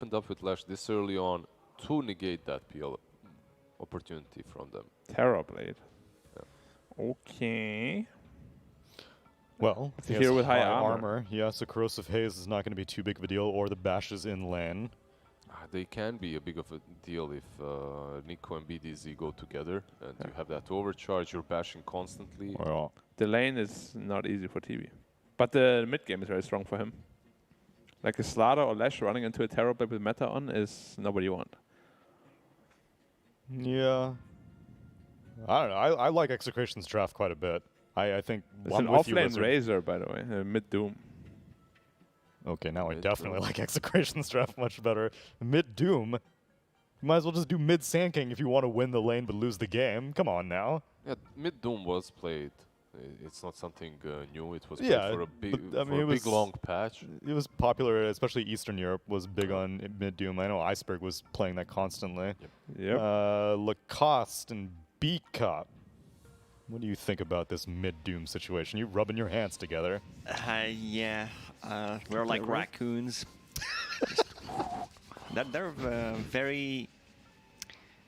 opened up with Lash this early on to negate that PL opportunity from them. Terrorblade. Okay. Well, It's he a has hero with high high armor. Yeah, so Corrosive Haze is not going to be too big of a deal, or the bashes in lane. They can be a big of a deal if Nico and BDZ go together and you have that overcharge, you're bashing constantly. Well, The lane is not easy for TV. But the mid game is very strong for him. Like a Slaughter or Lash running into a Terrorblade with meta on is nobody you want. yeah. I don't know. I like Execration's draft quite a bit. I think It's I'm an with you, offlane Wizard. Razor, by the way. Mid Doom. Okay, now I Mid definitely Doom. like Execration's draft much better. Mid Doom? You might as well just do mid Sand King if you want to win the lane but lose the game. Come on now. Yeah, mid Doom was played. It's not something new. It was played Yeah, for a big, but, I mean, for it a big was- long patch. It was popular, especially Eastern Europe was big on mid Doom. I know Iceberg was playing that constantly. Yep. Lacoste and B-Cop. What do you think about this mid Doom situation? You rubbing your hands together. Yeah, we're like raccoons. They're very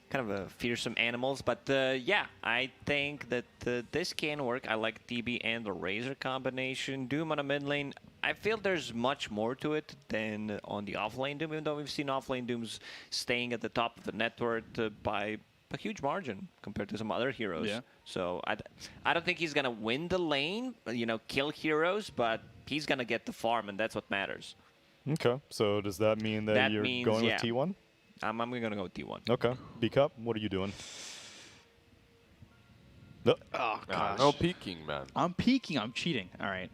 kind of fearsome animals, but yeah, I think that this can work. I like TB and the Razor combination. Doom on a mid lane, I feel there's much more to it than on the offlane Doom, even though we've seen offlane Dooms staying at the top of the net worth by a huge margin compared to some other heroes. Yeah. So I don't think he's going to win the lane, you know, kill heroes, but he's going to get the farm, and that's what matters. Okay, so does that mean that, That you're means, going yeah. with T1? I'm going to go with T1. Okay. B-Cup, what are you doing? No. Oh, gosh. No peeking, man. I'm peeking. I'm cheating. All right.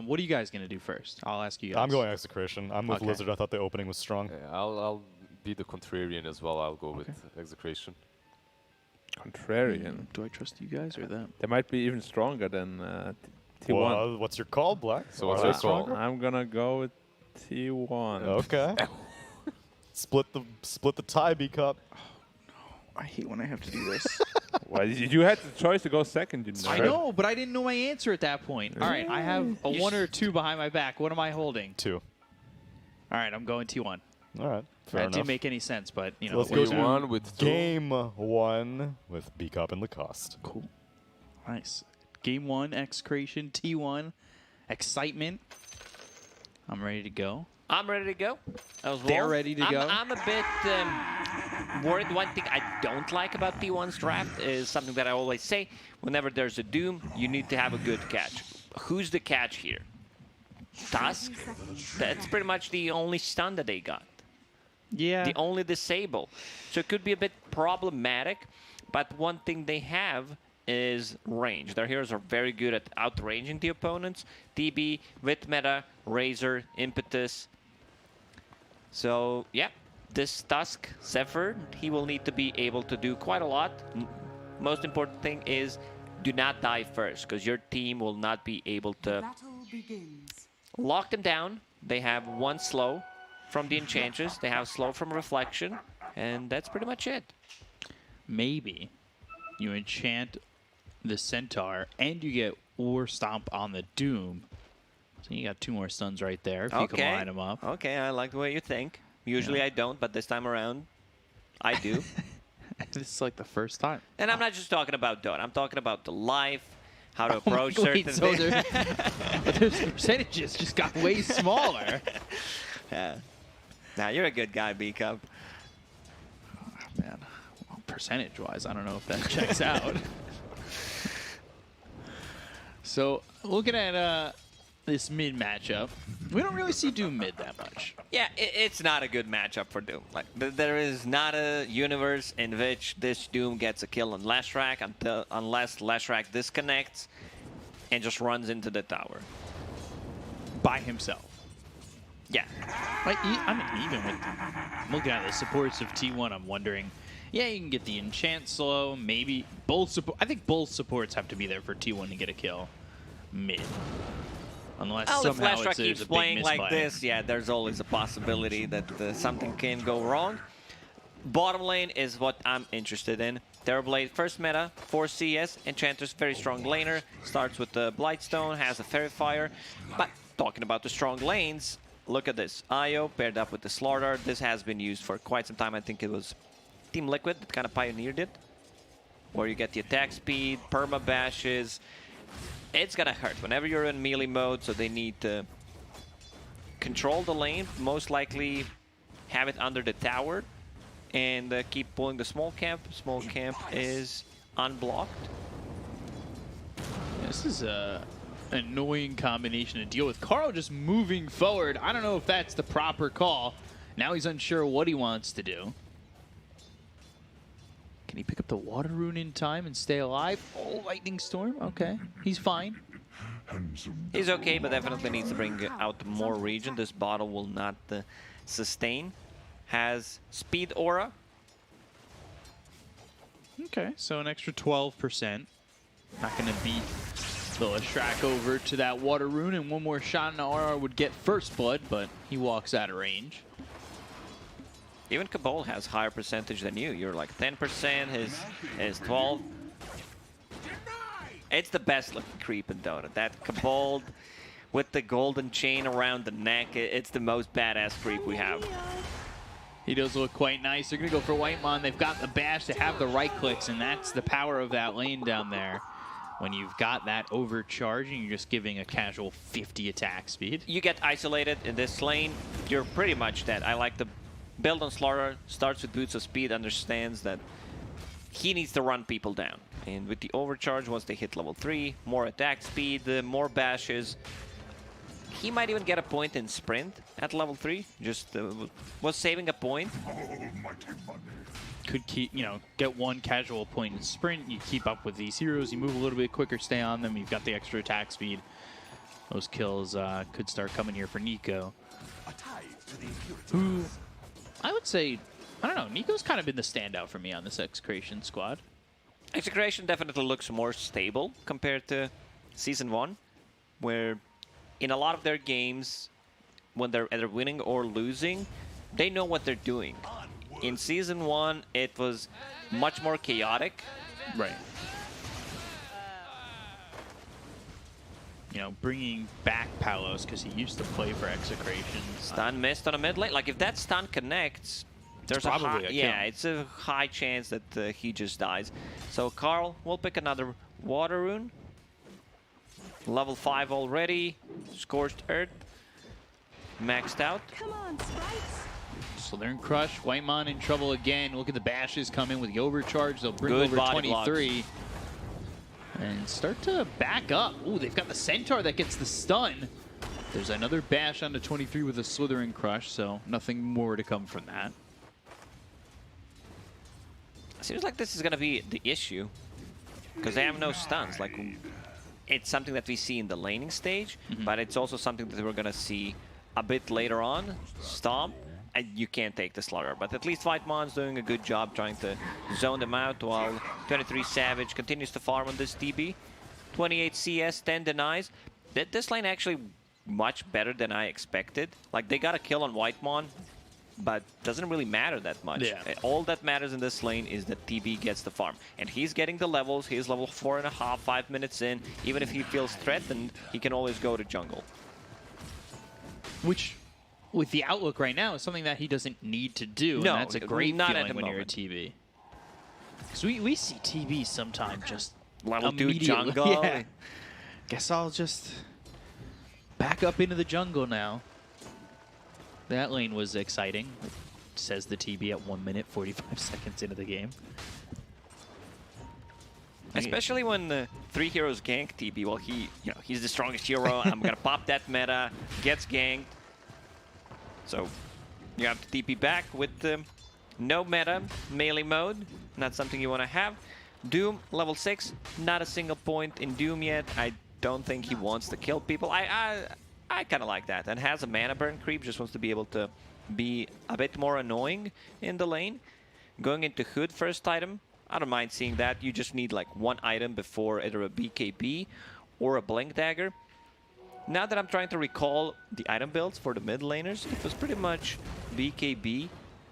What are you guys going to do first? I'll ask you guys. I'm going Execration. I'm with Okay. Lizard. I thought the opening was strong. I'll be the contrarian as well. I'll go with Execration. Contrarian. Do I trust you guys or them? They might be even stronger than T1. Well, what's your call, Black? So what's your call? stronger? I'm gonna go with T1. Okay. split the tie, B-Cup. I hate when I have to do this. Well, you had the choice to go second. You I nerd. know, but I didn't know my answer at that point. All right, I have a 1 or 2 behind my back. What am I holding? 2. All right, I'm going T1. All right. Fair That enough. didn't make any sense, but you know. Let's what go do to you do? T1 with two. Game 1 with B-Cup and Lacoste. Cool. Nice. Game 1, Execration, T1, excitement. I'm ready to go. I'm ready to go. As well. They're ready to go. I'm a bit worried. One thing I don't like about T1's draft is something that I always say. Whenever there's a Doom, you need to have a good catch. Who's the catch here? Tusk? That's pretty much the only stun that they got. Yeah. The only disable. So it could be a bit problematic, but one thing they have is range. Their heroes are very good at outranging the opponents. DB, with meta, Razor, Impetus. So, yeah, this Tusk, Zephyr, he will need to be able to do quite a lot. Most important thing is do not die first, because your team will not be able to lock them down. They have 1 slow from the Enchantress. They have slow from Reflection, and that's pretty much it. Maybe you enchant the Centaur and you get War Stomp on the Doom. So you got 2 more stuns right there if you can line them up. Okay, I like the way you think. Usually I don't, but this time around, I do. This is like the first time. And I'm not just talking about Dota. I'm talking about the life, how to approach certain Wait, so things. but those percentages just got way smaller. Yeah. Now, you're a good guy, B-Cup. Man, well, percentage-wise, I don't know if that checks out. So, looking at this mid matchup, we don't really see Doom mid that much. Yeah, it's not a good matchup for Doom. Like, there is not a universe in which this Doom gets a kill on Lashrak unless Lashrak disconnects and just runs into the tower. By himself. Yeah. Like, I mean, even with looking at the supports of T1, I'm wondering, yeah, you can get the enchant slow, maybe both support. I think both supports have to be there for T1 to get a kill mid. Unless Well, if somehow Lashrak there's keeps a big playing like misplay. this, yeah, there's always a possibility that something can go wrong. Bottom lane is what I'm interested in. Terrorblade, first meta, 4 CS, Enchantress, very strong laner, starts with the Blightstone, has a Fairy Fire. But talking about the strong lanes, look at this. IO paired up with the Slaughter. This has been used for quite some time. I think it was Team Liquid that kind of pioneered it. Where you get the attack speed, perma bashes. It's gonna hurt whenever you're in melee mode, so they need to control the lane, most likely have it under the tower, and keep pulling the small camp. Small camp is unblocked. This is a annoying combination to deal with. Carl just moving forward. I don't know if that's the proper call. Now he's unsure what he wants to do. Can he pick up the water rune in time and stay alive? Oh, lightning storm. Okay, he's fine. He's okay, but definitely needs to bring out more region. This bottle will not sustain. Has speed aura. Okay, so an extra 12%. Not going to beat the Leshrac over to that water rune, and one more shot in aura would get first blood, but he walks out of range. Even Cabal has higher percentage than you. You're like 10%, his 12. It's the best looking creep in Dota. That Cabal with the golden chain around the neck, it's the most badass creep we have. He does look quite nice. They're going to go for Whitemon. They've got the bash. They have the right clicks, and that's the power of that lane down there. When you've got that overcharge and you're just giving a casual 50 attack speed. You get isolated in this lane, you're pretty much dead. I like the build on Slaughter, starts with Boots of Speed, understands that he needs to run people down. And with the overcharge, once they hit level 3, more attack speed, more bashes. He might even get a point in sprint at level 3. Just was saving a point. Could keep, you know, get one casual point in sprint. You keep up with these heroes. You move a little bit quicker, stay on them. You've got the extra attack speed. Those kills could start coming here for Nico. Who, I would say, I don't know, Nico's kind of been the standout for me on this Execration squad. Execration definitely looks more stable compared to Season 1, where in a lot of their games, when they're either winning or losing, they know what they're doing. In Season 1, it was much more chaotic. Right. You know, bringing back Palos, because he used to play for Execration. Stun missed on a mid lane. Like, if that stun connects, there's a high, it's a high chance that he just dies. So Carl will pick another water rune. Level 5 already. Scorched Earth. Maxed out. Come on, sprites. So they're in Crush. Whitemon in trouble again. Look at the bashes come in with the overcharge. They'll bring Good over body 23. blocks. And start to back up. Ooh, they've got the Centaur that gets the stun. There's another bash onto 23 with a Slithering Crush, so nothing more to come from that. Seems like this is going to be the issue, because they have no stuns. Like, it's something that we see in the laning stage, but it's also something that we're going to see a bit later on. Stomp, and you can't take the Slaughter. But at least Whitemon's doing a good job trying to zone them out, while 23 Savage continues to farm on this DB. 28 CS, 10 denies. This lane actually much better than I expected. Like, they got a kill on Whitemon, but doesn't really matter that much. Yeah. All that matters in this lane is that TB gets the farm. And he's getting the levels. He's level 4.5, 5 minutes in. Even if he feels threatened, he can always go to jungle. Which, with the outlook right now, is something that he doesn't need to do. No, and that's a great not at feeling the when you're a moment. TB. Because we see TB sometimes just Level 2 immediately- jungle. Yeah. Guess I'll just back up into the jungle now. That lane was exciting, says the TB at 1 minute, 45 seconds into the game. Especially when 3 heroes gank TB. Well, he's the strongest hero. I'm gonna pop that meta. Gets ganked. So you have to TP back with no meta, melee mode. Not something you want to have. Doom, level 6. Not a single point in Doom yet. I don't think he wants to kill people. I kind of like that. And has a mana burn creep. Just wants to be able to be a bit more annoying in the lane. Going into Hood first item. I don't mind seeing that. You just need like one item before either a BKB or a Blink Dagger. Now that I'm trying to recall the item builds for the mid laners, it was pretty much BKB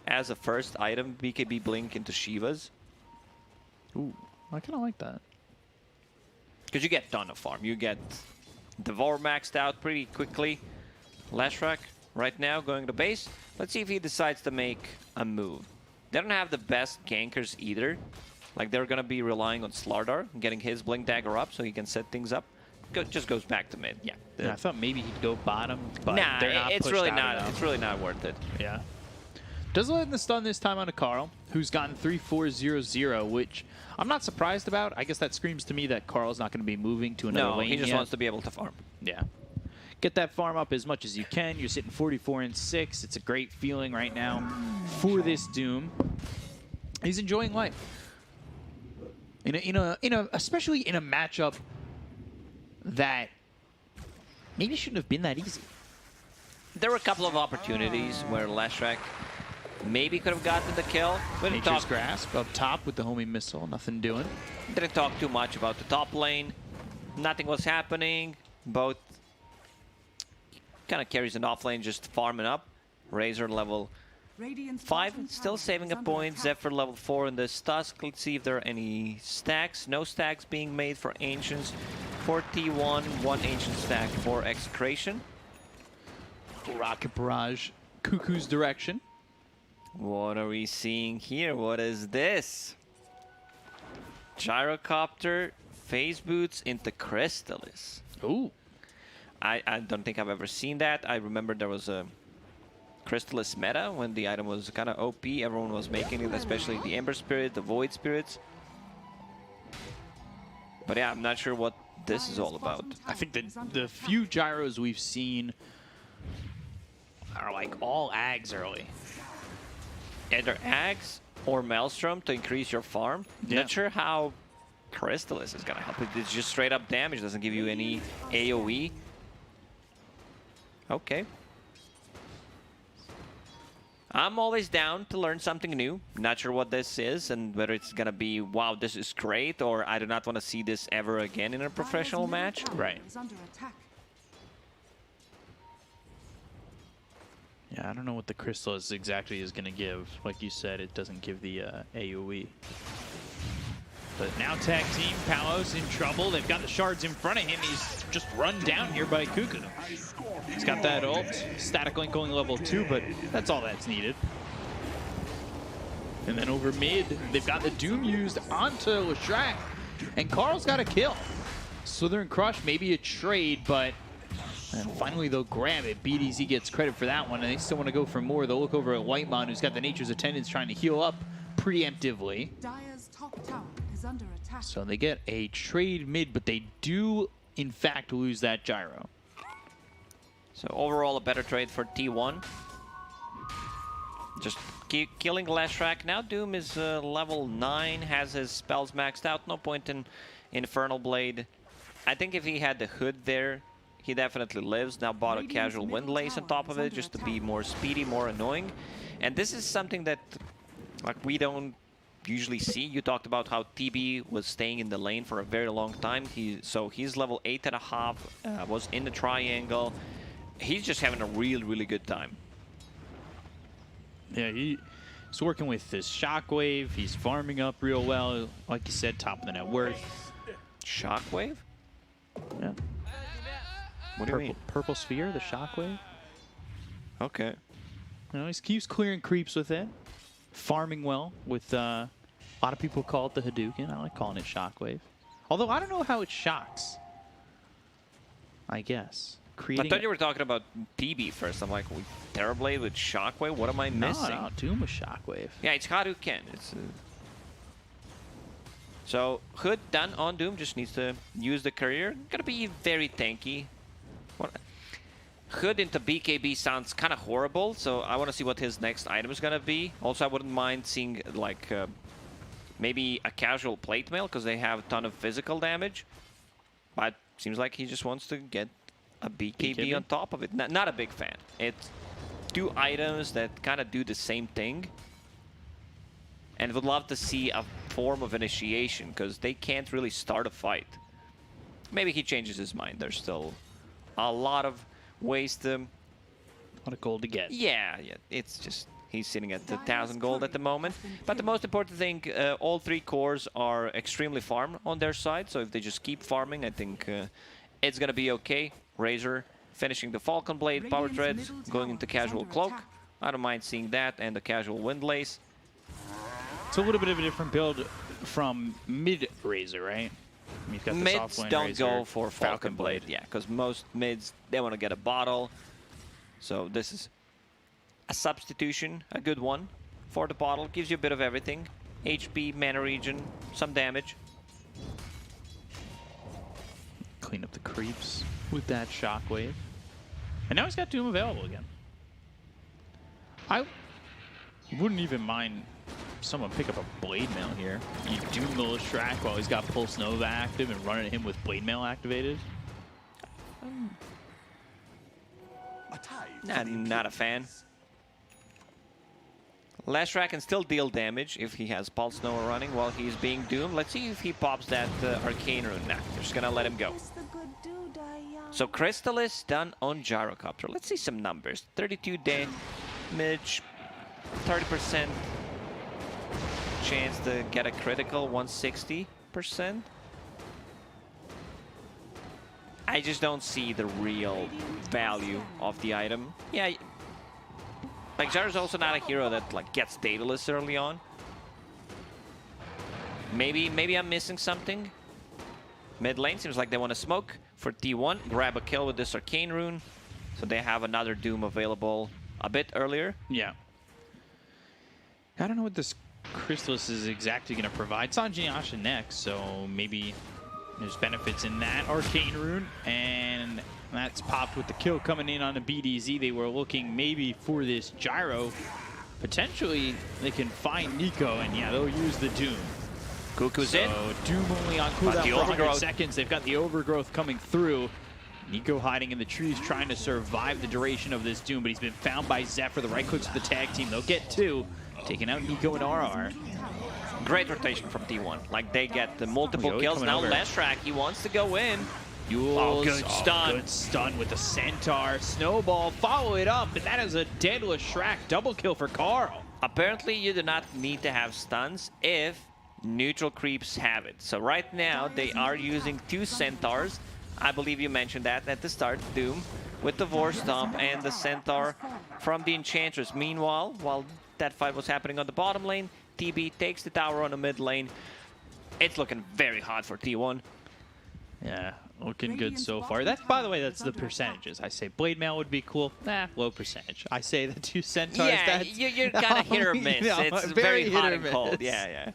as a first item, BKB Blink into Shivas. Ooh, I kind of like that. Because you get ton of farm. You get Devour maxed out pretty quickly. Leshrac right now going to base. Let's see if he decides to make a move. They don't have the best gankers either. Like, they're going to be relying on Slardar, getting his Blink Dagger up so he can set things up. Just goes back to mid. Yeah. Yeah, I thought maybe he'd go bottom, but Nah, they're not it's pushed really out not. enough. It's really not worth it. Yeah. Does land the stun this time on a Carl, who's gotten 3-4-0-0, which I'm not surprised about. I guess that screams to me that Carl's not going to be moving to another No, lane he just yet. wants to be able to farm. Yeah. Get that farm up as much as you can. You're sitting 44 and 6. It's a great feeling right now for this Doom. He's enjoying life. Especially in a matchup that maybe shouldn't have been that easy. There were a couple of opportunities where Leshrac maybe could have gotten the kill. We didn't Nature's talk, Grasp up top with the homie missile. Nothing doing. didn't talk too much about the top lane. Nothing was happening. Both kind of carries an off lane, just farming up. Razor level 5, still saving a point. Zephyr level 4 in this Tusk. Let's see if there are any stacks. No stacks being made for Ancients. For T1, 1 Ancient stack for Execration. Rocket Barrage, Cuckoo's direction. What are we seeing here? What is this? Gyrocopter, phase boots into Crystallis. Ooh. I don't think I've ever seen that. I remember there was a Crystallis meta when the item was kind of OP. Everyone was making it, especially the Ember Spirit, the Void Spirits. But yeah, I'm not sure what this is all about. I think that the few gyros we've seen are like all Ags early. Either Ags or Maelstrom to increase your farm. Yeah. Not sure how Crystallis is going to help. It's just straight up damage. Doesn't give you any AoE. Okay. I'm always down to learn something new. Not sure what this is and whether it's going to be, wow, this is great, or I do not want to see this ever again in a professional match. Right. Yeah, I don't know what the Crystallis exactly is going to give. Like you said, it doesn't give the AoE. But now tag team, Palos in trouble. They've got the shards in front of him. He's just run down here by Cuckoo. He's got that ult. Static Link going level 2, but that's all that's needed. And then over mid, they've got the Doom used onto Leshrac. And Carl's got a kill. Southern Crush, maybe a trade, but and finally they'll grab it. BDZ gets credit for that one, and they still want to go for more. They'll look over at Whitemon, who's got the Nature's Attendants trying to heal up preemptively. Dire's top tower is under attack. So they get a trade mid, but they do, in fact, lose that gyro. So overall, a better trade for T1. Just keep killing Leshrac. Now Doom is level 9, has his spells maxed out. No point in Infernal Blade. I think if he had the hood there, he definitely lives. Now bought a casual Windlace on top of it just to be more speedy, more annoying. And this is something that like we don't usually see. You talked about how TB was staying in the lane for a very long time. So he's level 8.5, was in the triangle. He's just having a really good time. Yeah, he's working with this Shockwave. He's farming up real well. Like you said, top of the net worth. Shockwave? Yeah. What do you mean? Purple Sphere, the Shockwave. Okay. You know, he keeps clearing creeps with it. Farming well with, a lot of people call it the Hadouken. I like calling it Shockwave. Although I don't know how it shocks. I guess. I thought you were talking about TB first. I'm like, Terrorblade with Shockwave? What am I missing? No, Doom was Shockwave. Yeah, it's Hadouken. It's so Hood done on Doom, just needs to use the career. Gonna be very tanky. What? Hood into BKB sounds kind of horrible, so I want to see what his next item is gonna be. Also, I wouldn't mind seeing like maybe a casual plate mail because they have a ton of physical damage. But seems like he just wants to get a BKB on top of it. Not a big fan. It's two items that kind of do the same thing. And would love to see a form of initiation because they can't really start a fight. Maybe he changes his mind. There's still a lot of ways to... A lot of gold to get. Yeah. It's just... He's sitting at the 1,000 gold at the moment. But the most important thing, all 3 cores are extremely farm on their side. So if they just keep farming, I think it's going to be okay. Razor finishing the Falcon Blade, Power Radiant's Treads, middle going tower into is Casual under Cloak. attack. I don't mind seeing that, and the Casual Windlace. It's a little bit of a different build from mid Razor, right? You've got the Mids soft lane don't Razor, go for Falcon Blade, yeah, because most mids, they want to get a bottle. So this is a substitution, a good one for the bottle. Gives you a bit of everything. HP, mana regen, some damage. Clean up the creeps with that shockwave. And now he's got Doom available again. I wouldn't even mind someone pick up a Blade Mail here. You Doom the Leshrac while he's got Pulse Nova active and running at him with Blade Mail activated. Not a fan. Leshrac can still deal damage if he has Pulse Nova running while he's being doomed. Let's see if he pops that Arcane Rune. Nah, they're just gonna let him go. So Crystallis done on Gyrocopter. Let's see some numbers. 32 damage, 30% chance to get a critical, 160%. I just don't see the real value of the item. Yeah, like Gyro's also not a hero that like gets Daedalus early on. Maybe I'm missing something. Mid lane seems like they want to smoke for T1, grab a kill with this Arcane Rune, so they have another Doom available a bit earlier. Yeah. I don't know what this Crystallis is exactly going to provide. It's on Jinasha next, so maybe there's benefits in that Arcane Rune, and that's popped with the kill coming in on a BDZ. They were looking maybe for this Gyro. Potentially, they can find Nico, and yeah, they'll use the Doom. Cuckoo's in. So Doom only on cooldown the for 100 overgrowth. seconds. They've got the overgrowth coming through. Nico hiding in the trees, trying to survive the duration of this Doom, but he's been found by Zephyr. The right clicks of the tag team. They'll get two, taking out Nico and RR. Great rotation from T1. Like they get the multiple Yo, kills. coming Now over. Leshrac, he wants to go in. Yules, good stun. Good stun with the Centaur. Snowball, follow it up, and that is a dead Leshrac double kill for Carl. Apparently, you do not need to have stuns if neutral creeps have it. So right now, they are using 2 Centaurs. I believe you mentioned that at the start, Doom, with the Vor Stomp and the Centaur from the Enchantress. Meanwhile, while that fight was happening on the bottom lane, TB takes the tower on the mid lane. It's looking very hot for T1. Yeah, looking good so far. That's, by the way, that's the percentages. I say Blade Mail would be cool. Nah, low percentage. I say the 2 Centaurs. Yeah, that's, you're kind of hit or miss. No, It's very very hit hot or and cold. miss. Yeah.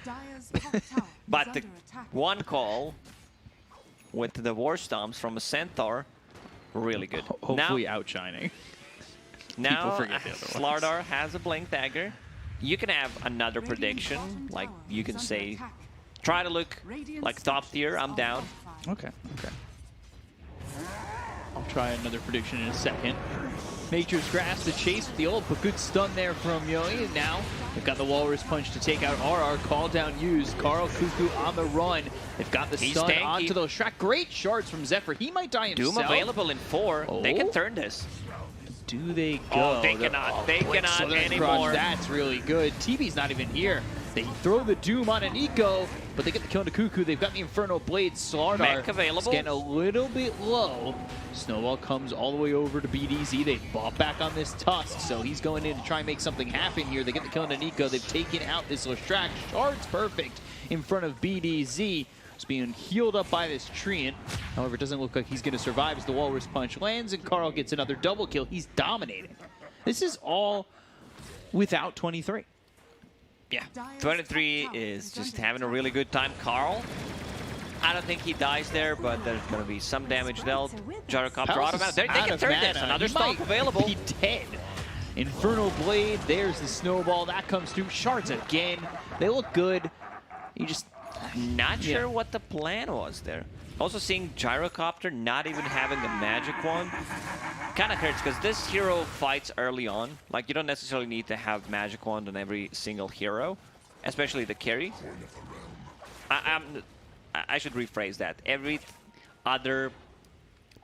Dire's top tower is But under the attack. one call with the War Stomps from a Centaur, really good. Hopefully outshining. Now forget the other ones. Slardar has a Blink Dagger. You can have another Radiant's prediction, bottom like tower you is can under say, attack. try to look Radiant's like top tier, I'm structures down. are fortified. Okay. I'll try another prediction in a second. Nature's Grasp, the chase with the ult, but good stun there from Yoi. And now they've got the Walrus Punch to take out RR. Call down used. Carl Cuckoo on the run. They've got the He's stun tanky. onto the Shrek. Great shards from Zephyr. He might die himself. Doom available in 4. They can Oh. turn this. Do they go? Oh, they cannot. They quick cannot Slither's anymore. Grudge. That's really good. TB's not even here. They throw the Doom on an Nico, but they get the kill on the Cuckoo. They've got the Inferno Blade. Slardar Mech available. is getting a little bit low. Snowball comes all the way over to BDZ. They bought back on this Tusk, so he's going in to try and make something happen here. They get the kill on the Nico. They've taken out this Leshrac. Shard's perfect in front of BDZ. It's being healed up by this Treant. However, it doesn't look like he's going to survive as the Walrus Punch lands, and Carl gets another double kill. He's dominating. This is all without 23. Yeah, 23 is just having a really good time. Carl, I don't think he dies there, but there's going to be some damage dealt. Gyrocopter automatic. They can turn this. Another stomp available. He dead. Inferno Blade. There's the Snowball. That comes through. Shards again. They look good. You just... Not sure what the plan was there. Also seeing Gyrocopter not even having the magic wand kind of hurts because this hero fights early on. Like, you don't necessarily need to have magic wand on every single hero, especially the carry. I should rephrase that. Every other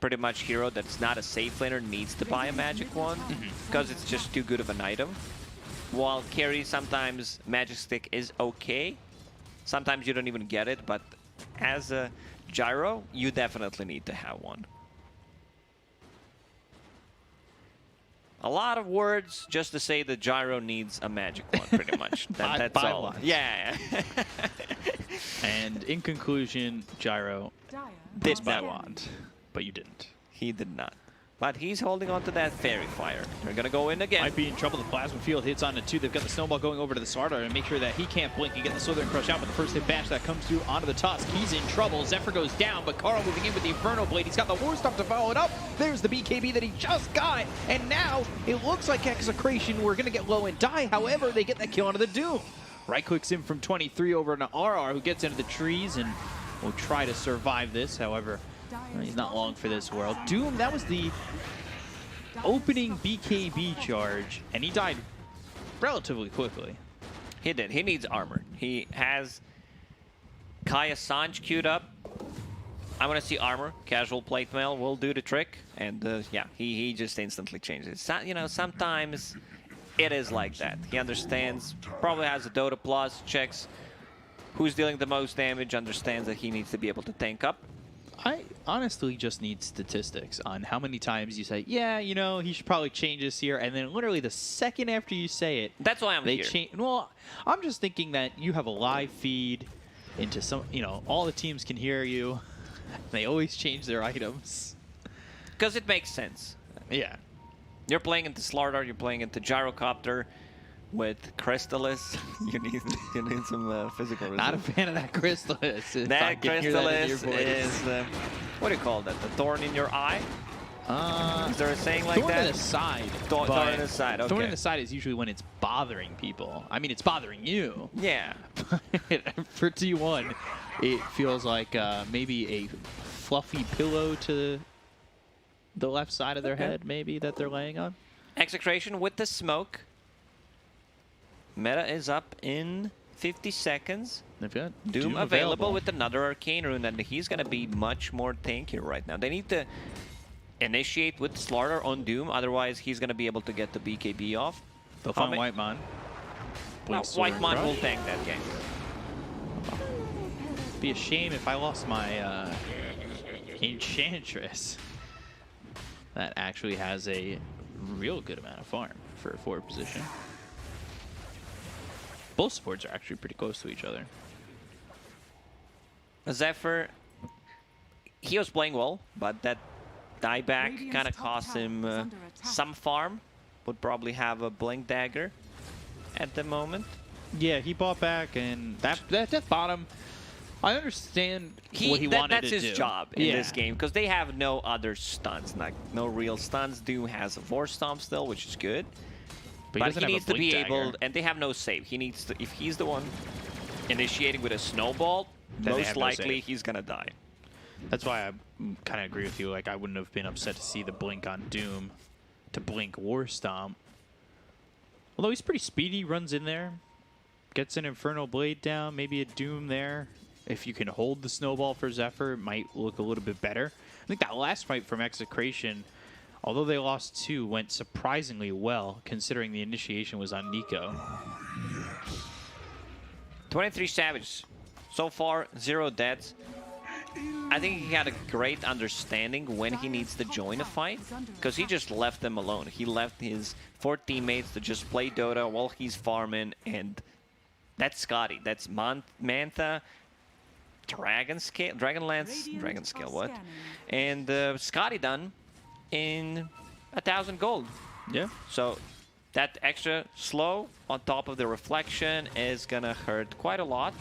pretty much hero that's not a safe laner needs to buy a magic wand because it's just too good of an item. While carry, sometimes magic stick is okay. Sometimes you don't even get it, but as a Gyro, you definitely need to have one. A lot of words just to say that Gyro needs a magic one, pretty much. That's Five all. lines. Yeah. And in conclusion, Gyro Dire Did are not scanning. want, but you didn't. He did not. But he's holding on to that Fairy Fire. They're going to go in again. Might be in trouble. The plasma field hits onto 2. They've got the snowball going over to the Slardar and make sure that he can't blink and get the Southern Crush out. But the first hit bash that comes through onto the Tusk. He's in trouble. Zephyr goes down, but Carl moving in with the Inferno Blade. He's got the War Stomp to follow it up. There's the BKB that he just got. And now it looks like Execration were going to get low and die. However, they get that kill onto the Doom. Right clicks in from 23 over to RR, who gets into the trees and will try to survive this. However, he's not long for this world. Doom, that was the opening BKB charge, and he died relatively quickly. He did. He needs armor. He has Kaya Sanj queued up. I want to see armor. Casual plate mail will do the trick. And yeah, he just instantly changes. So, you know, sometimes it is like that. He understands, probably has a Dota Plus, checks who's dealing the most damage, understands that he needs to be able to tank up. I honestly just need statistics on how many times you say, yeah, you know, he should probably change this here, and then literally the second after you say it, That's why I'm they here. change. Well, I'm just thinking that you have a live feed into some, you know, all the teams can hear you. They always change their items. Because it makes sense. Yeah. You're playing into Slardar, you're playing into Gyrocopter with Crystallis. you need some physical resistance. Not a fan of that Crystallis. If I That can hear that in your Crystallis voice. is, what do you call that? The thorn in your eye? Is there a saying like Thorn that? in the side. Thorn but in the side, okay. Thorn in the side is usually when it's bothering people. I mean, it's bothering you. Yeah. For T1, it feels like maybe a fluffy pillow to the left side of their head, maybe, that they're laying on. Execration with the smoke. Meta is up in 50 seconds. They've got Doom available with another Arcane Rune, and he's going to be much more tanky right now. They need to initiate with Slardar on Doom, otherwise he's going to be able to get the BKB off. They'll find White Mon. No, White Mon will tank that game. Be a shame if I lost my Enchantress. That actually has a real good amount of farm for a forward position. Both supports are actually pretty close to each other. Zephyr, he was playing well, but that dieback kind of cost him some farm. Would probably have a Blink Dagger at the moment. Yeah, he bought back, and that Death Bottom, I understand what he wanted that's to do. his job in this game, because they have no other stuns, like no real stuns. Doom has a War Stomp still, which is good. But he needs to be able, and they have no save. He needs to, if he's the one initiating with a snowball, Then they most have no likely save. he's gonna die. That's why I kind of agree with you. Like, I wouldn't have been upset to see the blink on Doom to blink War Stomp. Although he's pretty speedy, runs in there, gets an Infernal Blade down, maybe a Doom there. If you can hold the snowball for Zephyr, it might look a little bit better. I think that last fight from Execration, although they lost 2, went surprisingly well, considering the initiation was on Nico. 23 Savage. So far, 0 deaths. I think he had a great understanding when he needs to join a fight, because he just left them alone. He left his 4 teammates to just play Dota while he's farming, and that's Scotty. That's Mantha, Dragon Scale, what? And Scotty done in 1,000 gold. Yeah. So that extra slow on top of the reflection is gonna hurt quite a lot.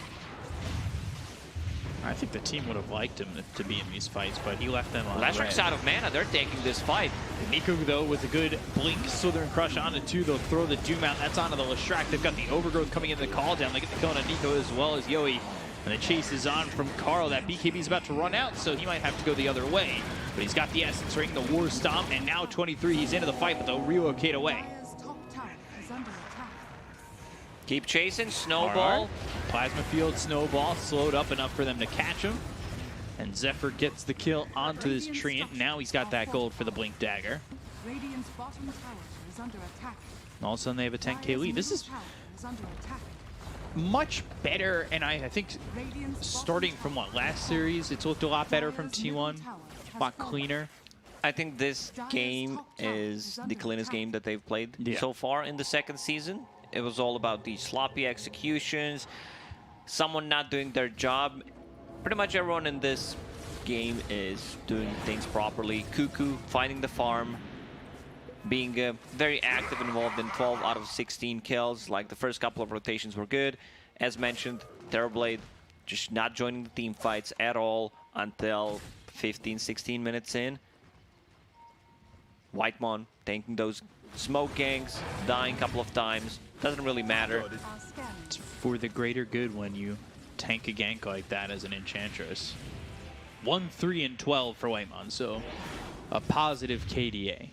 I think the team would have liked him to be in these fights, but he left them on Lashrek's red. out of mana. They're taking this fight. Nico, though, with a good blink Southern Crush onto 2. They'll throw the Doom out. That's onto the Lashrak. They've got the Overgrowth coming in the call down. They get the kill on Nico as well as Yoi. And the chase is on from Carl. That BKB is about to run out, so he might have to go the other way. But he's got the Essence Ring, the War Stomp, and now 23. He's into the fight, but they'll relocate away. Dire's top tower is under attack. Keep chasing. Snowball. RR. Plasma Field, Snowball, slowed up enough for them to catch him. And Zephyr gets the kill onto this Treant. Now he's got that gold for the Blink Dagger. Radiant's bottom tower is under attack. And all of a sudden they have a 10k lead. This is Tower is under attack. much better, and I think Radiant's starting bottom from tower what, last series, it's looked a lot better from Dire's middle T1, tower a has lot fallen. cleaner. I think this game is the cleanest game that they've played so far in the second season. It was all about the sloppy executions, someone not doing their job. Pretty much everyone in this game is doing things properly. Cuckoo finding the farm, being very active, involved in 12 out of 16 kills. Like the first couple of rotations were good. As mentioned, Terrorblade just not joining the team fights at all until 15, 16 minutes in. Whitemon tanking those smoke gangs, dying a couple of times. Doesn't really matter. It's for the greater good when you tank a gank like that as an Enchantress. 1, 3, and 12 for Whitemon, so a positive KDA.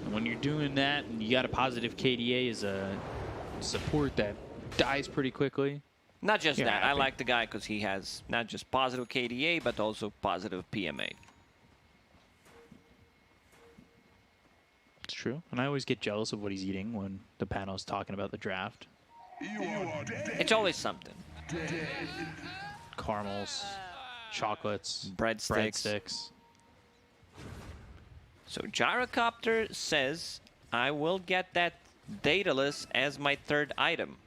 And when you're doing that and you got a positive KDA as a support that dies pretty quickly. Not just You're that. I happy. like the guy because he has not just positive KDA, but also positive PMA. It's true. And I always get jealous of what he's eating when the panel's talking about the draft. It's always something. Caramels, chocolates, Breadsticks. breadsticks. So Gyrocopter says, I will get that Daedalus as my third item.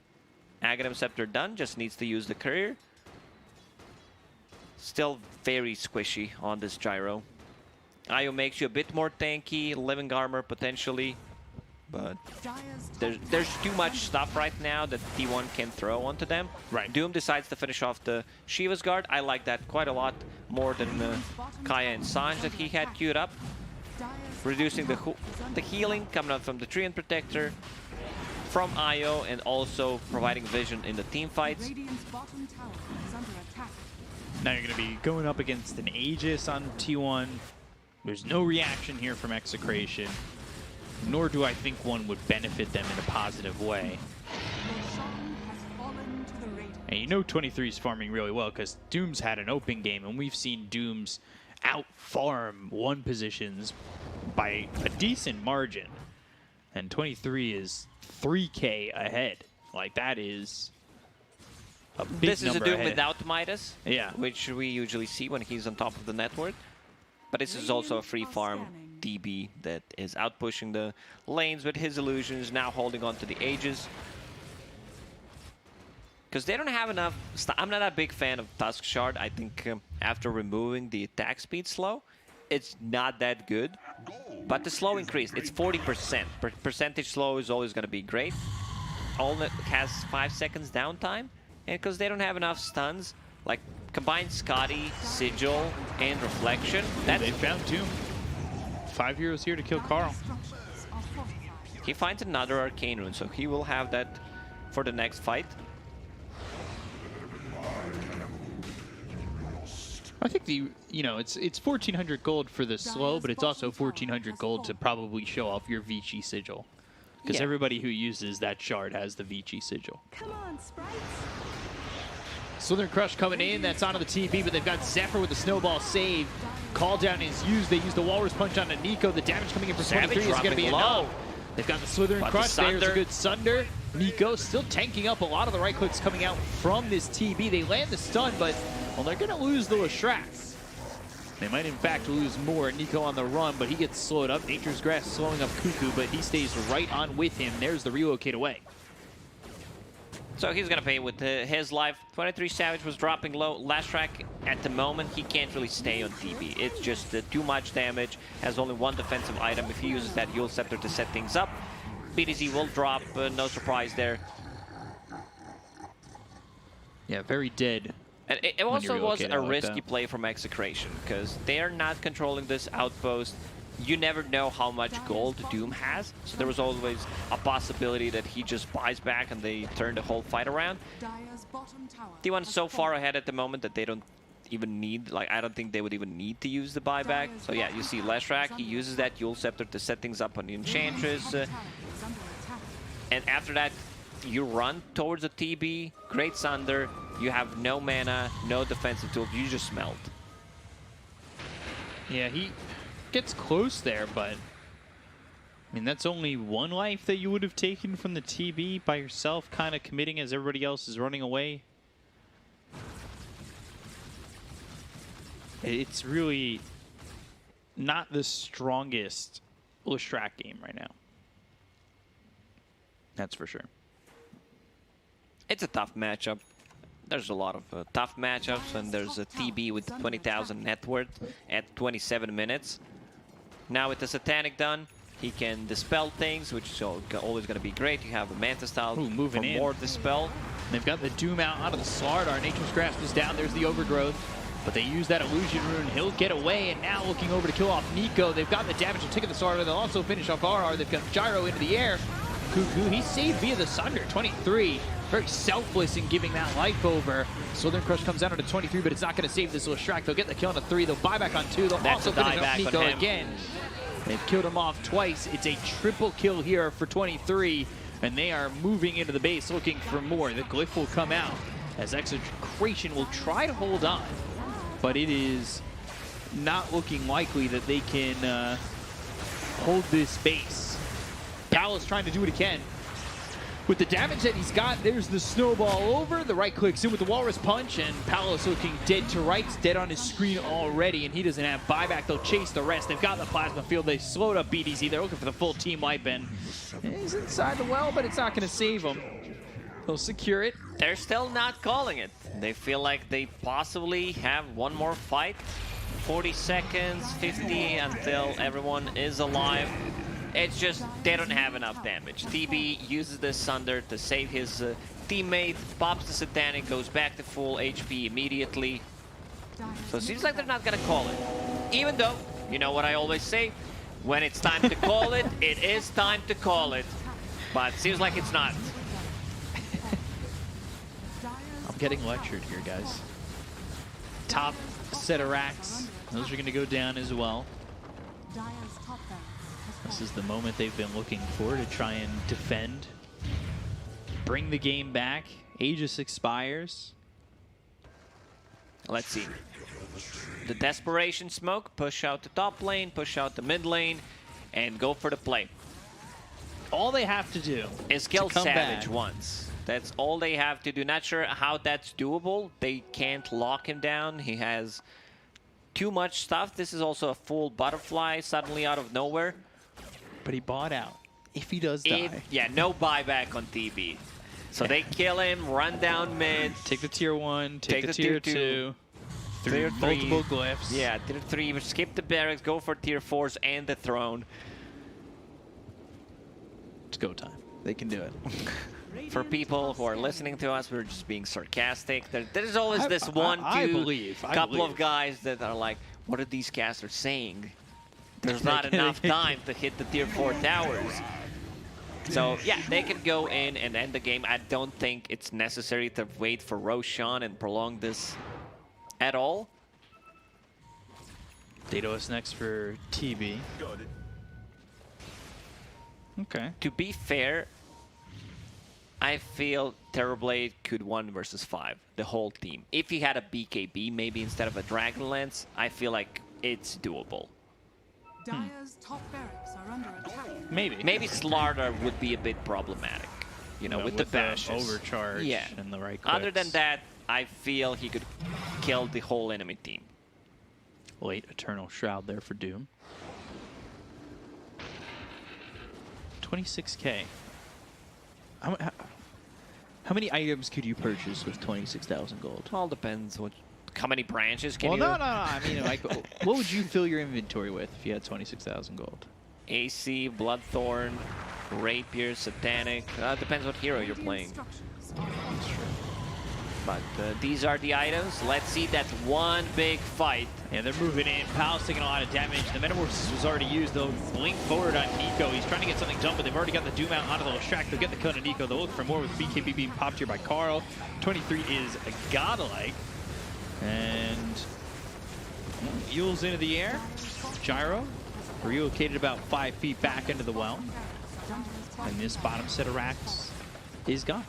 Aghanim Scepter done, just needs to use the courier. Still very squishy on this Gyro. Io makes you a bit more tanky, living armor potentially, but there's too much stuff right now that T1 can throw onto them. Right. Doom decides to finish off the Shiva's Guard. I like that quite a lot more than Kaya and Sanj that he had queued up. Reducing the healing coming out from the Treant Protector, from Io, and also providing vision in the team fights. Radiant's bottom tower is under attack. Now you're going to be going up against an Aegis on T1. There's no reaction here from Execration, nor do I think one would benefit them in a positive way. Roshan has fallen to the Radiant. And you know 23 is farming really well because Doom's had an open game, and we've seen Doom's out-farm one positions by a decent margin. And 23 is 3K ahead. Like, that is a big This is a number Doom ahead. without Midas, Yeah. which we usually see when he's on top of the network. But this is also a free farm DB that is out pushing the lanes with his illusions, now holding on to the Aegis. Because they don't have enough... I'm not a big fan of Tusk Shard. I think after removing the attack speed slow, it's not that good. But the slow increased. It's 40%. Percentage slow is always going to be great. Only has 5 seconds downtime. And because they don't have enough stuns, like combine Scotty, Sigil, and Reflection. They found Doom. 5 heroes here to kill Carl. Structures are fortified. He finds another Arcane Rune, so he will have that for the next fight. I think it's 1,400 gold for the slow, but it's also 1,400 gold to probably show off your Vici Sigil. Because Yeah. everybody who uses that shard has the Vici Sigil. Come on, sprites. Slither Crush coming in, that's onto the TP, but they've got Zephyr with the snowball save. Call down is used, they use the Walrus Punch onto Nico. The damage coming in for Savage 23 is going to be dropping low. enough. They've got the Slither But Crush, the there's a Sunder. good Sunder. Nico still tanking up a lot of the right clicks coming out from this TB. They land the stun, but, well, they're going to lose the Leshrac. They might, in fact, lose more. Nico on the run, but he gets slowed up. Nature's Grass slowing up Cuckoo, but he stays right on with him. There's the relocate away. So he's going to pay with his life. 23 Savage was dropping low. Leshrac, at the moment, he can't really stay on TB. It's just too much damage. Has only one defensive item. If he uses that Yule Scepter to set things up, BDZ will drop. No surprise there. Yeah, very dead. And it When you also was relocate a out like risky that. play from Execration, because they are not controlling this outpost. You never know how much gold Doom has, so there was always a possibility that he just buys back and they turn the whole fight around. Dire's bottom tower T1 has so far fallen. ahead at the moment that they don't even need, like, I don't think they would even need to use the buyback. So yeah, you see Leshrac, he uses that Yule Scepter to set things up on the Enchantress. Radiant's top tower is under attack. And after that, you run towards the TB, Great Sunder, you have no mana, no defensive tools, you just melt. Yeah, he gets close there, but I mean, that's only one life that you would have taken from the TB by yourself, kind of committing as everybody else is running away. It's really not the strongest Lestrak game right now. That's for sure. It's a tough matchup. There's a lot of tough matchups, and there's a TB with 20,000 net worth at 27 minutes. Now with the Satanic done, he can dispel things, which is always going to be great. You have a Manta style moving for in. more dispel. They've got the Doom out of the Slardar. Nature's Grasp is down. There's the Overgrowth. But they use that Illusion Rune. He'll get away, and now looking over to kill off Nico. They've got the damage to ticket the Slardar. They'll also finish off RR. They've got Gyro into the air. Cuckoo, he's saved via the Sunder. 23. Very selfless in giving that life over. Southern Crush comes down to 23, but it's not going to save this Lestrak. They'll get the kill on a 3. They'll buy back on 2. They'll That's also a finish off dieback Nico on him. again. They've killed him off twice. It's a triple kill here for 23, and they are moving into the base looking for more. The Glyph will come out as Execration will try to hold on, but it is not looking likely that they can hold this base. Palos trying to do what he can. With the damage that he's got, there's the snowball over. The right clicks in with the Walrus Punch, and Palos looking dead to rights, dead on his screen already, and he doesn't have buyback. They'll chase the rest. They've got the Plasma Field. They slowed up BDZ. They're looking for the full team wipe, and he's inside the well, but it's not going to save him. They'll secure it. They're still not calling it. They feel like they possibly have one more fight. 40 seconds, 50 until everyone is alive. It's just they don't have enough damage. TB uses the Sunder to save his teammate, pops the Satanic, goes back to full HP immediately. So it seems like they're not gonna call it. Even though, you know what I always say, when it's time to call it, it is time to call it. But it seems like it's not. I'm getting lectured here, guys. Top set of racks. Those are going to go down as well. This is the moment they've been looking for to try and defend. Bring the game back. Aegis expires. Let's see. The Desperation Smoke, push out the top lane, push out the mid lane, and go for the play. All they have to do Is kill come Savage back. once. That's all they have to do. Not sure how that's doable. They can't lock him down. He has too much stuff. This is also a full butterfly suddenly out of nowhere. But he bought out. If he does die. Yeah, no buyback on TB. So they kill him, run down mid. Take the tier 1, take the tier tier 2. Tier 3. Multiple glyphs. Yeah, tier 3, skip the barracks, go for tier 4s and the throne. It's go time. They can do it. For people who are listening to us, we're just being sarcastic. There's always this one, I two, believe. couple of guys that are like, what are these casters saying? There's not enough time to hit the tier 4 towers. So yeah, they can go in and end the game. I don't think it's necessary to wait for Roshan and prolong this at all. Dados next for TB. Okay. To be fair, I feel Terrorblade could 1 versus 5, the whole team. If he had a BKB maybe instead of a Dragonlance, I feel like it's doable. Dire's top barracks are under attack. Maybe. Maybe Slardar would be a bit problematic, you know, with the bashes. Overcharge Yeah. and the right Other than clicks. that, I feel he could kill the whole enemy team. Late Eternal Shroud there for Doom. 26K. How many items could you purchase with 26,000 gold? All depends how many branches can Well, you... no. I mean, like, what would you fill your inventory with if you had 26,000 gold? AC, Bloodthorn, Rapier, Satanic. Depends what hero you're playing. But these are the items. Let's see that one big fight. Yeah, they're moving in. Pal's taking a lot of damage. The Metamorphosis was already used. They'll blink forward on Nico. He's trying to get something done, but they've already got the Doom out onto the Lestrak. They'll get the cut on Nico. They'll look for more with BKB being popped here by Carl. 23 is a godlike. And Yule's into the air. Gyro relocated about 5 feet back into the well. And this bottom set of racks is gone.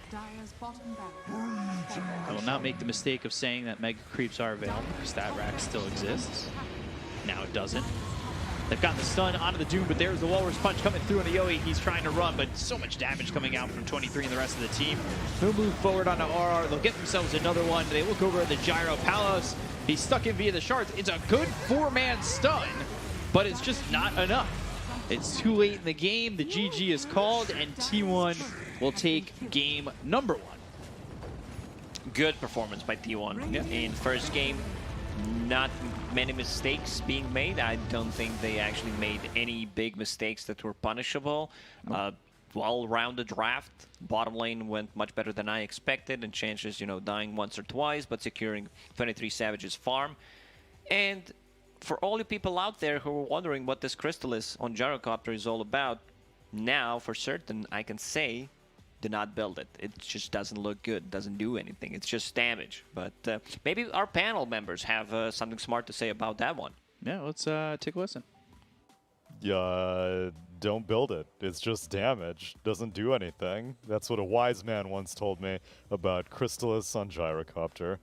Dire's bottom barracks. I will not make the mistake of saying that Mega Creeps are available, because that rack still exists. Now it doesn't. They've got the stun onto the Doom, but there's the Walrus Punch coming through on the Yoi. He's trying to run, but so much damage coming out from 23 and the rest of the team. They'll move forward onto RR. They'll get themselves another one. They look over at the Gyro. Palos, He's stuck in via the shards. It's a good 4-man stun, but it's just not enough. It's too late in the game. The GG is called, and T1 will take game number 1. Good performance by T1 in first game. Not many mistakes being made. I don't think they actually made any big mistakes that were punishable. Well-rounded draft. Bottom lane went much better than I expected, and chances, dying once or twice, but securing 23 Savages farm. And for all you people out there who are wondering what this Crystallis on Gyrocopter is all about, now for certain I can say, do not build it. It just doesn't look good, doesn't do anything. It's just damage. But maybe our panel members have something smart to say about that one. Yeah, let's take a listen. Yeah, don't build it. It's just damage. Doesn't do anything. That's what a wise man once told me about Crystallis on Gyrocopter.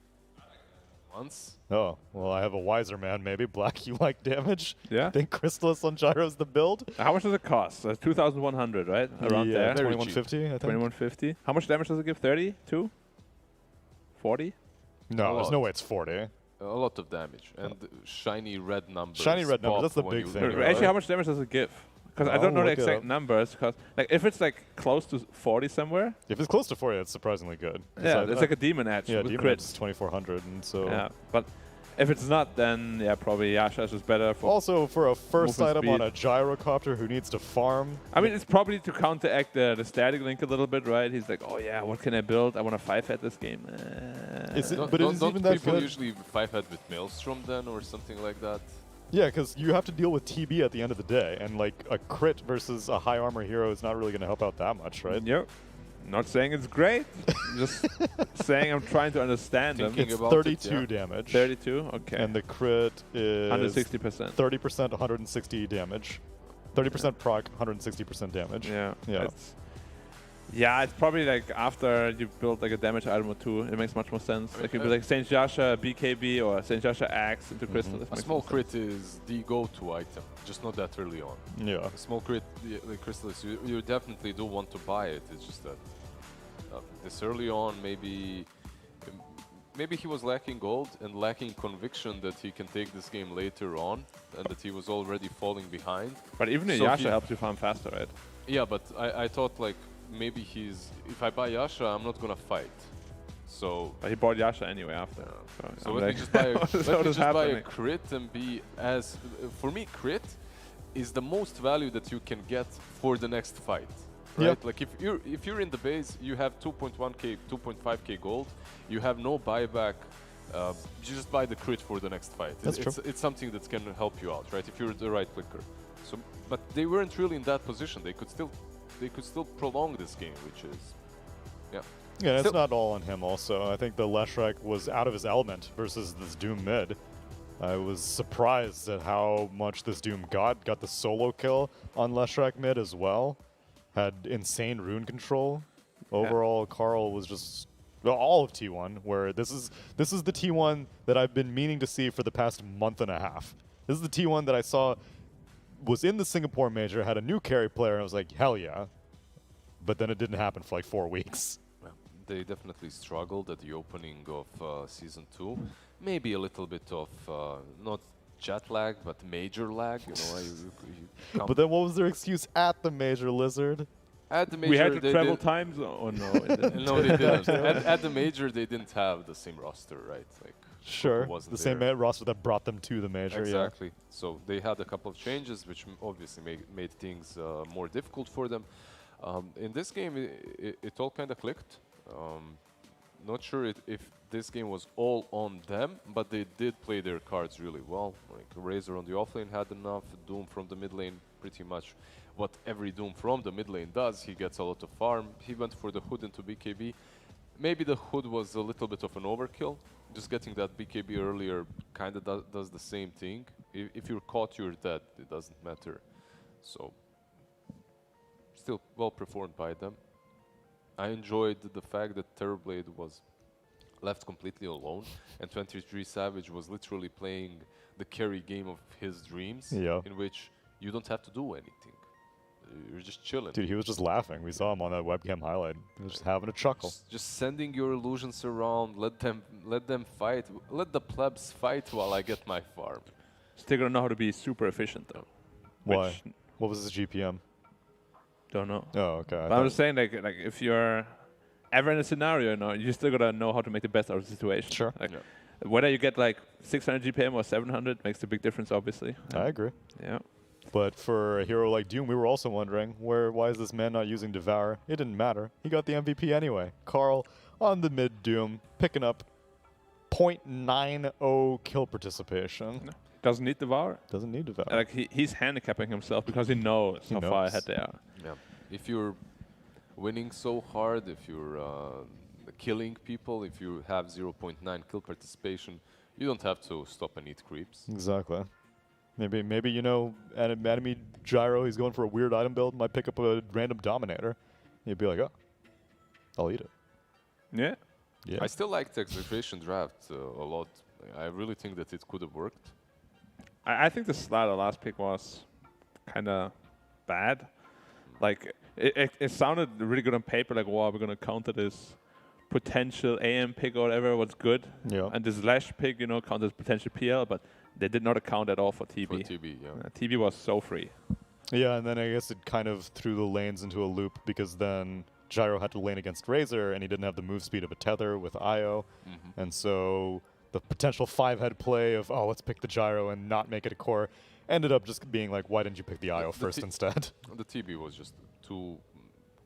Once. Oh, well, I have a wiser man, maybe. Black, you like damage? Yeah. Think Crystallis on Gyro's the build? How much does it cost? 2,100, right? Around there. 2150, I think. 2150. How much damage does it give? 32? 40? No, A there's lot. no way it's 40. A lot of damage and shiny red numbers. Shiny red numbers, pop that's the when big you thing, leave. right? Actually, how much damage does it give? Because I don't know the look it exact up. numbers. Because if it's like close to 40 somewhere, If it's close to 40, that's surprisingly good. yeah, it's like a demon edge yeah, with Demon Edge is crits. 2400, and so... Yeah, but if it's not, then yeah, probably Yasha's is better for. Also, for a first Movement item on speed. a Gyrocopter who needs to farm... I mean, it's probably to counteract the static link a little bit, right? He's like, oh yeah, what can I build? I want to 5-hat this game. Is it- Don't, but don't, is don't even that people good? usually 5-head with Maelstrom then or something like that? Yeah, because you have to deal with TB at the end of the day, and like a crit versus a high armor hero is not really going to help out that much, right? Yep. Not saying it's great. Just saying I'm trying to understand them. Thinking It's about 32 it, yeah. damage. 32. Okay. And the crit is 160%. 30%, 160 damage. 30% proc, 160% damage. Yeah. Yeah. It's probably like after you build like a damage item or two, it makes much more sense. Like you build like Saint Jasha BKB or Saint Jasha Axe into Crystal. A small crit is the go-to item, just not that early on. Yeah. A small crit, the Crystallis, you definitely do want to buy it. It's just that this early on, maybe he was lacking gold and lacking conviction that he can take this game later on, and that he was already falling behind. But even the So Yasha he- helps you farm faster, right? Yeah, but I thought like maybe if I buy Yasha, I'm not gonna fight. So But he bought Yasha anyway after. So I'm let me like, just buy what is let me just buy a happening? crit and be as for me crit is the most value that you can get for the next fight. Right? Yeah. Like if you're in the base, you have 2.1k, 2.5k gold, you have no buyback. You just buy the crit for the next fight. That's it's, true. It's something that's gonna help you out, right? If you're the right clicker. So, but they weren't really in that position. They could still prolong this game, which is, yeah. Yeah, it's Still- not all on him also. I think the Leshrac was out of his element versus this Doom mid. I was surprised at how much this Doom got. Got the solo kill on Leshrac mid as well. Had insane rune control. Overall, Carl was just well, all of T1, where this is the T1 that I've been meaning to see for the past month and a half. This is the T1 that I saw was in the Singapore major, had a new carry player, and I was like, hell yeah. But then it didn't happen for like 4 weeks. Well, they definitely struggled at the opening of Season 2. Maybe a little bit of, not jet lag, but major lag. You know, you come But then what was their excuse at the major, Lizard? at the major, We had to they travel did- time zone. Oh no, it didn't. No, they didn't. At the major, they didn't have the same roster, right? Like, Sure. wasn't The same there. roster that brought them to the major, exactly. So they had a couple of changes, which obviously made things more difficult for them. In this game, it all kind of clicked. Not sure if this game was all on them, but they did play their cards really well. Like Razor on the offlane had enough, Doom from the mid lane, pretty much what every Doom from the mid lane does. He gets a lot of farm. He went for the Hood into BKB. Maybe the Hood was a little bit of an overkill. Just getting that BKB earlier kind of does the same thing. If you're caught, you're dead. It doesn't matter. So, still well performed by them. I enjoyed the fact that Terrorblade was left completely alone, and 23 Savage was literally playing the carry game of his dreams, Yeah. in which you don't have to do anything. You're just chilling. Dude, he was just laughing. We saw him on that webcam highlight. He was just having a chuckle. Just sending your illusions around. Let them fight. Let the plebs fight while I get my farm. Still gonna know how to be super efficient though. Why? Which What was his GPM? don't know. Oh, okay. But I'm just saying, like if you're ever in a scenario, you still gotta know how to make the best out of the situation. Sure. Like, Yeah. whether you get like 600 GPM or 700 makes a big difference, obviously. I agree. Yeah. But for a hero like Doom, we were also wondering, why is this man not using Devour? It didn't matter. He got the MVP anyway. Carl on the mid Doom, picking up 0.90 kill participation. Doesn't need Devour. Doesn't need Devour. Like he's handicapping himself because he knows He how far knows. ahead they are. Yeah. If you're winning so hard, if you're killing people, if you have 0.9 kill participation, you don't have to stop and eat creeps. Exactly. Maybe enemy Gyro, he's going for a weird item build, might pick up a random Dominator. You'd be like, oh, I'll eat it. Yeah. Yeah. I still liked the Execration draft a lot. I really think that it could have worked. I think the Slider last pick was kind of bad. Like, it sounded really good on paper, like, wow, we're going to counter this potential AM pick or whatever, what's good. Yeah. And this Lash pick, counters potential PL, but they did not account at all for TB. For TB, yeah. TB was so free. Yeah, and then I guess it kind of threw the lanes into a loop because then Gyro had to lane against Razor and he didn't have the move speed of a Tether with IO. And so the potential 5-head play of, oh, let's pick the Gyro and not make it a core ended up just being like, why didn't you pick the IO first instead? The TB was just too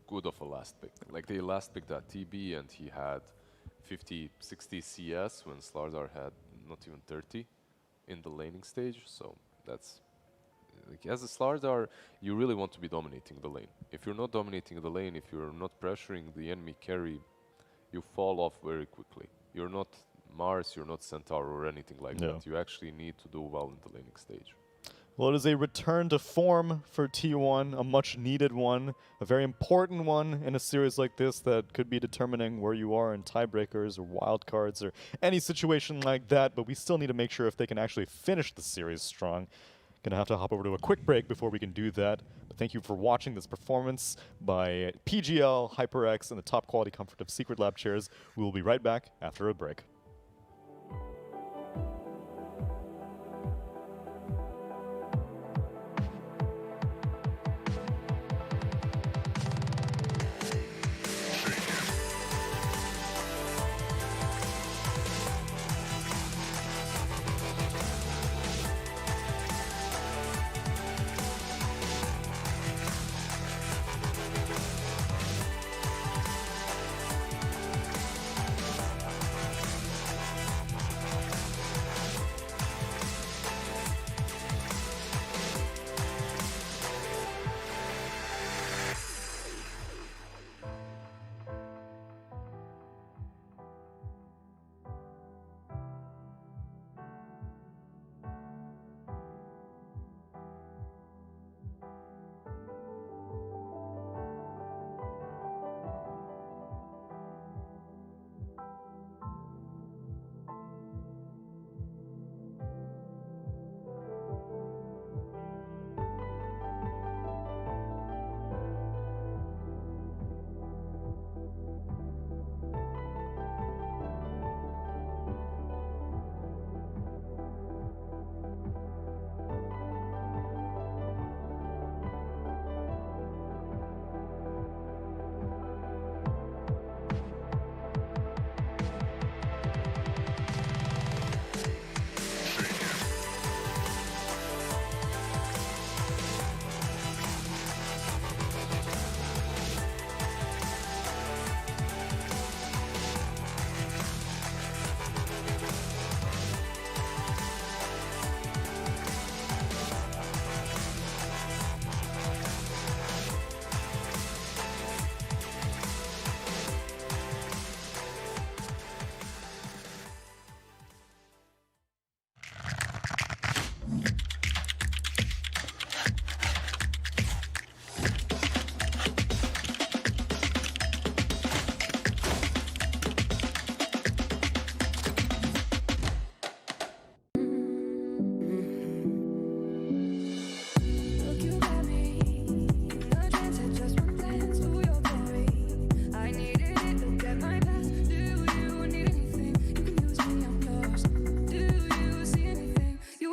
good of a last pick. Like, they last picked that TB and he had 50, 60 CS when Slardar had not even 30 in the laning stage. So that's, like, as a Slardar, you really want to be dominating the lane. If you're not dominating the lane, if you're not pressuring the enemy carry, you fall off very quickly. You're not Mars, you're not Centaur or anything like that. You actually need to do well in the laning stage. Well, it is a return to form for T1, a much needed one, a very important one in a series like this that could be determining where you are in tiebreakers or wildcards or any situation like that, but we still need to make sure if they can actually finish the series strong. Gonna have to hop over to a quick break before we can do that. But thank you for watching this performance by PGL, HyperX, and the top quality comfort of Secret Lab chairs. We will be right back after a break.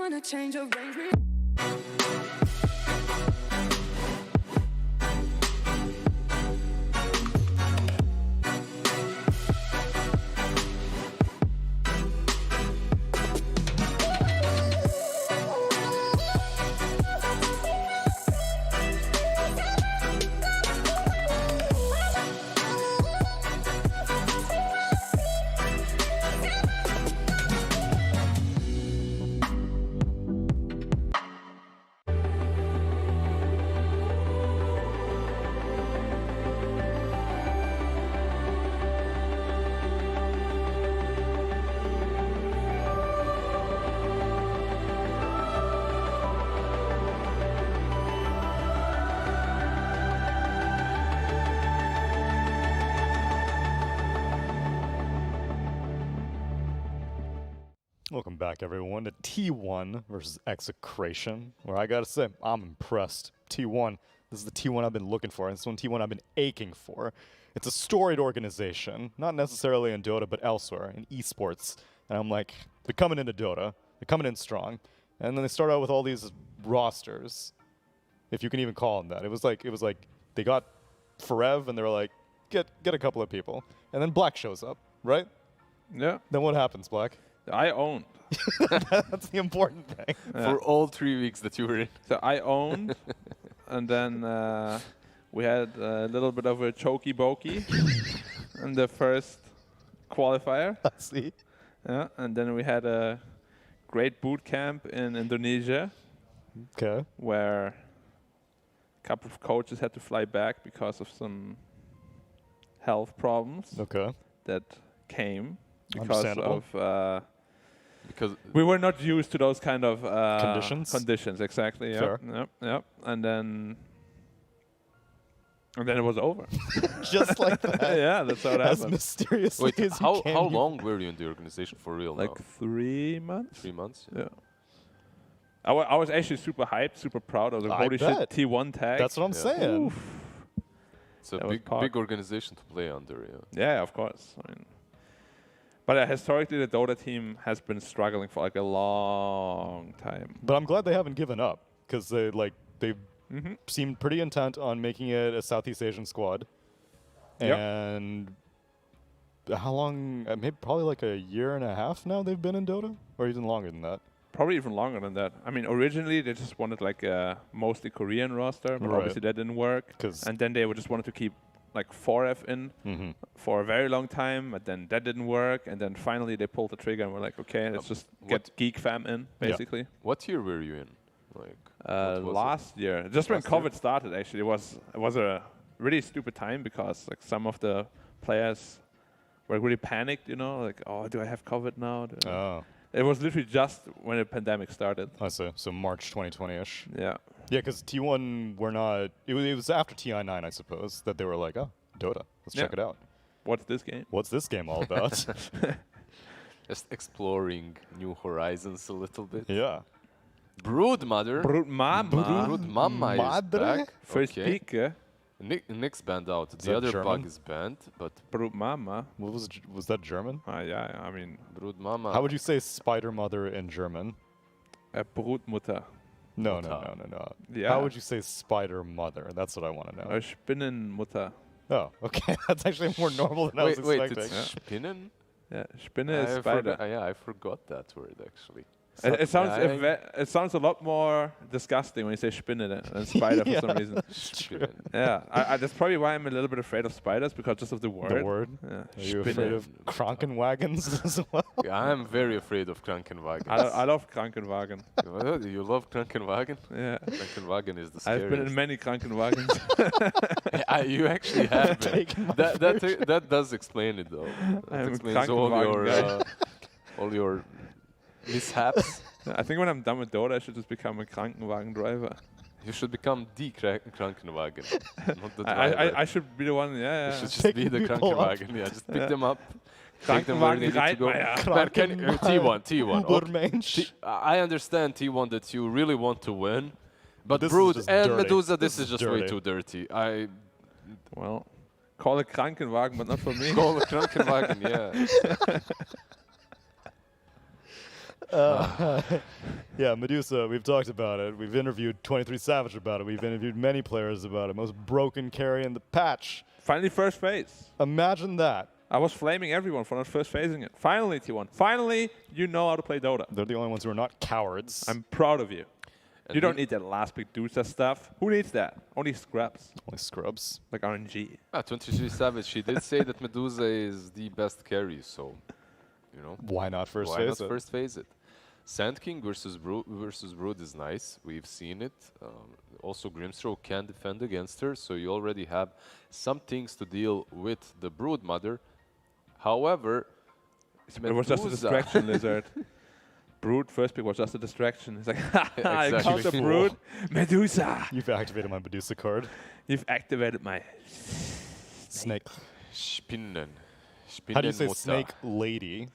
gonna change your range. Welcome back, everyone, to T1 versus Execration, where I gotta say, I'm impressed. T1, this is the T1 I've been looking for, and this one T1 I've been aching for. It's a storied organization, not necessarily in Dota, but elsewhere, in esports. And I'm like, they're coming into Dota, they're coming in strong, and then they start out with all these rosters, if you can even call them that. It was like they got Forev, and they were like, get a couple of people. And then Black shows up, right? Yeah. Then what happens, Black? I owned. That's the important thing. For all 3 weeks that you were in. So I owned, and then we had a little bit of a chokey bokey in the first qualifier. I see. Yeah, and then we had a great boot camp in Indonesia, Okay. where a couple of coaches had to fly back because of some health problems Okay. that came because Understandable. of Because we were not used to those kind of Conditions? Conditions, exactly. Yep, Fair. yep, yep. And then it was over. Just like that. Yeah, that's how it As happened. mysteriously wait, as you can. how long were you in the organization for real Like now? 3 months. 3 months? Yeah. I was actually super hyped, super proud. I was like, I holy bet. shit, T1 tag. That's what I'm Yeah. saying. Oof. It's a That was big Park. organization to play under, yeah. Yeah, of course. I mean, but historically, the Dota team has been struggling for like a long time. But I'm glad they haven't given up, because they Mm-hmm. seemed pretty intent on making it a Southeast Asian squad. Yep. And how long? Maybe probably like a year and a half now they've been in Dota, or even longer than that. Probably even longer than that. I mean, originally they just wanted like a mostly Korean roster, but Right. obviously that didn't work. 'Cause- And then they just wanted to keep like 4F in Mm-hmm. for a very long time, but then that didn't work. And then finally they pulled the trigger and were like, okay, let's just get what- Geek Fam in, Yeah. basically. What year were you in? Like what was it? Last year, just when Last year? COVID started, actually, it was a really stupid time because like some of the players were really panicked, you know, like, oh, do I have COVID now? Oh, It was literally just when the pandemic started. I see. So March 2020-ish. Yeah. Yeah, because T1 were not. It was after TI9, I suppose, that they were like, oh, Dota, let's check Yeah. it out. What's this game? What's this game all about? Just exploring new horizons a little bit. Yeah. Brood Mother. Brute Mama. Brood Mama is Madre? back. First okay. pick, eh? Nick's banned out. that The other German? bug is banned, but Brute Mama. What was that German? Yeah, I mean, Brood Mama. How would you say Spider Mother in German? Brutmutter. No. Yeah. How would you say Spider Mother? That's what I want to know. Spinnenmutter. Oh, okay. That's actually more normal than I was wait, expecting. it's Spinnen? Yeah, Spinne is spider. I forgot that word actually. It sounds Yeah, it sounds a lot more disgusting when you say Spinne than spider for some Yeah. reason. Spinnen. Yeah, that's probably why I'm a little bit afraid of spiders, because just of the word. The word? Yeah. Are you Spinne. afraid of Krankenwagens as well? Yeah, I'm very afraid of Krankenwagen. I love Krankenwagen. You love Krankenwagen? Yeah. Krankenwagen is the I've scariest. been in many Krankenwagens. You actually have been. Taking my That does explain it though. That I'm a explains all Krankenwagen your guy. all your mishaps. I think when I'm done with Dota, I should just become a Krankenwagen driver. You should become the Krankenwagen, not the driver. I should be the one, You yeah. should just Taking be the people up. Krankenwagen. Yeah, just pick Yeah. them up. Take them where they need to go. Reitmeier. Man, T1. Okay. Burmensch. I understand T1 that you really want to win, but This is Brood just and dirty. Medusa, This this is is just way dirty. too dirty. Well, call it Krankenwagen, but not for me. Call the Krankenwagen, yeah. Yeah, Medusa, we've talked about it. We've interviewed 23 Savage about it. We've interviewed many players about it. Most broken carry in the patch. Finally, first phase. Imagine that. I was flaming everyone for not first phasing it. Finally, T1. Finally, you know how to play Dota. They're the only ones who are not cowards. I'm proud of you. And You don't need that last Medusa stuff. Who needs that? Only scrubs, Only scrubs. like RNG. 23 Savage, she did say that Medusa is the best carry, so, you know. Why not first Why phase not it? first phase it? Sand King versus Brood is nice. We've seen it. Also, Grimstroke can defend against her, so you already have some things to deal with the Brood Mother. However, It was just a Medusa- distraction, Lizard. Brood first pick was just a distraction. It's like, I Exactly. counter Brood. Medusa! You've activated my Medusa card. You've activated my... Snake. Spinnen. How do you say Spinnenmutter. snake lady?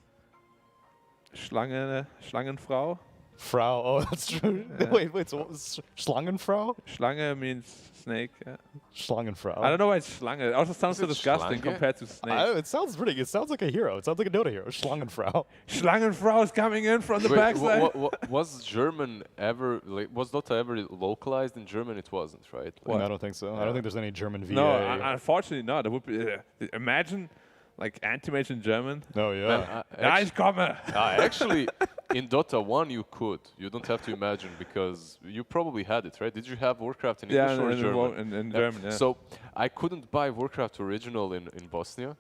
Schlangenfrau? Frau. Oh, that's true. Wait. So what was Schlangenfrau? Schlange means snake. Yeah. Schlangenfrau. I don't know why it's Schlange. It also sounds so Is it disgusting Schlange? compared to snake. It sounds pretty. It sounds like a hero. It sounds like a Dota hero. Schlangenfrau. Schlangenfrau is coming in from the Wait, backside. was German ever, was Dota ever localized in German? It wasn't, right? What? I don't think so. I don't think there's any German VA. No, unfortunately not. It would be. Imagine, like anti-mage in German. Oh yeah. Man, Nice comment. actually, in Dota 1 you could. You don't have to imagine because you probably had it, right? Did you have Warcraft in Yeah, English or in German? in Yeah. German. Yeah. So I couldn't buy Warcraft original in Bosnia,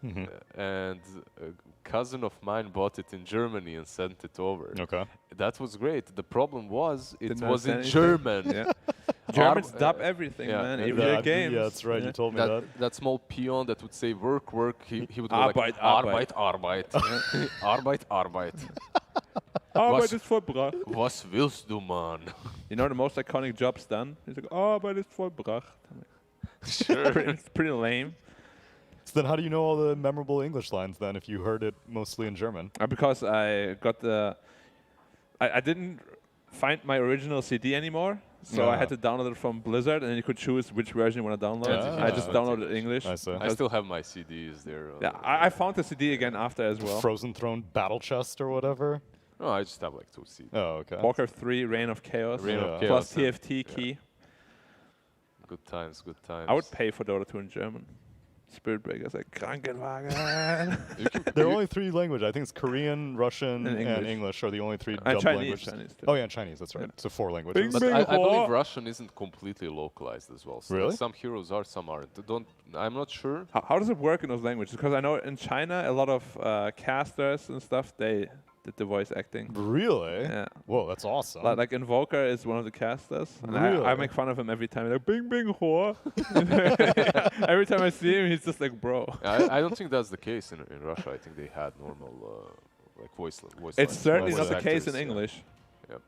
and a cousin of mine bought it in Germany and sent it over. Okay. That was great. The problem was it Didn't was in understand anything. German. yeah. Germans Arb- dub everything, yeah, man. yeah, Even their games. Yeah, that's right. Yeah. You told me that. That small peon that would say work, he would go Arbeit, like Arbeit. Arbeit, Arbeit, Arbeit. Arbeit Was- ist vollbracht. Was willst du, man? You know the most iconic jobs done? He's like, Arbeit ist vollbracht. Sure. It's pretty lame. So then, how do you know all the memorable English lines then, if you heard it mostly in German? Because I got the... I didn't find my original CD anymore, so I had to download it from Blizzard, and then you could choose which version you want to download. Ah. I just downloaded English. I see. I still have my CDs there. Yeah, I found the CD again after as well. Frozen Throne Battle Chest or whatever. No, I just have like 2 CDs. Oh, okay. Warcraft 3, Reign of Chaos, Reign of plus Chaos, yeah. TFT key. Good times, good times. I would pay for Dota 2 in German. Spirit Breakers like Krankenwagen. There are only 3 languages. I think it's Korean, Russian, And and English. English are the only 3 And dubbed Chinese, languages. Chinese too. Oh yeah, and Chinese. That's right. So 4 languages. But Bing, I bing, believe wah. Russian isn't completely localized as well. So Really? some heroes are, some aren't. I'm not sure. How does it work in those languages? Because I know in China a lot of casters and stuff they did the voice acting. Really? Yeah. Whoa, that's awesome. Like Invoker is one of the casters, and I Really? make fun of him every time. Like Bing Bing Hua. Every time I see him, he's just like, bro. I don't think that's the case in Russia. I think they had normal like voice It's lines, certainly voice not the case in actors, yeah. English, Yep.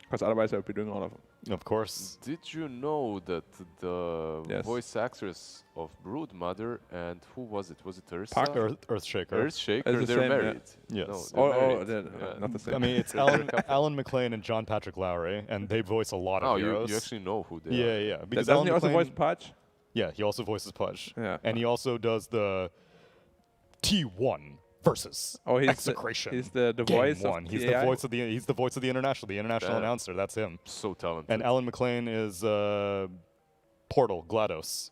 because otherwise I would be doing all of them. Of course. Did you know that the Yes. voice actress of Brood Mother and who was it? Was it Ursa? Park Earthshaker. Earthshaker. It's the They're same, yeah. married. Yes. No, Oh, they're married. they're Yeah. not the same. I mean, it's Alan McLean and John Patrick Lowry, and they voice a lot Oh, of you heroes. actually know who they Yeah, are. yeah. Because Doesn't Alan he also McLean, voice Pudge? Yeah, he also voices Pudge. Yeah. And he also does the T1 versus Oh, he's Execration. he's the Game voice one. of He's TAI? the voice of the international Yeah. announcer. That's him. So talented. And Alan McLean is Portal GLaDOS.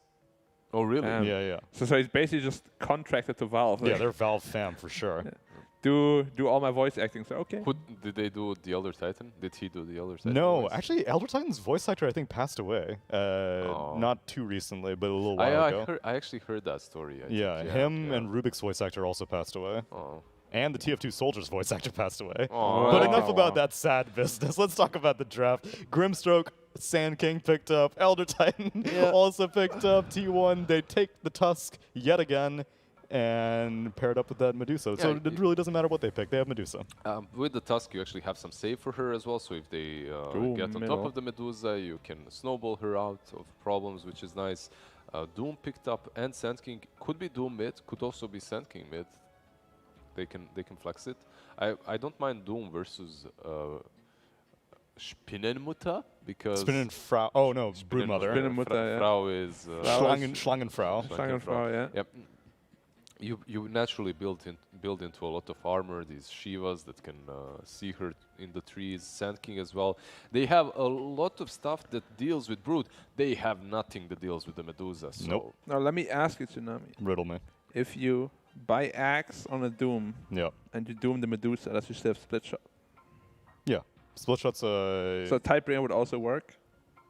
oh, really? Yeah. Yeah. So he's basically just contracted to Valve. Yeah, they're Valve fam for sure. do all my voice acting. So okay. Who did they do the Elder Titan? Did he do the Elder Titan? No, voice? actually, Elder Titan's voice actor I think passed away. Not too recently, but a little while ago. I actually heard that story. I Yeah, think, him yeah. and Rubik's voice actor also passed away. Oh. And the TF2 Soldier's voice actor passed away. Oh. But enough about that sad business. Let's talk about the draft. Grimstroke, Sand King picked up. Elder Titan also picked up. T1, they take the Tusk yet again and paired up with that Medusa. So Yeah, it really doesn't matter what they pick. They have Medusa. With the Tusk, you actually have some save for her as well. So if they get on top of the Medusa, you can snowball her out of problems, which is nice. Doom picked up, and Sand King could be Doom mid, could also be Sand King mid. They can flex it. I don't mind Doom versus Spinnenmutter because Spinnenfrau. Oh no, Broodmother. Spinnenmutter, yeah. Frau is Schlangenfrau. Schlangenfrau, yeah. Yep. you naturally build into a lot of armor. These Shivas that can see her in the trees, Sand King as well. They have a lot of stuff that deals with Brood. They have nothing that deals with the Medusa. So Nope. Now let me ask you, Tsunami. Riddle me. If you buy Axe on a Doom Yeah. and you Doom the Medusa, does you still have Split Shot? Yeah. Split shot's So Tidebringer would also work?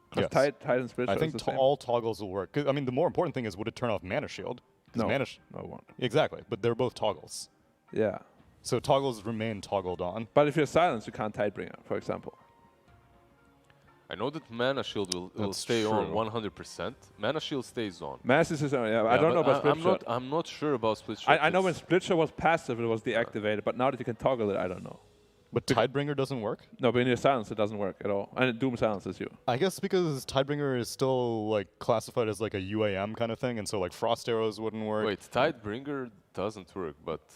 Because Yes. Tide and Split I Shot think is the same. all toggles will work. 'Cause, I mean, the more important thing is, would it turn off Mana Shield? 'Cause No. Mana No, it won't. exactly, but they're both toggles. Yeah. So toggles remain toggled on. But if you're silenced, you can't Tidebringer, for example. I know that Mana Shield will That's stay on true. 100%. Mana Shield stays on. Masses is, yeah, I Yeah, don't know but about Split I'm Shot. I'm not sure about Split Shot. I know when It's- Split Shot was passive, it was deactivated, but now that you can toggle it, I don't know. But Tidebringer doesn't work? No, but in your silence, it doesn't work at all. And Doom silences you. I guess because Tidebringer is still like classified as like a UAM kind of thing, and so like Frost Arrows wouldn't work. Wait, Tidebringer doesn't work, but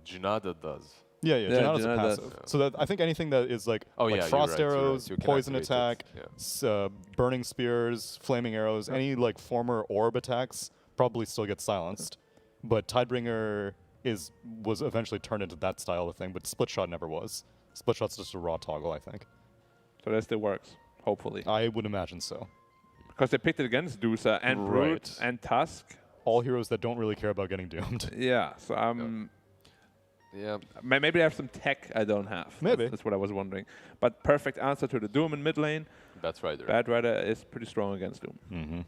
Jinada does. Yeah, Yeah, Janada's a Janada does. passive. So that I think anything that is like, Oh, like yeah, you're Frost right, you're right. Arrows, You can Poison activate it, Attack, yeah. Burning Spears, Flaming Arrows, any like former orb attacks probably still get silenced. But Tidebringer was eventually turned into that style of thing, but Split Shot never was. Split Shot's just a raw toggle, I think. So that still works, hopefully. I would imagine so. Because they picked it against Dusa and Brood Right. and Tusk. All heroes that don't really care about getting doomed. Yeah, so Yeah, maybe I have some tech I don't have. Maybe. That's what I was wondering. But perfect answer to the Doom in mid lane. that's right. Bad Rider is pretty strong against Doom. Mm-hmm.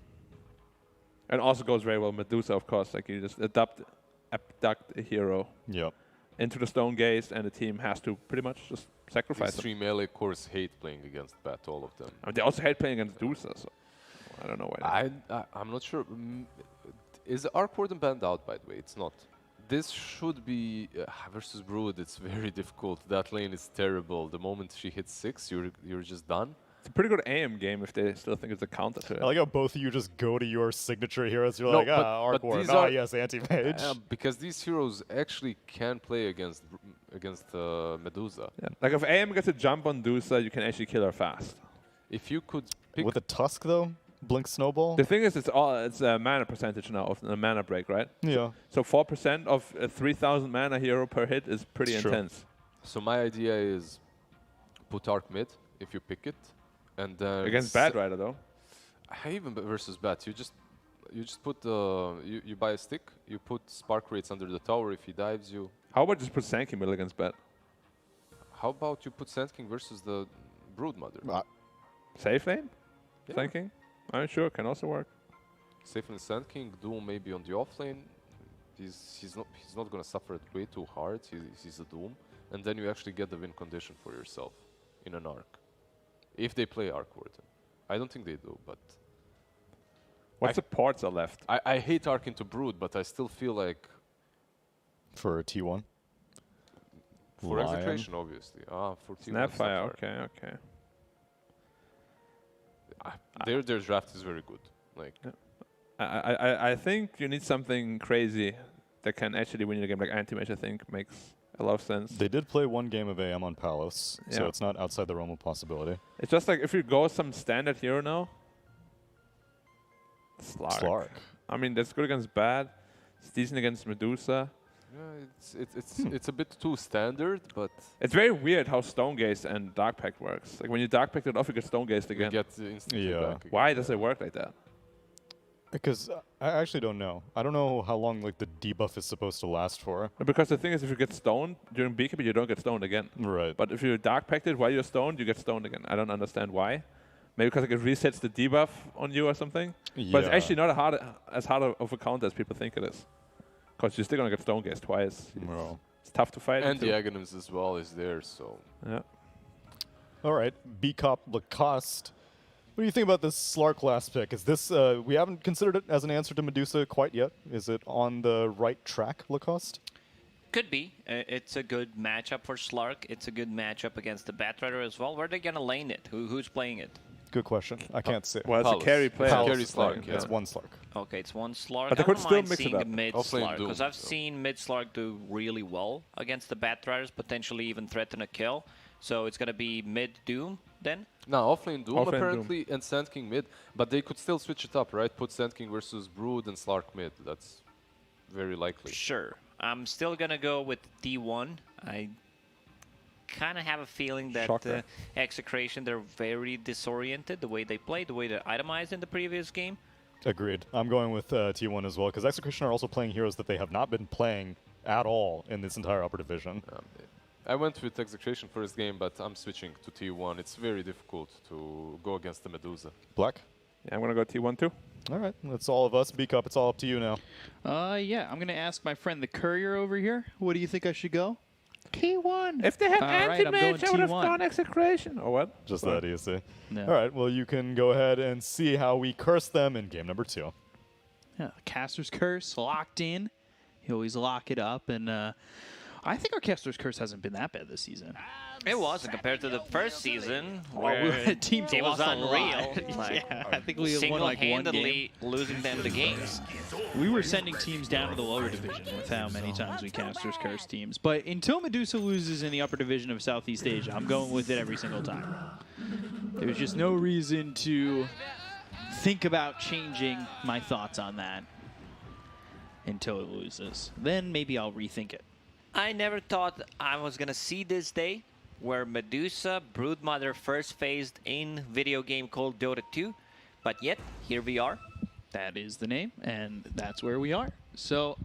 And also goes very well with Medusa, of course. Like you just abduct a hero Yep. into the Stone Gaze, and the team has to pretty much just sacrifice These them. 3 melee cores hate playing against Bat, all of them. I mean, they also hate playing against Dusa, so I don't know why. I'm not sure. Is Arc Warden banned out, by the way? It's not. This should be versus Brood. It's very difficult. That lane is terrible. The moment she hits 6, you're just done. It's a pretty good AM game if they still think it's a counter to it. I like how both of you just go to your signature heroes. You're No, like, but- Arc but Warden. these Ah, are- yes, anti-mage. Because these heroes actually can play against Medusa. Yeah. Like if AM gets a jump on Dusa, you can actually kill her fast. If you could pick With a Tusk, though? Blink Snowball? The thing is, it's a mana percentage now of a mana break, right? Yeah. So 4% of a 3,000 mana hero per hit is pretty It's true. intense. So my idea is put Arc mid if you pick it, and then Against Bad Rider, though. Even versus Bat, you just put you buy a stick, you put Spark Rates under the tower. If he dives you, How about just put Sankey middle against Bad? how about you put Sand King versus the Brood Mother? Safe lane? Yeah. Thinking? I'm sure, can also work. Safe in Sand King, Doom maybe on the offlane. He's not gonna suffer it way too hard. He's a Doom, and then you actually get the win condition for yourself in an arc. If they play Arc Warden, I don't think they do, but What supports are left? I hate Arc into Brood, but I still feel like For T1. for Lion. Execration, obviously. For T1 Snapfire, Snapfire. okay. Their draft is very good. Like I think you need something crazy that can actually win you the game. Like anti-mage, I think, makes a lot of sense. They did play one game of AM on Palos, so Yeah. it's not outside the realm of possibility. It's just like if you go some standard hero now. Slark. I mean, that's good against Bad. It's decent against Medusa. yeah, it's a bit too standard, but It's very weird how Stone Gaze and Dark Pact works. Like when you Dark Pact it off, you get Stone Gazed you again. get instantly Yeah. back again. Why does it work like that? Because I actually don't know. I don't know how long like the debuff is supposed to last for. Because the thing is, if you get stoned during BKB, you don't get stoned again. Right. But if you Dark Pacted while you're stoned, you get stoned again. I don't understand why. Maybe because it resets the debuff on you or something. But it's actually not as hard of a counter as people think it is. Because you're still going to get Stone Gaze twice. Well. It's tough to fight. And too. the Aghanims as well is there, so Yeah. All right. B-Cop Lacoste. What do you think about this Slark last pick? Is this, we haven't considered it as an answer to Medusa quite yet. Is it on the right track, Lacoste? Could be. It's a good matchup for Slark. It's a good matchup against the Batrider as well. Where are they going to lane it? Who's playing it? Good question. I can't say. Well, it's Palos. a carry player. Palos. Palos Carry is playing. Slark, yeah. It's one Slark. Okay, it's one Slark. But they I could don't still mind mix it seeing up. a mid Offlane Slark, Doom, because I've so. seen mid Slark do really well against the Batriders, potentially even threaten a kill. So it's going to be mid Doom then? now offlane Doom Offlane Doom. apparently and Sand King mid, but they could still switch it up, right? Put Sand King versus Brood and Slark mid. That's very likely. Sure. I'm still going to go with T1. I kind of have a feeling that Shocker. Execration, they're very disoriented, the way they play, the way they itemized in the previous game. Agreed. I'm going with T1 as well, because Execration are also playing heroes that they have not been playing at all in this entire upper division. I went with Execration first game, but I'm switching to T1. It's very difficult to go against the Medusa. Black? Yeah, I'm going to go T1 too. All right, that's all of us. B-Cup, it's all up to you now. Yeah, I'm going to ask my friend the courier over here. What do you think I should go? T1. If they had All right, I'm anti-mage, I would have going T1. gone Execration. Or what? Just that easy. No. All right, well, you can go ahead and see how we curse them in game number 2. Yeah, Caster's Curse locked in. You always lock it up, and I think our Caster's Curse hasn't been that bad this season. It wasn't compared to the first season, Where where teams it was lost a unreal. lot. Like, Yeah, I think we won like one game. single-handedly losing them the games. We were sending teams down to the lower division with how many times we Caster's Curse teams. But until Medusa loses in the upper division of Southeast Asia, I'm going with it every single time. There's just no reason to think about changing my thoughts on that until it loses. Then maybe I'll rethink it. I never thought I was going to see this day where Medusa, Broodmother first faced in video game called Dota 2, but yet here we are. That is the name, and that's where we are. So,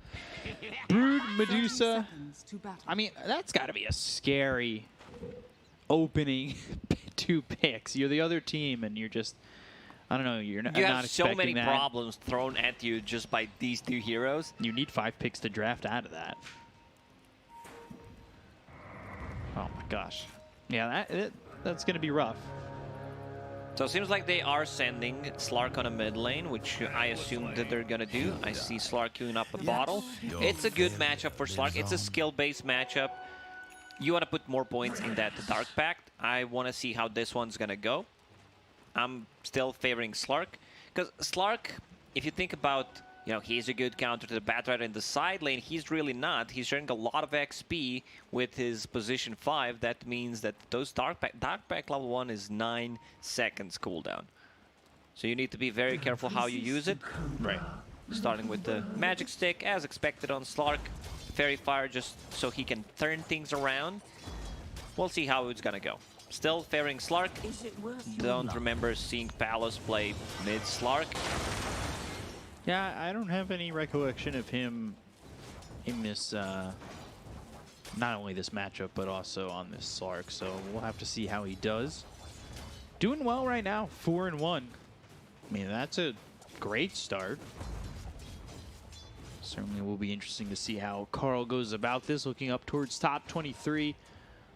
Brood, Medusa, Seconds to battle. I mean, that's got to be a scary opening 2 picks. You're the other team, and you're just, I don't know, you're not, You not have so expecting many that. problems thrown at you just by these 2 heroes. You need 5 picks to draft out of that. Oh my gosh. Yeah, that's going to be rough. So it seems like they are sending Slark on a mid lane, which I assume that they're going to do. I see Slark queuing up a bottle. It's a good matchup for Slark. It's a skill-based matchup. You want to put more points in that Dark Pact. I want to see how this one's going to go. I'm still favoring Slark. Because Slark, if you think about, you know, he's a good counter to the Batrider in the side lane. He's really not. He's sharing a lot of XP with his position 5. That means that those Dark Pact level 1 is 9 seconds cooldown. So you need to be very careful how you use it. Right. Starting with the Magic Stick, as expected on Slark. Fairy Fire just so he can turn things around. We'll see how it's gonna go. Still favoring Slark. Don't remember seeing Palos play mid Slark. Yeah, I don't have any recollection of him in this, not only this matchup, but also on this Slark. So we'll have to see how he does. Doing well right now, 4-1. I mean, that's a great start. Certainly will be interesting to see how Carl goes about this, looking up towards top 23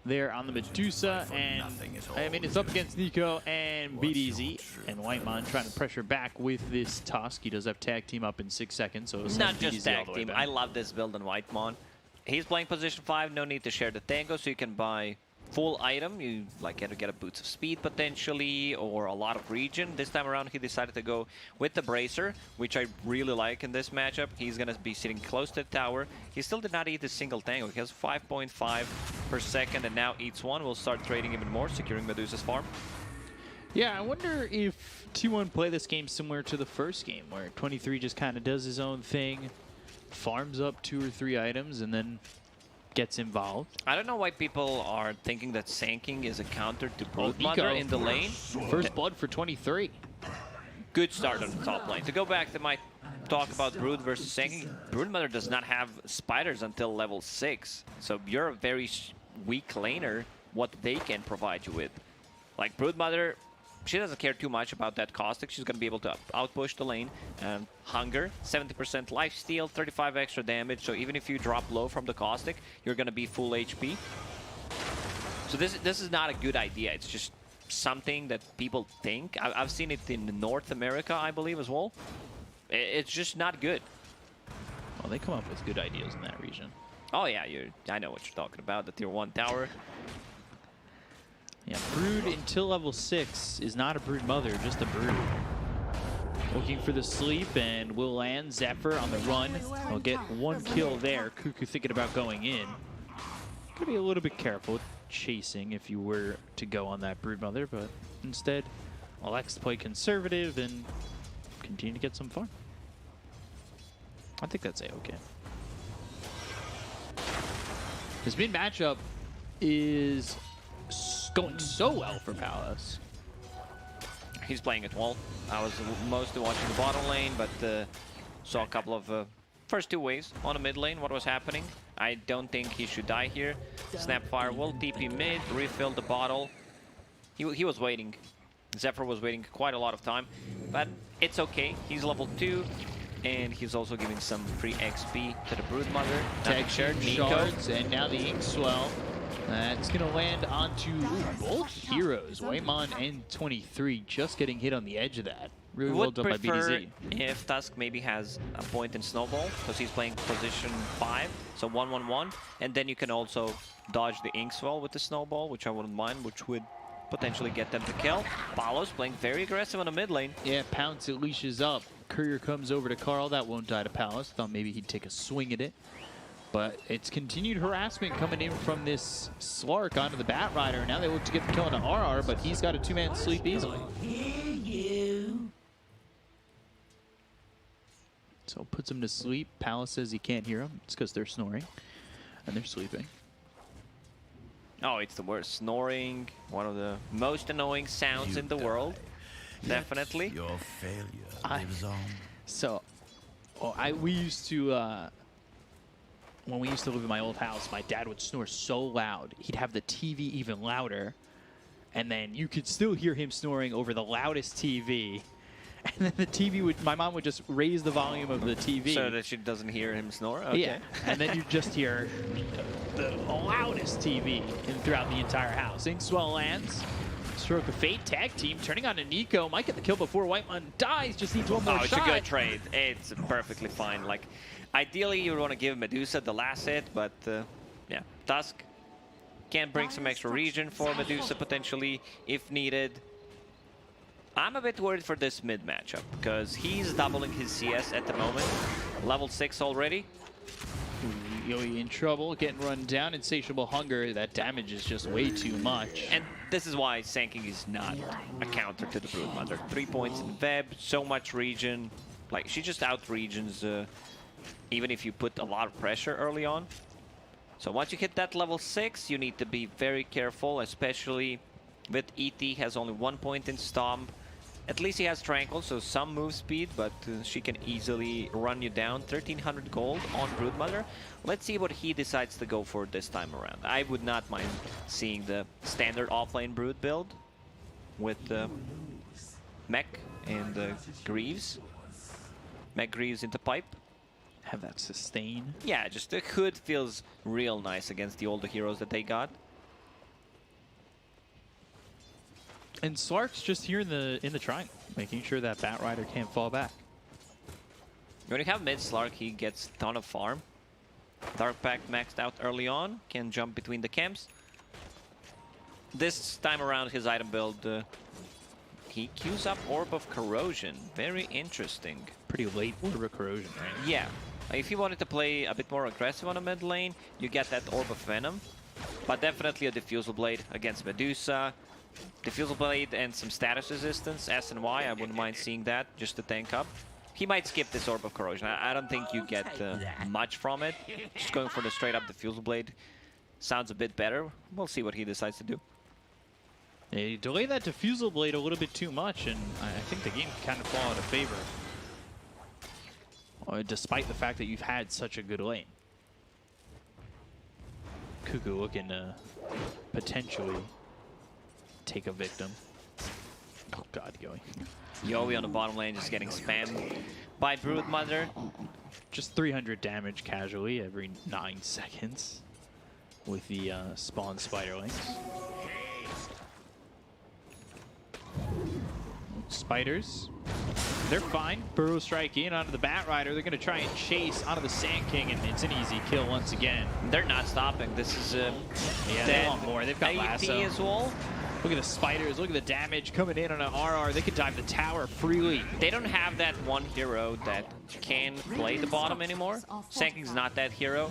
there on the Medusa. And I mean, it's up against Nico and BDZ. And Whitemon trying to pressure back with this Tusk. He does have tag team up in 6 seconds. So Not just tag team. I love this build on Whitemon. He's playing position 5, no need to share the tango, so you can buy full item. You like get a boots of speed potentially, or a lot of regen. This time around he decided to go with the bracer, which I really like in this matchup. He's gonna be sitting close to the tower. He still did not eat a single tango. He has 5.5 per second and now eats 1. We'll start trading even more, securing Medusa's farm. Yeah, I wonder if T1 play this game similar to the first game, where 23 just kind of does his own thing, farms up 2 or 3 items, and then gets involved. I don't know why people are thinking that Sanking is a counter to Oh, Broodmother Nico. in the lane. First blood for 23. Good start on the top lane. To go back to my talk about Brood versus Sanking, Broodmother does not have spiders until level 6. So you're a very weak laner, what they can provide you with. Like Broodmother, she doesn't care too much about that caustic. She's going to be able to outpush the lane. And Hunger, 70% lifesteal, 35 extra damage. So even if you drop low from the caustic, you're going to be full HP. So this is not a good idea. It's just something that people think. I've seen it in North America, I believe, as well. It's just not good. Well, they come up with good ideas in that region. Oh yeah, I know what you're talking about. The tier 1 tower. Yeah, Brood until level 6 is not a Brood Mother, just a Brood. Looking for the sleep, and will land. Zephyr on the run. He'll get 1 kill there. Cuckoo thinking about going in. Gotta be a little bit careful chasing if you were to go on that Brood Mother, but instead elects to play conservative and continue to get some fun. I think that's A-okay. This mid matchup is going so well for Palace. He's playing it well. I was mostly watching the bottom lane, but saw a couple of first two waves on the mid lane, what was happening. I don't think he should die here. Snapfire will TP mid, refill the bottle. He was waiting. Zephyr was waiting quite a lot of time, but it's okay. He's level 2, and he's also giving some free XP to the Broodmother. Tag shared shards, and now the Inkswell. That's going to land onto both heroes, Waymon and 23, just getting hit on the edge of that. Really well Would done by prefer BDZ. if Tusk maybe has a point in Snowball, because he's playing position 5, so 1-1-1, and then you can also dodge the Inkswell with the Snowball, which I wouldn't mind, which would potentially get them to kill. Palos playing very aggressive on the mid lane. Yeah, Pounce, it leashes up. Courier comes over to Carl. That won't die to Palace. Thought maybe he'd take a swing at it. But it's continued harassment coming in from this Slark onto the Bat Rider. Now they look to get the kill on RR, but he's got a 2-man sleep easily. So puts him to sleep. Palace says he can't hear him. It's because they're snoring and they're sleeping. Oh, it's the worst. Snoring, one of the most annoying sounds in the world. Definitely. Your failure lives on. So, we used to, when we used to live in my old house, my dad would snore so loud, he'd have the TV even louder, and then you could still hear him snoring over the loudest TV. And then the TV would, my mom would just raise the volume of the TV. So that she doesn't hear him snore? Okay. Yeah, and then you just hear the loudest TV throughout the entire house. Inkswell lands. Stroke of Fate, tag team, turning on to Nico. Might get the kill before Whitemon dies. Just needs one more Oh, it's shot. a good trade. It's perfectly fine. Like, ideally, you would want to give Medusa the last hit, but yeah, Tusk can bring some extra regen for Medusa potentially if needed. I'm a bit worried for this mid matchup because he's doubling his CS at the moment. Level 6 already. Yoi in trouble, getting run down. Insatiable Hunger, that damage is just way too much. And this is why Sanking is not a counter to the Broodmother. 3 points in Web, so much regen. Like, she just out-regions even if you put a lot of pressure early on. So once you hit that level 6, you need to be very careful, especially with ET has only 1 point in Stomp. At least he has Tranquil, so some move speed, but she can easily run you down. 1300 gold on Broodmother. Let's see what he decides to go for this time around. I would not mind seeing the standard offlane Brood build with Mech and Greaves. Mech Greaves into pipe. Have that sustain. Yeah, just the hood feels real nice against the older heroes that they got. And Slark's just here in the triangle, making sure that Bat Rider can't fall back. When you have mid Slark, he gets a ton of farm. Dark Pact maxed out early on, can jump between the camps. This time around, his item build, he queues up Orb of Corrosion. Very interesting. Pretty late Orb of Corrosion, right? Yeah. If you wanted to play a bit more aggressive on the mid lane, you get that Orb of Venom. But definitely a Diffusal Blade against Medusa. Diffusal Blade and some status resistance, S and Y, I wouldn't mind seeing that, just to tank up. He might skip this Orb of Corrosion. I don't think you get much from it. Just going for the straight up Diffusal Blade sounds a bit better. We'll see what he decides to do. Yeah, you delay that Diffusal Blade a little bit too much, and I think the game kind of fall out of favor. Despite the fact that you've had such a good lane. Cuckoo looking to potentially take a victim. Oh god, going. Yowie on the bottom lane just getting spammed by Broodmother. Just 300 damage casually every 9 seconds with the spawn spiderlings. Spiders, they're fine. Burrow strike in onto the Bat Rider. They're going to try and chase onto the Sand King, and it's an easy kill once again. They're not stopping. This is Yeah, they want more. They've got AT lasso. as well. Look at the spiders. Look at the damage coming in on an RR. They could dive the tower freely. They don't have that one hero that can play the bottom anymore. Sanking's not that hero.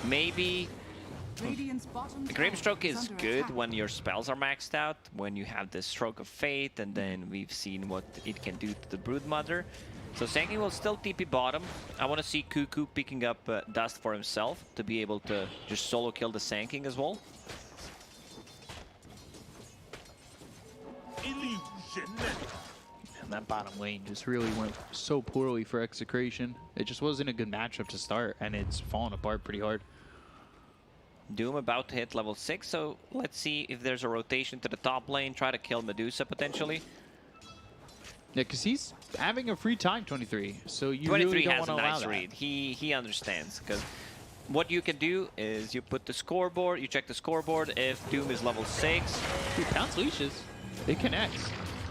Maybe the Gravestroke is good when your spells are maxed out, when you have the Stroke of Fate, and then we've seen what it can do to the Broodmother. So Sanking will still TP bottom. I want to see Cuckoo picking up Dust for himself to be able to just solo kill the Sanking as well. And that bottom lane just really went so poorly for Execration. It just wasn't a good matchup to start, and it's fallen apart pretty hard. Doom about to hit level 6, so let's see if there's a rotation to the top lane, try to kill Medusa potentially. Yeah, because he's having a free time, 23. So you 23 really don't has want a to allow nice that. read. He understands, because what you can do is you put the scoreboard, you check the scoreboard. If Doom is level 6, Dude, Pounce leashes. It connects.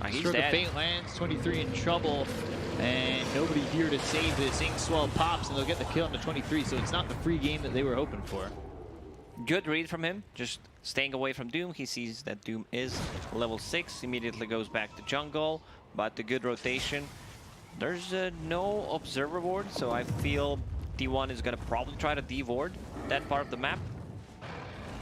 he's Stroke of dead. Fate lands, 23 in trouble, and nobody here to save this. Inkswell pops, and they'll get the kill into 23, so it's not the free game that they were hoping for. Good read from him, just staying away from Doom. He sees that Doom is level 6, immediately goes back to jungle, but the good rotation. There's no observer ward, so I feel T1 is going to probably try to de-ward that part of the map.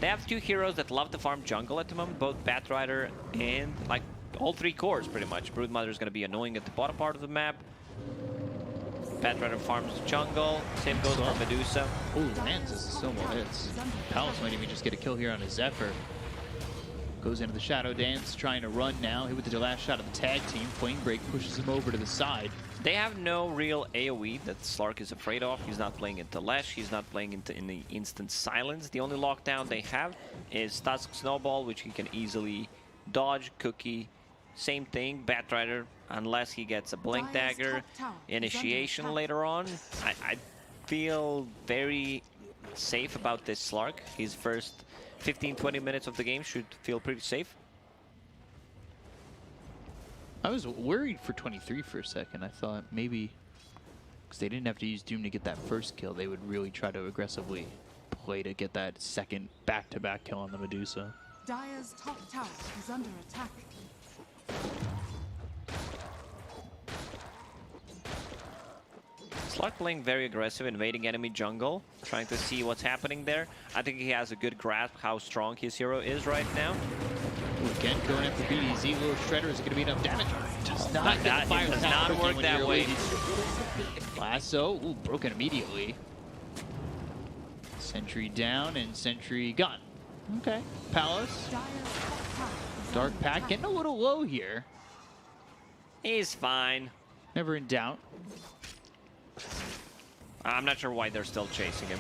They have two heroes that love to farm jungle at the moment, both Batrider and like all three cores pretty much. Broodmother is going to be annoying at the bottom part of the map. Batrider farms the jungle. Same goes for Medusa. Oh, lands as so more hits. Palace might even just get a kill here on his Zephyr. Goes into the Shadow Dance, trying to run now. Hit with the last shot of the tag team. Flame Break pushes him over to the side. They have no real AoE that Slark is afraid of. He's not playing into Lash. He's not playing into any instant silence. The only lockdown they have is Tusk Snowball, which he can easily dodge. Cookie, same thing. Batrider, unless he gets a Blink Dagger initiation later on. I feel very safe about this Slark. His first 15-20 minutes of the game should feel pretty safe. I was worried for 23 for a second. I thought maybe, because they didn't have to use Doom to get that first kill, they would really try to aggressively play to get that second back-to-back kill on the Medusa. Dire's top tower is under attack. Slark playing very aggressive, invading enemy jungle, trying to see what's happening there. I think he has a good grasp how strong his hero is right now. Ooh, again, going after BDZ, little Shredder, is it going to be enough damage? Does not get That the fire does snap not cookie work when that you're way. late. Lasso, ooh, broken immediately. Sentry down and Sentry gone. Okay, Palace, Dire's top tower is Dark under Pack attack. getting a little low here. He's fine. Never in doubt. I'm not sure why they're still chasing him.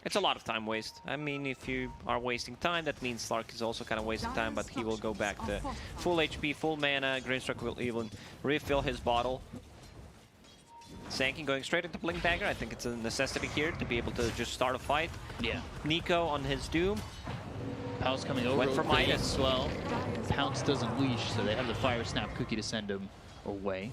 It's a lot of time waste. I mean, if you are wasting time, that means Slark is also kind of wasting time, but he will go back to full HP, full mana. Greenstruck will even refill his bottle. Sanking going straight into Blink Dagger. I think it's a necessity here to be able to just start a fight. Yeah. Nico on his Doom. Palace coming over. Went for Midas Midas. as well. Pounce doesn't leash, so they have the Fire Snap cookie to send him away.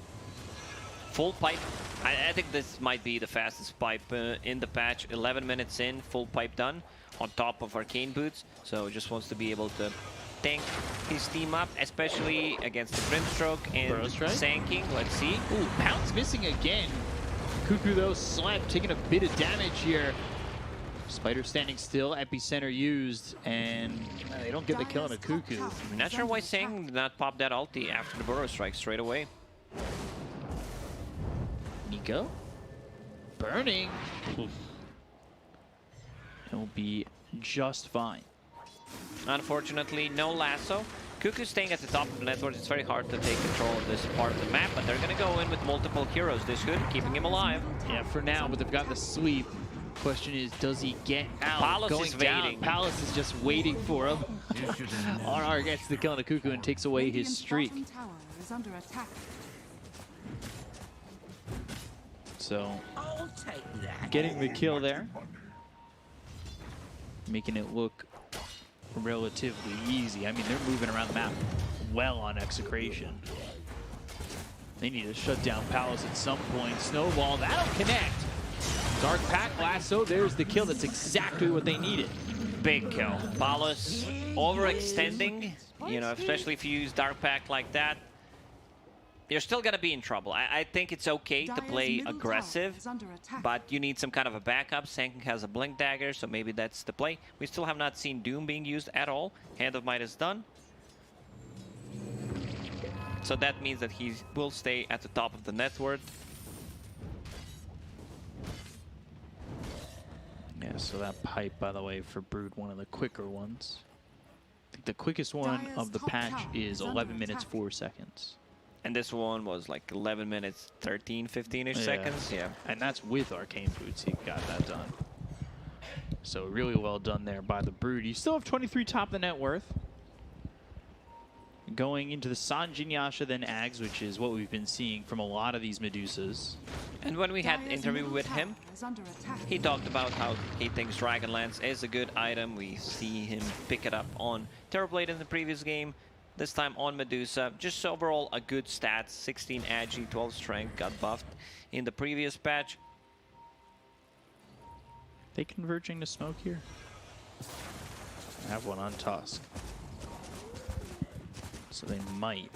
Full pipe. I think this might be the fastest pipe in the patch. 11 minutes in, full pipe done on top of Arcane Boots. So just wants to be able to tank his team up, especially against the Grimstroke and Burrow Strike? Sanking. Let's see. Ooh, Pounce missing again. Cuckoo though, Slap taking a bit of damage here. Spider standing still, epicenter used, and they don't get the kill on a Cuckoo. I'm not sure why Sanking did not pop that ulti after the Burrow Strike straight away. Nico, burning. He'll be just fine. Unfortunately, no lasso. Cuckoo staying at the top of the network. It's very hard to take control of this part of the map, but they're going to go in with multiple heroes. This Hood keeping him alive. Yeah, for now, but they've got the sweep. Question is, does he get out? Palace Going is down. waiting. Palace is just waiting for him. RR gets the kill on a Cuckoo and takes away his Radiant's streak. bottom tower is under attack. So, getting the kill there. Making it look relatively easy. I mean, they're moving around the map well on Execration. They need to shut down Palace at some point. Snowball, that'll connect. Dark Pack Lasso, there's the kill. That's exactly what they needed. Big kill. Palace overextending, you know, especially if you use Dark Pack like that. You're still going to be in trouble. I think it's okay to Dire's play middle aggressive, tower is under attack. but you need some kind of a backup. Sanking has a Blink Dagger, so maybe that's the play. We still have not seen Doom being used at all. Hand of Might is done. So that means that he will stay at the top of the net worth. Yeah, so that pipe, by the way, for Brood, one of the quicker ones. I think the quickest one Dire's of the top patch tower is is under 11 minutes, attack. 4 seconds. And this one was like 11 minutes, 13, 15-ish Yeah. seconds. Yeah. And that's with Arcane Boots, he got that done. So really well done there by the Brood. You still have 23 top of the net worth. Going into the Sanjin Yasha, then Ags, which is what we've been seeing from a lot of these Medusas. And when we had Dire's interview middle with tower him, is under attack. he talked about how he thinks Dragonlance is a good item. We see him pick it up on Terrorblade in the previous game. This time on Medusa. Just overall a good stats. 16 agi, 12 strength, got buffed in the previous patch. They converging to smoke here? I have one on Tusk. So they might,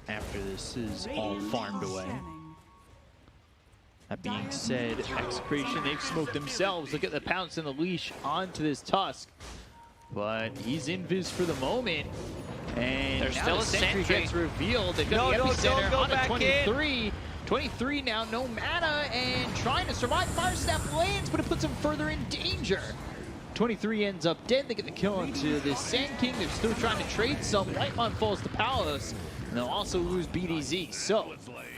after this is all farmed away. Scanning. That being said, Execration, they've smoked themselves. Look at the pounce and the leash onto this Tusk. But he's invis for the moment. And There's now still the a sentry sentry. gets revealed. They've got No, the no, epicenter don't go on a back 23. 23 now, no mana, and trying to survive. Fire Snap lands, but it puts him further in danger. 23 ends up dead. They get the kill onto the Sand King. They're still trying to trade some. Whitemon falls to Palos, and they'll also lose BDZ. So,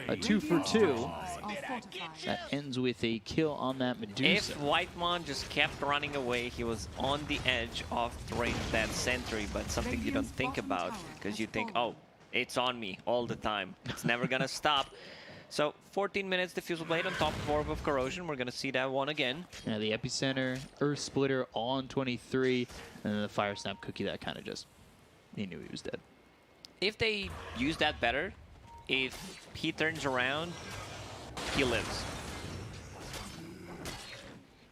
a 2 for 2. Are fortified. That ends with a kill on that Medusa. If Whitemon just kept running away, he was on the edge of throwing that sentry, but something you don't think about because you think, oh, it's on me all the time. It's never gonna stop. So 14 minutes Diffusal Blade on top of Orb of Corrosion. We're gonna see that one again. Yeah, the epicenter, Earth Splitter on 23, and then the Fire Snap Cookie that kind of just, he knew he was dead. If they use that better, if he turns around, he lives.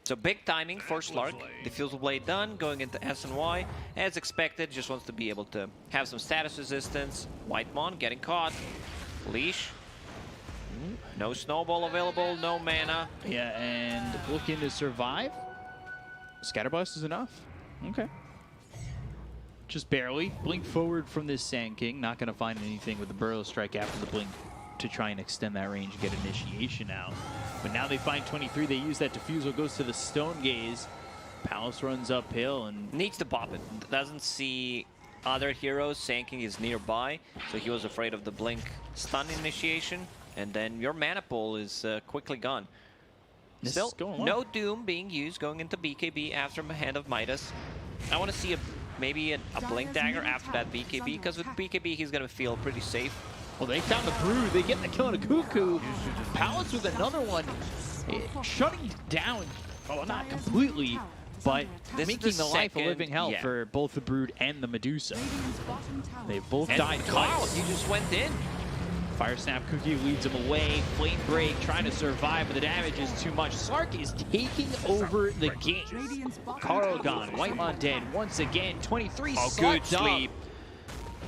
So big timing for Slark. Diffusal Blade done, going into SNY. As expected, just wants to be able to have some status resistance. Whitemon getting caught. Leash. No snowball available, no mana. Yeah, and looking to survive. Scatterblast is enough. Okay. Just barely. Blink forward from this Sand King. Not going to find anything with the Burrow Strike after the blink to try and extend that range and get initiation out. But now they find 23. They use that Diffusal, goes to the Stone Gaze. Palace runs uphill and Needs to pop it. Doesn't see other heroes. Sand King is nearby, so he was afraid of the blink stun initiation. And then your mana pool is quickly gone. this Still, is going well. no Doom being used going into BKB after Hand of Midas. I want to see maybe a Blink Dagger after that BKB, because with BKB he's going to feel pretty safe. Well, they found the Brood. They get the kill on a Cuckoo. Palace with another one. Shutting down, well, not completely, but This is making the the life a second- living hell yeah. for both the Brood and the Medusa. Radiant's bottom tower They've both And died Carl, twice. you just went in. Fire Snap Cookie leads him away. Flame Break trying to survive, but the damage is too much. Slark is taking over the game. Radiant's bottom Carl tower gone. is Whitemon dead once again. 23 Oh, slugged good up. sleep.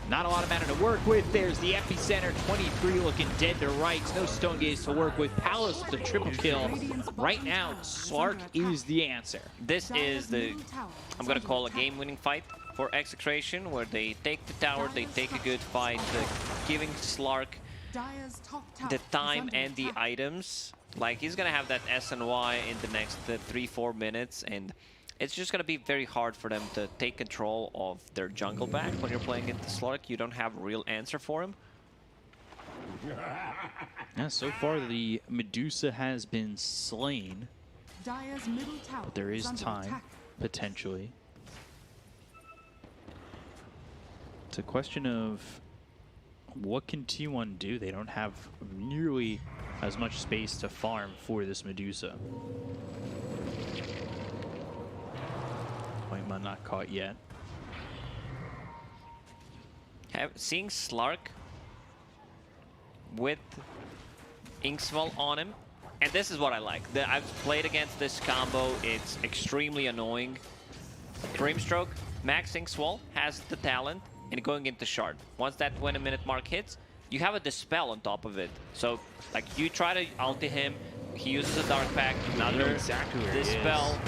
Not a lot of mana to work with. There's the epicenter. 23 looking dead to rights. No Stone Gaze to work with. Palos with the triple kill. Right now, Slark is the answer. This is the, middle tower I'm is going to under call a attack. game-winning fight for Execration, where they take the tower, they take a good fight, giving Slark Dire's top tower the is time under and the attack. items. Like, he's gonna have that SNY in the next 3-4 minutes, and it's just gonna be very hard for them to take control of their jungle back. When you're playing into Slark, you don't have a real answer for him. Yeah, so far the Medusa has been slain, Dire's middle tower but there is under time, attack. potentially. It's a question of what can T1 do? They don't have nearly as much space to farm for this Medusa. Whitemon not caught yet. Seeing Slark with Inkswell on him, and this is what I like. I've played against this combo. It's extremely annoying. Dreamstroke, Max Inkswell has the talent, and going into Shard. Once that 20-minute mark hits, you have a Dispel on top of it. So, like, you try to ulti him, he uses a Dark Pact, another exactly where he is. Dispel.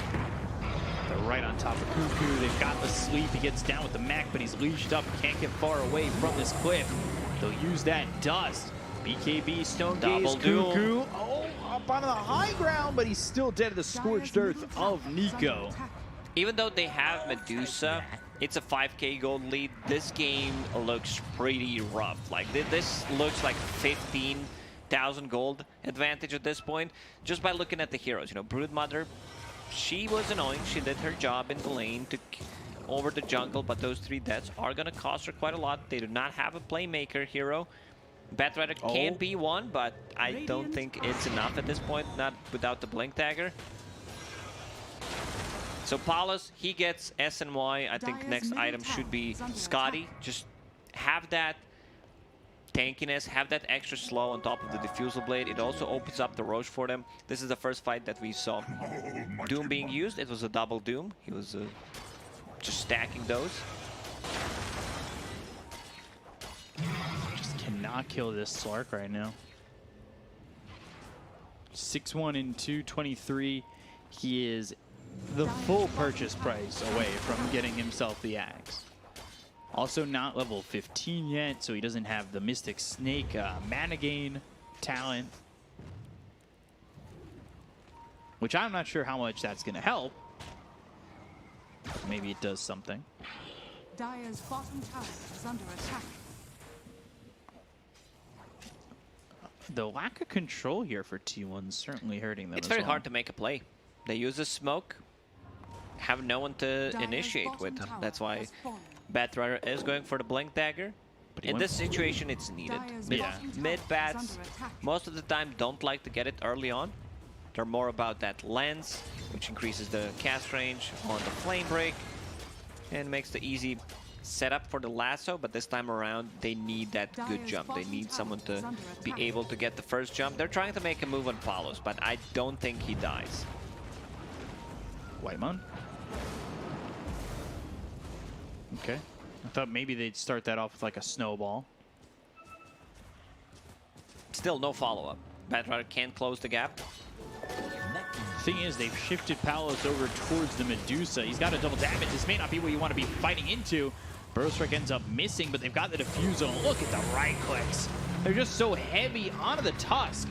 They're right on top of Cuckoo. They've got the sleep. He gets down with the mech, but he's leashed up. Can't get far away from this cliff. They'll use that dust. BKB, Stone Double Gaze, duel. Cuckoo. Oh, up on the high ground, but he's still dead to the scorched earth of Nico. Even though they have Medusa, it's a 5k gold lead. This game looks pretty rough. Like this looks like 15,000 gold advantage at this point, just by looking at the heroes. You know, Broodmother, she was annoying. She did her job in the lane to over the jungle, but those 3 deaths are gonna cost her quite a lot. They do not have a playmaker hero. Batrider can be one, but I don't think it's enough at this point, not without the Blink Dagger. So Paulus, he gets SNY. I think next item should be Scotty. Just have that tankiness, have that extra slow on top of the Diffusal Blade. It also opens up the Roche for them. This is the first fight that we saw Doom being used. It was a double Doom. He was just stacking those. Just cannot kill this Slark right now. 6-1 and 223. He is the full purchase price away from getting himself the axe. Also not level 15 yet, so he doesn't have the Mystic Snake mana gain talent. Which I'm not sure how much that's going to help. Maybe it does something. Dire's bottom tower is under attack. The lack of control here for T1 is certainly hurting them. It's very hard to make a play. They use a smoke, have no one to initiate with. That's why Batrider is going for the Blink Dagger. But in this situation, it's needed. Mid bats, most of the time, don't like to get it early on. They're more about that lens, which increases the cast range on the Flame Break and makes the easy setup for the lasso, but this time around they need that good jump. They need someone to be able to get the first jump. They're trying to make a move on Paulus, but I don't think he dies. Whitemon? Okay. I thought maybe they'd start that off with like a snowball. Still no follow-up. Batrider can't close the gap. Thing is, they've shifted Palos over towards the Medusa. He's got a double damage. This may not be what you want to be fighting into. Burrowstrike ends up missing, but they've got the Diffusal. Look at the right clicks. They're just so heavy onto the Tusk.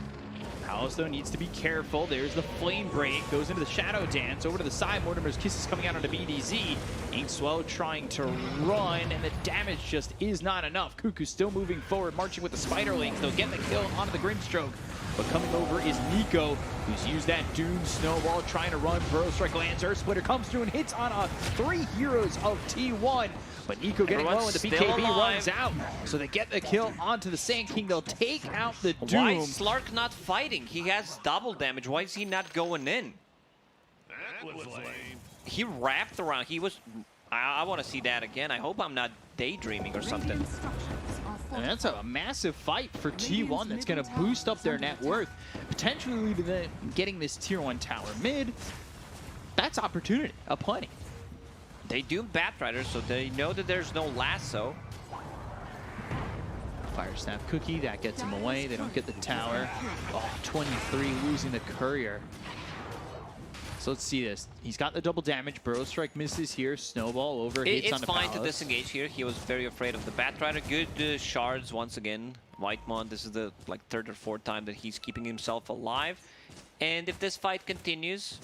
Palos, though, needs to be careful. There's the Flame Break. Goes into the Shadow Dance. Over to the side. Mortimer's Kiss is coming out onto BDZ. Inkswell trying to run, and the damage just is not enough. Cuckoo's still moving forward, marching with the Spiderlings. They'll get the kill onto the Grimstroke. But coming over is Nico, who's used that Doom Snowball, trying to run. Burrowstrike lands. Earth Splitter comes through and hits on 3 heroes of T1. But Nico getting low and the BKB runs out. So they get the kill onto the Sand King. They'll take out the Doom. Why is Slark not fighting? He has double damage. Why is he not going in? He wrapped around. He was... I want to see that again. I hope I'm not daydreaming or something. And that's a massive fight for T1 that's going to boost up their net worth. Potentially leading them getting this tier 1 tower mid. That's opportunity, aplenty. They do Batrider, so they know that there's no lasso. Fire Snap Cookie, that gets him away. They don't get the tower. Oh, 23, losing the Courier. So let's see this. He's got the double damage. Burrowstrike misses here. Snowball over, hits on the It's fine to Palace. disengage here. He was very afraid of the Batrider. Good shards once again. Whitemon, this is the like 3rd or 4th time that he's keeping himself alive. And if this fight continues,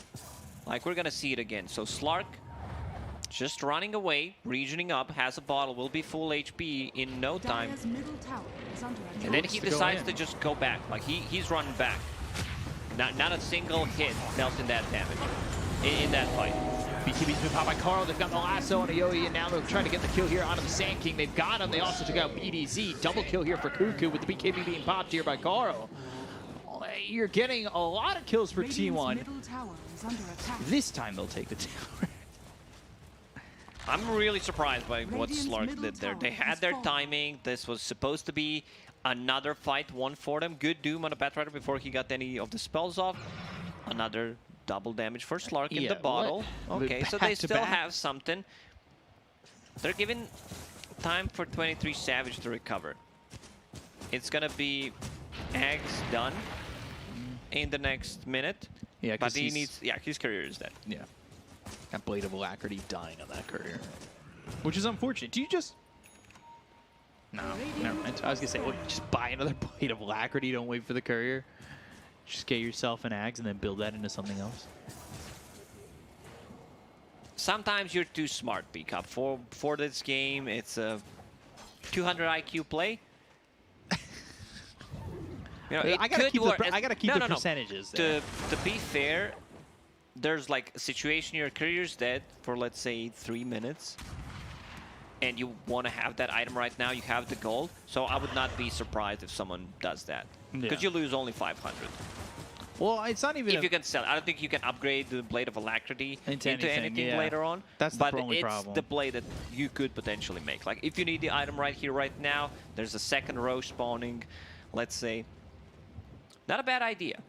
like we're gonna see it again. So Slark just running away, regioning up, has a bottle, will be full HP in no time. And then he decides to just go back. Like he's running back. Not a single hit dealt in that damage in that fight. BKB's been popped by Carl. They've got the lasso on Aoi, and now they're trying to get the kill here onto the Sand King. They've got him. They also took out BDZ. Double kill here for Cuckoo with the BKB being popped here by Carl. You're getting a lot of kills for T1. This time they'll take the tower. I'm really surprised by what Slark did there. They had their timing. This was supposed to be another fight, one for them. Good Doom on a Batrider before he got any of the spells off. Another double damage for Slark in the bottle. Okay, so they still have something. They're giving time for 23 Savage to recover. It's gonna be Eggs done in the next minute. Yeah, but he needs. Yeah, his career is dead. Yeah. Got Blade of Alacrity dying on that Courier. Which is unfortunate. Do you just... No, never mind. I was gonna say, well, just buy another plate of Alacrity. Don't wait for the courier. Just get yourself an Ags and then build that into something else. Sometimes you're too smart, B-Cup. For this game, it's a 200 IQ play. You know, I gotta keep the percentages there. To be fair, there's like a situation your courier's dead for, let's say, 3 minutes. And you want to have that item right now, you have the gold. So I would not be surprised if someone does that. Because you lose only 500. Well, it's not even... If you can sell, I don't think you can upgrade the Blade of Alacrity into anything yeah. later on. That's the only problem. But it's the blade that you could potentially make. Like, if you need the item right here, right now, there's a second row spawning, let's say. Not a bad idea.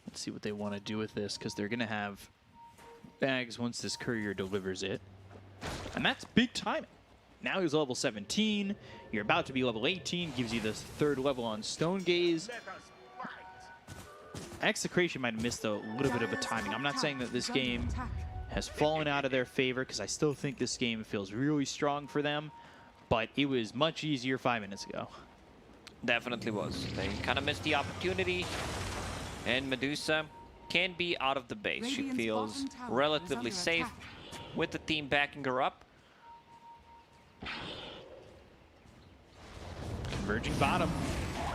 Let's see what they want to do with this, because they're going to have bags once this courier delivers it. And that's big timing. Now he's level 17. You're about to be level 18. Gives you this 3rd level on Stone Gaze. Execration might have missed a little bit of a timing. I'm not saying that this game has fallen out of their favor, because I still think this game feels really strong for them. But it was much easier 5 minutes ago. Definitely was. They kind of missed the opportunity. And Medusa can be out of the base. She feels relatively safe with the team backing her up. Converging bottom.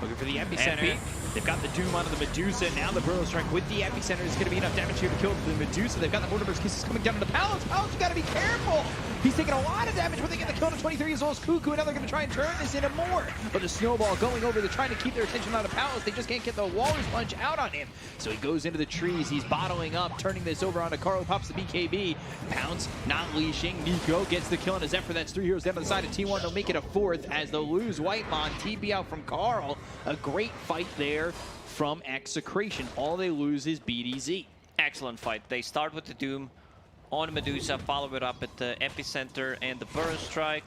Looking for the epicenter. They've got the Doom onto the Medusa. Now the Burrow Strike with the epicenter is going to be enough damage here to kill the Medusa. They've got the Mortimer's Kisses coming down to the Palace. Palace, you got to be careful. He's taking a lot of damage, but they get the kill to 23 as well as Cuckoo. And now they're going to try and turn this into more. But the Snowball going over. They're trying to keep their attention on the Palace. They just can't get the Walrus Punch out on him. So he goes into the trees. He's bottling up, turning this over onto Carl. Pops the BKB. Pounce not leashing. Nico gets the kill on a Zephyr. That's 3 heroes down to the side of T1. They'll make it a 4th as they'll lose Whitemon. TP out from Carl. A great fight there from Execration. All they lose is BDZ. Excellent fight. They start with the Doom on Medusa, follow it up at the epicenter and the Burrow Strike.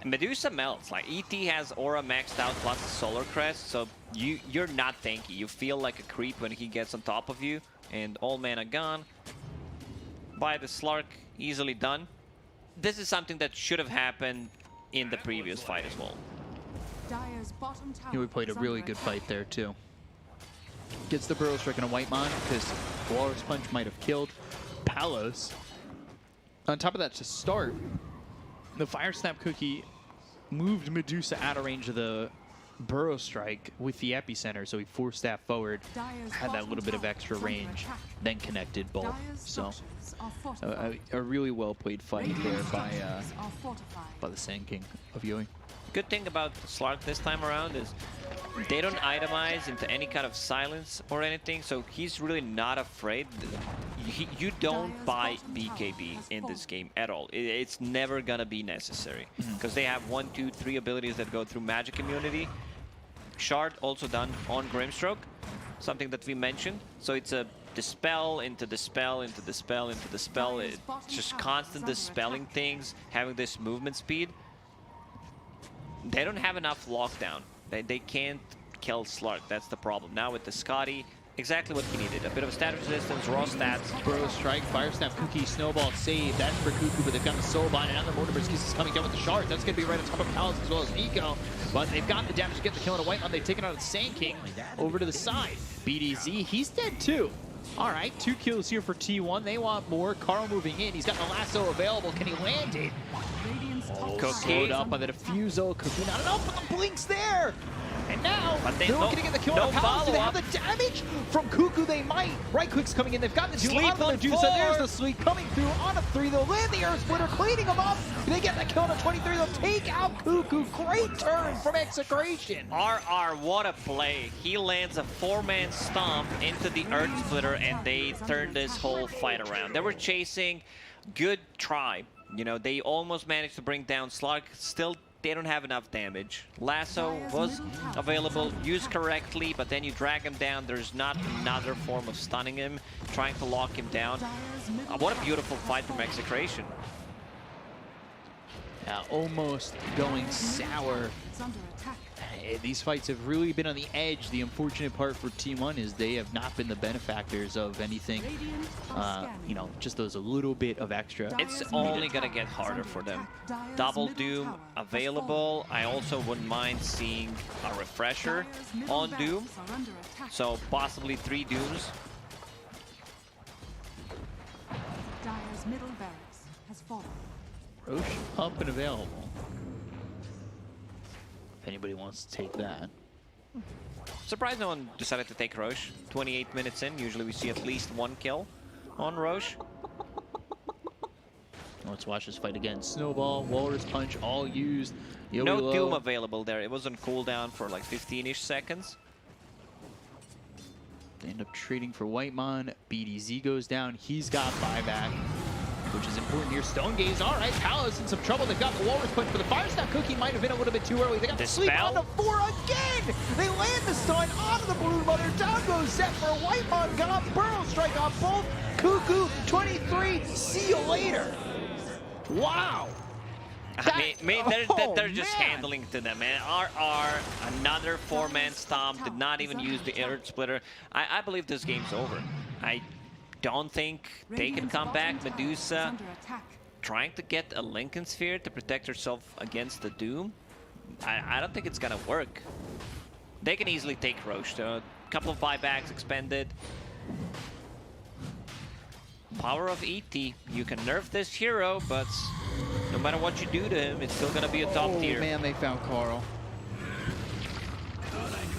And Medusa melts. Like, ET has aura maxed out plus the Solar Crest, so you're not tanky. You feel like a creep when he gets on top of you. And all mana gone. By the Slark, easily done. This is something that should have happened in the previous fight as well. We played a really good fight there too. Gets the Burrow Strike and a Whitemon because Walrus Punch might have killed Palos. On top of that, to start, the Fire Snap Cookie moved Medusa out of range of the Burrow Strike with the epicenter, so he forced that forward, had that little bit of extra range, then connected both. So a really well played fight there by the Sand King of Ewing. Good thing about Slark this time around is they don't itemize into any kind of silence or anything, so he's really not afraid. You don't buy BKB in this game at all. It's never gonna be necessary because they have 1, 2, 3 abilities that go through magic immunity. Shard also done on Grimstroke, something that we mentioned. So it's a dispel into dispel into dispel into dispel. It's just constant dispelling things, having this movement speed. They don't have enough lockdown. They can't kill Slark. That's the problem. Now with the Scotty, exactly what he needed. A bit of status resistance, raw stats. Burrow Strike, Fire Snap Cookie, Snowball save. That's for Cuckoo, but they've got the Soul Bind. And now the Mortimer's Kiss is coming down with the Shards. That's going to be right on top of Palace as well as Nico. But they've got the damage to get the kill on a Whitemon. They've taken out the Sand King over to the side. BDZ, he's dead too. All right, 2 kills here for T1. They want more. Carl moving in. He's got the lasso available. Can he land it? Cookie Slowed up by the Diffusal. Cookie not enough, but the Blink's there. And now, they're looking to get the kill on Palace. Do they have the damage from Cuckoo? They might. Right click's coming in. They've got the Sleep on the Medusa. There's the Sleep coming through on a 3. They'll land the Earth Splitter, cleaning them up. They get the kill on a 23. They'll take out Cuckoo. Great turn from Execration. RR, what a play. He lands a 4-man stomp into the Earth Splitter, and they turn this whole fight around. They were chasing. Good try. You know, they almost managed to bring down Slug. Still, they don't have enough damage. Lasso was available, used correctly, but then you drag him down. There's not another form of stunning him, trying to lock him down. What a beautiful fight from Execration. almost going sour. It's under attack. These fights have really been on the edge. The unfortunate part for T1 is they have not been the benefactors of anything, Radiant are you scanning. know, just those a little bit of extra. It's only gonna get harder for them. Double Doom available. I also wouldn't mind seeing a refresher on Doom. So possibly 3 Dooms. Dire's middle barracks has fallen. Roche up and available. If anybody wants to take that. Surprised no one decided to take Roche. 28 minutes in, usually we see at least 1 kill on Roche. Let's watch this fight again. Snowball, Walrus Punch, all used. No Yo-yo. Doom available there. It was on cooldown for like 15-ish seconds. They end up trading for Whitemon. BDZ goes down. He's got buyback, which is important here. Stone Gaze, all right. Palos in some trouble. They've got the Walrus Punch, but the Fire Snap Cookie might have been a little bit too early. They got the sleep on the 4 again. They land the stun onto the Balloon Mother. Down goes Zep for Whitemon. Got Burrow Strike on both. Cuckoo, 23. See you later. Wow. I mean they're just handling to them, man. RR, another 4-man stomp, did not even use the Earth Splitter. I believe this game's over. I don't think they can come back. Medusa trying to get a Lincoln Sphere to protect herself against the Doom. I don't think it's gonna work. They can easily take Roche. A couple of buybacks expended. Power of ET. You can nerf this hero, but no matter what you do to him, it's still gonna be a top tier. Oh man, they found Carl.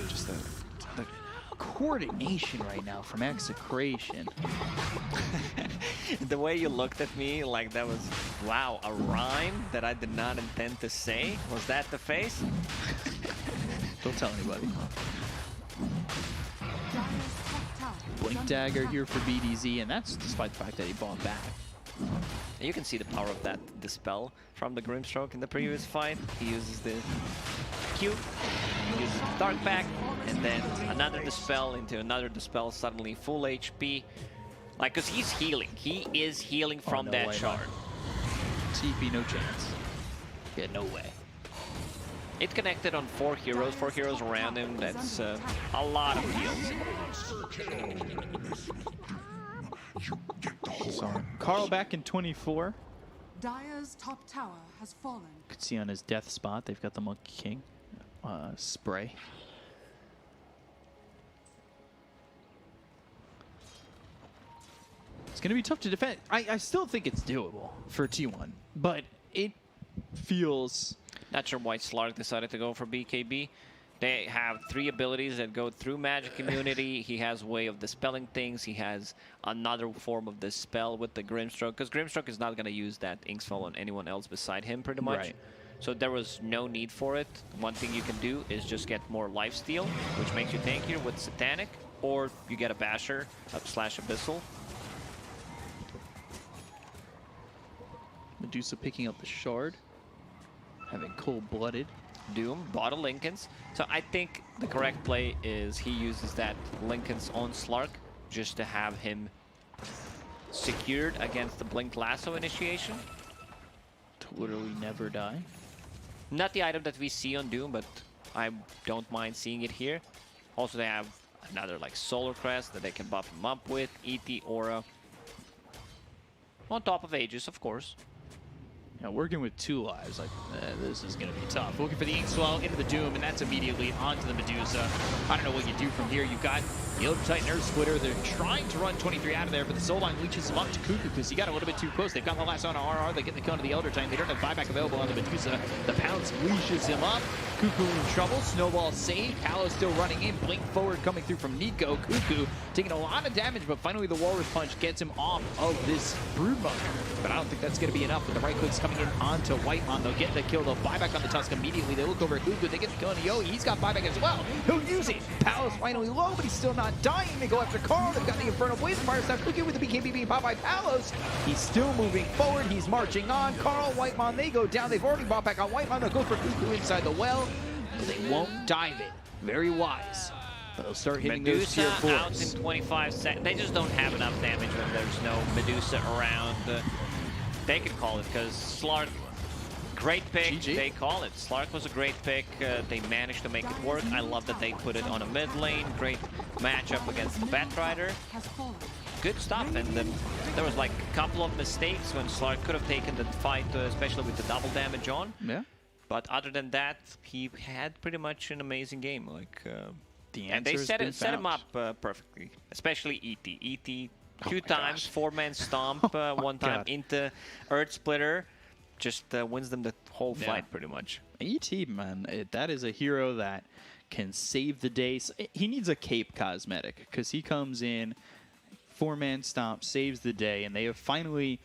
Just the coordination right now from Execration. The way you looked at me, like that was, wow, a rhyme that I did not intend to say. Was that the face? Don't tell anybody. Blink Dagger here for BDZ, and that's despite the fact that he bought back. You can see the power of that Dispel from the Grimstroke in the previous fight. He uses the Q, he uses the Dark Pack, and then another Dispel into another Dispel, suddenly full HP. Like, because he's healing. He is healing from no that way, shard. TP, no chance. Yeah, no way. It connected on 4 heroes around him. That's a lot of heals. Sorry. Carl back in 24. Dire's top tower has fallen. Could see on his death spot, they've got the Monkey King spray. It's going to be tough to defend. I still think it's doable for T1, but it feels... Not sure why Slark decided to go for BKB. They have 3 abilities that go through Magic Immunity. He has a way of dispelling things. He has another form of dispel with the Grimstroke, because Grimstroke is not going to use that Inksfall on anyone else beside him, pretty much. Right. So there was no need for it. One thing you can do is just get more lifesteal, which makes you tankier with Satanic, or you get a Basher slash Abyssal. Medusa picking up the shard. Having cold-blooded. Doom, bought a Linken's. So I think the correct play is he uses that Linken's on Slark just to have him secured against the Blink Lasso initiation. To literally never die. Not the item that we see on Doom, but I don't mind seeing it here. Also, they have another like Solar Crest that they can buff him up with, ET Aura. On top of Aegis, of course. Now, working with 2 lives, like, this is going to be tough. Looking for the Inkswell into the Doom, and that's immediately onto the Medusa. I don't know what you do from here. You've got the Elder Titan Earth Splitter. They're trying to run 23 out of there, but the Soul Line leeches him up to Cuckoo because he got a little bit too close. They've got the last on RR. They get the kill to the Elder Titan. They don't have buyback available on the Medusa. The Pounce leashes him up. Cuckoo in trouble. Snowball saved. Palos still running in. Blink forward coming through from Nico. Cuckoo taking a lot of damage, but finally the Walrus Punch gets him off of this Broodmother. But I don't think that's going to be enough with the right clicks coming in onto Whitemon. They'll get the kill. They'll buyback on the Tusk immediately. They look over at Cuckoo. They get the kill on Yo. He's got buyback as well. He'll use it. Palos finally low, but he's still not dying. They go after Carl. They've got the Infernal Blaze Fire Snap. Cuckoo with the BKB being popped by Palos. He's still moving forward. He's marching on. Carl, Whitemon, they go down. They've already bought back on Whitemon. They'll go for Cuckoo inside the well. But they won't dive it. Very wise. But they'll start hitting those tier 4s. Out in 25 seconds. They just don't have enough damage when there's no Medusa around. They could call it because Slark Great pick. GG. They call it. Slark was a great pick. They managed to make it work. I love that they put it on a mid lane. Great matchup against the Batrider. Has fallen. Good stuff. And there was like a couple of mistakes when Slark could have taken the fight, especially with the double damage on. Yeah. But other than that, he had pretty much an amazing game. Like, The and they answer has set been him found. up perfectly. Especially ET. ET two my times, gosh. four-man stomp, one time God. into Earth Splitter. Just wins them the whole Yeah. fight pretty much. ET, man, that is a hero that can save the day. He needs a cape cosmetic because he comes in, four-man stomp, saves the day, and they have finally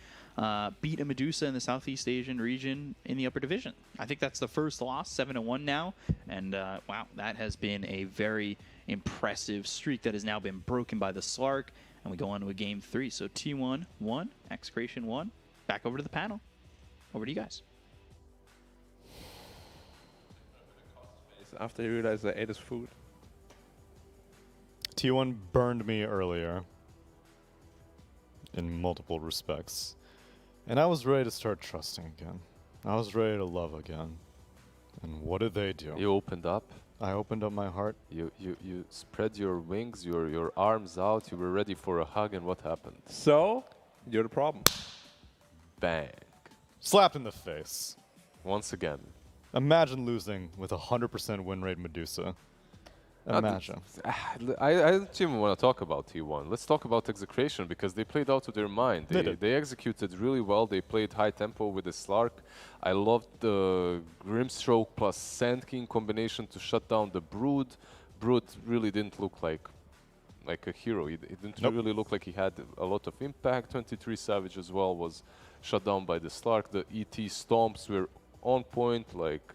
beat a Medusa in the Southeast Asian region in the upper division. I think that's the first loss, 7-1 now, and wow, that has been a very impressive streak that has now been broken by the Slark, and we go on to a game 3. So T1 1, Execration 1. Back over to the panel. Over to you guys. After he realized I ate his food. T1 burned me earlier in multiple respects. And I was ready to start trusting again. I was ready to love again. And what did they do? You opened up. I opened up my heart. You spread your wings, your arms out. You were ready for a hug, and what happened? So, you're the problem. Bang! Slapped in the face. Once again. Imagine losing with a 100% win rate Medusa. Imagine. I don't even want to talk about T1. Let's talk about Execration because they played out of their mind. They did. They executed really well. They played high tempo with the Slark. I loved the Grimstroke plus Sand King combination to shut down the Brood. Brood really didn't look like a hero. It didn't Nope. really look like he had a lot of impact. 23 Savage as well was shut down by the Slark. The ET stomps were on point, like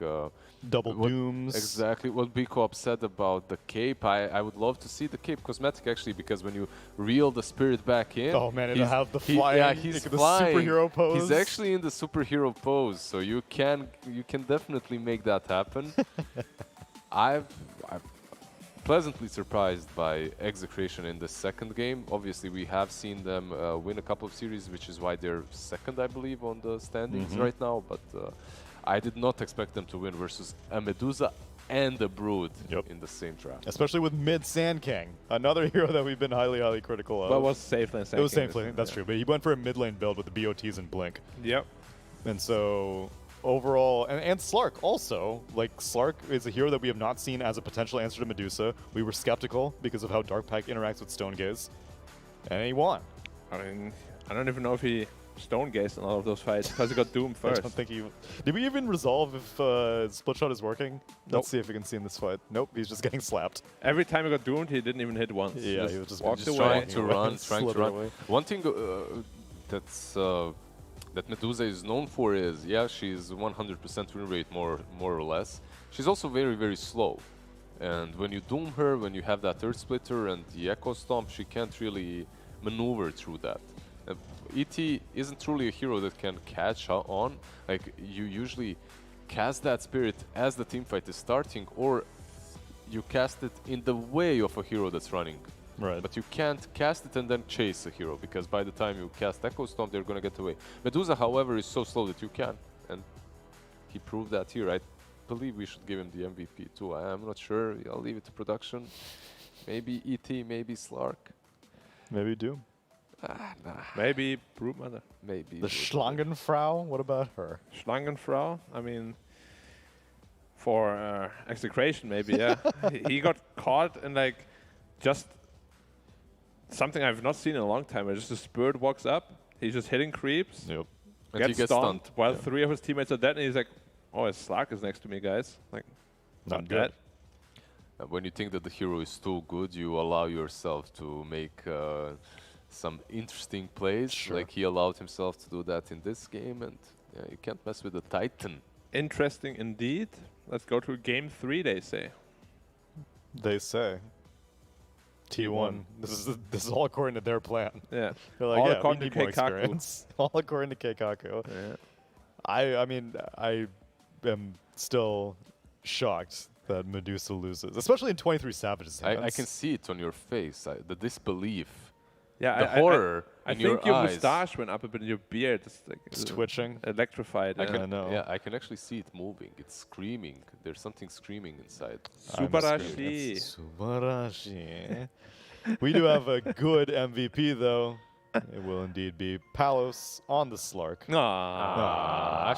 Double what- dooms. Exactly what Biko said about the cape. I would love to see the cape cosmetic actually, because when you reel the spirit back in, Oh man, it'll he's- have the he- flying, yeah, he's the flying. superhero pose. He's actually in the superhero pose, so you can definitely make that happen. I'm pleasantly surprised by Execration in the second game. Obviously, we have seen them win a couple of series, which is why they're second, I believe, on the standings Mhm. right now. But I did not expect them to win versus a Medusa and a Brood Yep. in the same draft. Especially with mid Sand King, another hero that we've been highly critical of. But it was safe lane. It was safe lane, that's true. But he went for a mid lane build with the BOTs and Blink. Yep. And so overall, and Slark also, like Slark is a hero that we have not seen as a potential answer to Medusa. We were skeptical because of how Dark Pact interacts with Stone Gaze. And he won. I mean, I don't even know if he stone gazed in all of those fights because he got doomed I first. don't think he... Did we even resolve if Split Shot is working? Nope. Let's see if we can see in this fight. Nope, he's just getting slapped. Every time he got doomed, he didn't even hit once. Yeah, he was just walked Just away. trying to away, run, trying to slither run. away. One thing that Medusa is known for is, yeah, she's 100% win rate more or less. She's also very slow, and when you doom her, when you have that Earth Splitter and the Echo Stomp, she can't really maneuver through that. ET isn't truly a hero that can catch on. Like, you usually cast that spirit as the teamfight is starting, or you cast it in the way of a hero that's running. Right. But you can't cast it and then chase a hero, because by the time you cast Echo Stomp, they're going to get away. Medusa, however, is so slow that you can, and he proved that here. I believe we should give him the MVP too. I'm not sure. I'll leave it to production. Maybe ET, maybe Slark. Maybe Doom. Nah, Maybe Broodmother. maybe. The Schlangenfrau, what about her? Schlangenfrau. I mean, for Execration, maybe, yeah. he got caught in, like, just something I've not seen in a long time. Where just a spirit walks up, he's just hitting creeps, Yep. And he gets gets stunned, stunned. while Yeah. 3 of his teammates are dead, and he's like, oh, his Slark is next to me, guys. Like, Not I'm good. dead. When you think that the hero is too good, you allow yourself to make some interesting plays. Sure. Like he allowed himself to do that in this game, and yeah, you can't mess with the Titan. Interesting indeed. Let's go to game 3, they say. They say. T1. This is all according to their plan. Yeah. They're like, All yeah, according we to need more Keikaku. experience. All according to Keikaku. Yeah. I mean, I am still shocked that Medusa loses, especially in 23 Savage's I hands. can see it on your face, the disbelief. Yeah, the horror I in think your your eyes. mustache went up a bit in your beard. It's twitching. Electrified. I Yeah. can, know. yeah, I can actually see it moving. It's screaming. There's something screaming inside. Subarashi. Subarashi. We do have a good MVP, though. It will indeed be Palos on the Slark.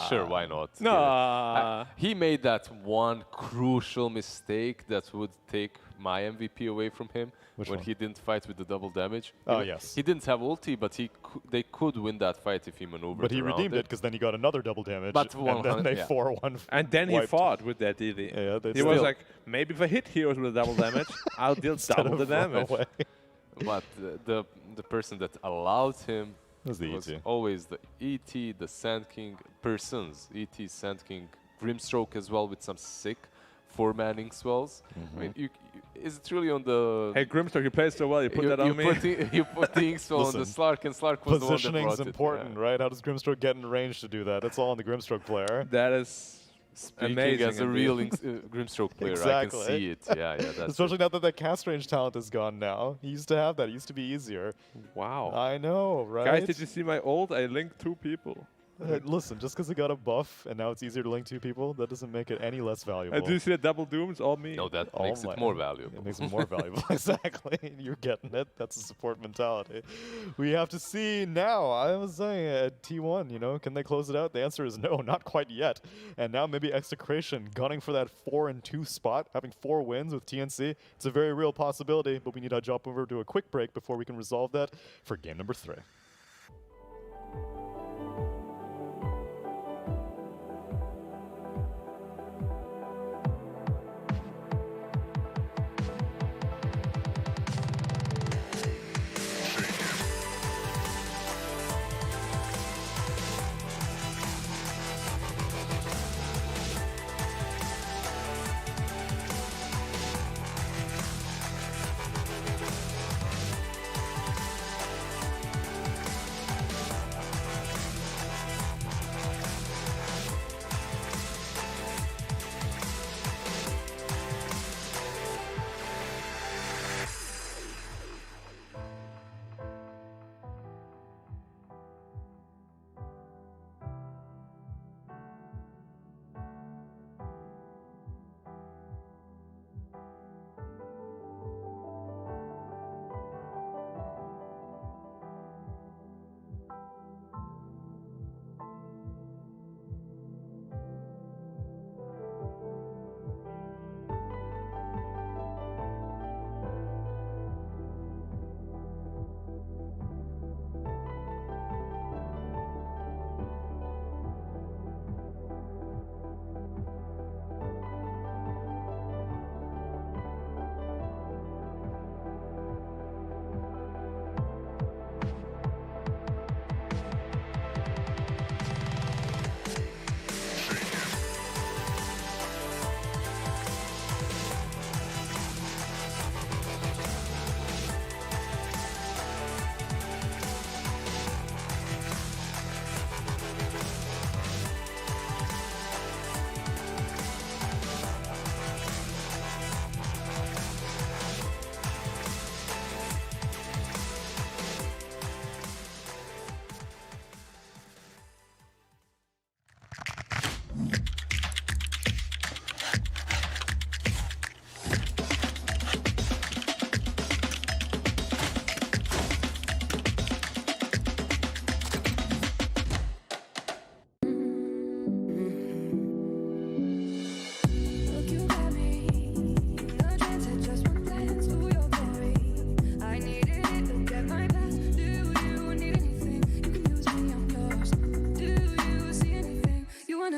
Sure, why not? Nah. He made that one crucial mistake that would take my MVP away from him Which when one? he didn't fight with the double damage. Oh, yes. He didn't have ulti, but they could win that fight if he maneuvered But he around redeemed it because then he got another double damage. But and then they 4-1. And then he wiped. fought with that DD. Yeah, they He was still- like, maybe if I hit heroes with a double damage, I'll deal Instead double the of run damage. away. But the person that allowed him Was the was ET. always the ET, the Sand King persons. ET, Sand King, Grimstroke as well with some sick 4-manning swells. I mean, is it really on the... Hey, Grimstar, you played so well. You put that on me. You put the Inkswell on the Listen, Slark, and Slark was the one that Positioning's brought important, it. right? How does Grimstroke get in range to do that? It's all on the Grimstroke player. That is Speaking amazing. as a indeed. real Grimstroke player, I can Exactly. see it. Yeah, that's Especially now that cast range talent is gone now. He used to have that. It used to be easier. Wow. I know, right? Guys, did you see my ult? I linked 2 people. Listen, just because it got a buff and now it's easier to link 2 people, that doesn't make it any less valuable. And do you see the double doom? It's all me. No, that Oh makes my- it more valuable. It makes it more valuable. Exactly. You're getting it. That's a support mentality. We have to see now. I was saying at T1, can they close it out? The answer is no, not quite yet. And now maybe Execration gunning for that 4-2 spot, having 4 wins with TNC. It's a very real possibility, but we need to jump over to a quick break before we can resolve that for game number 3.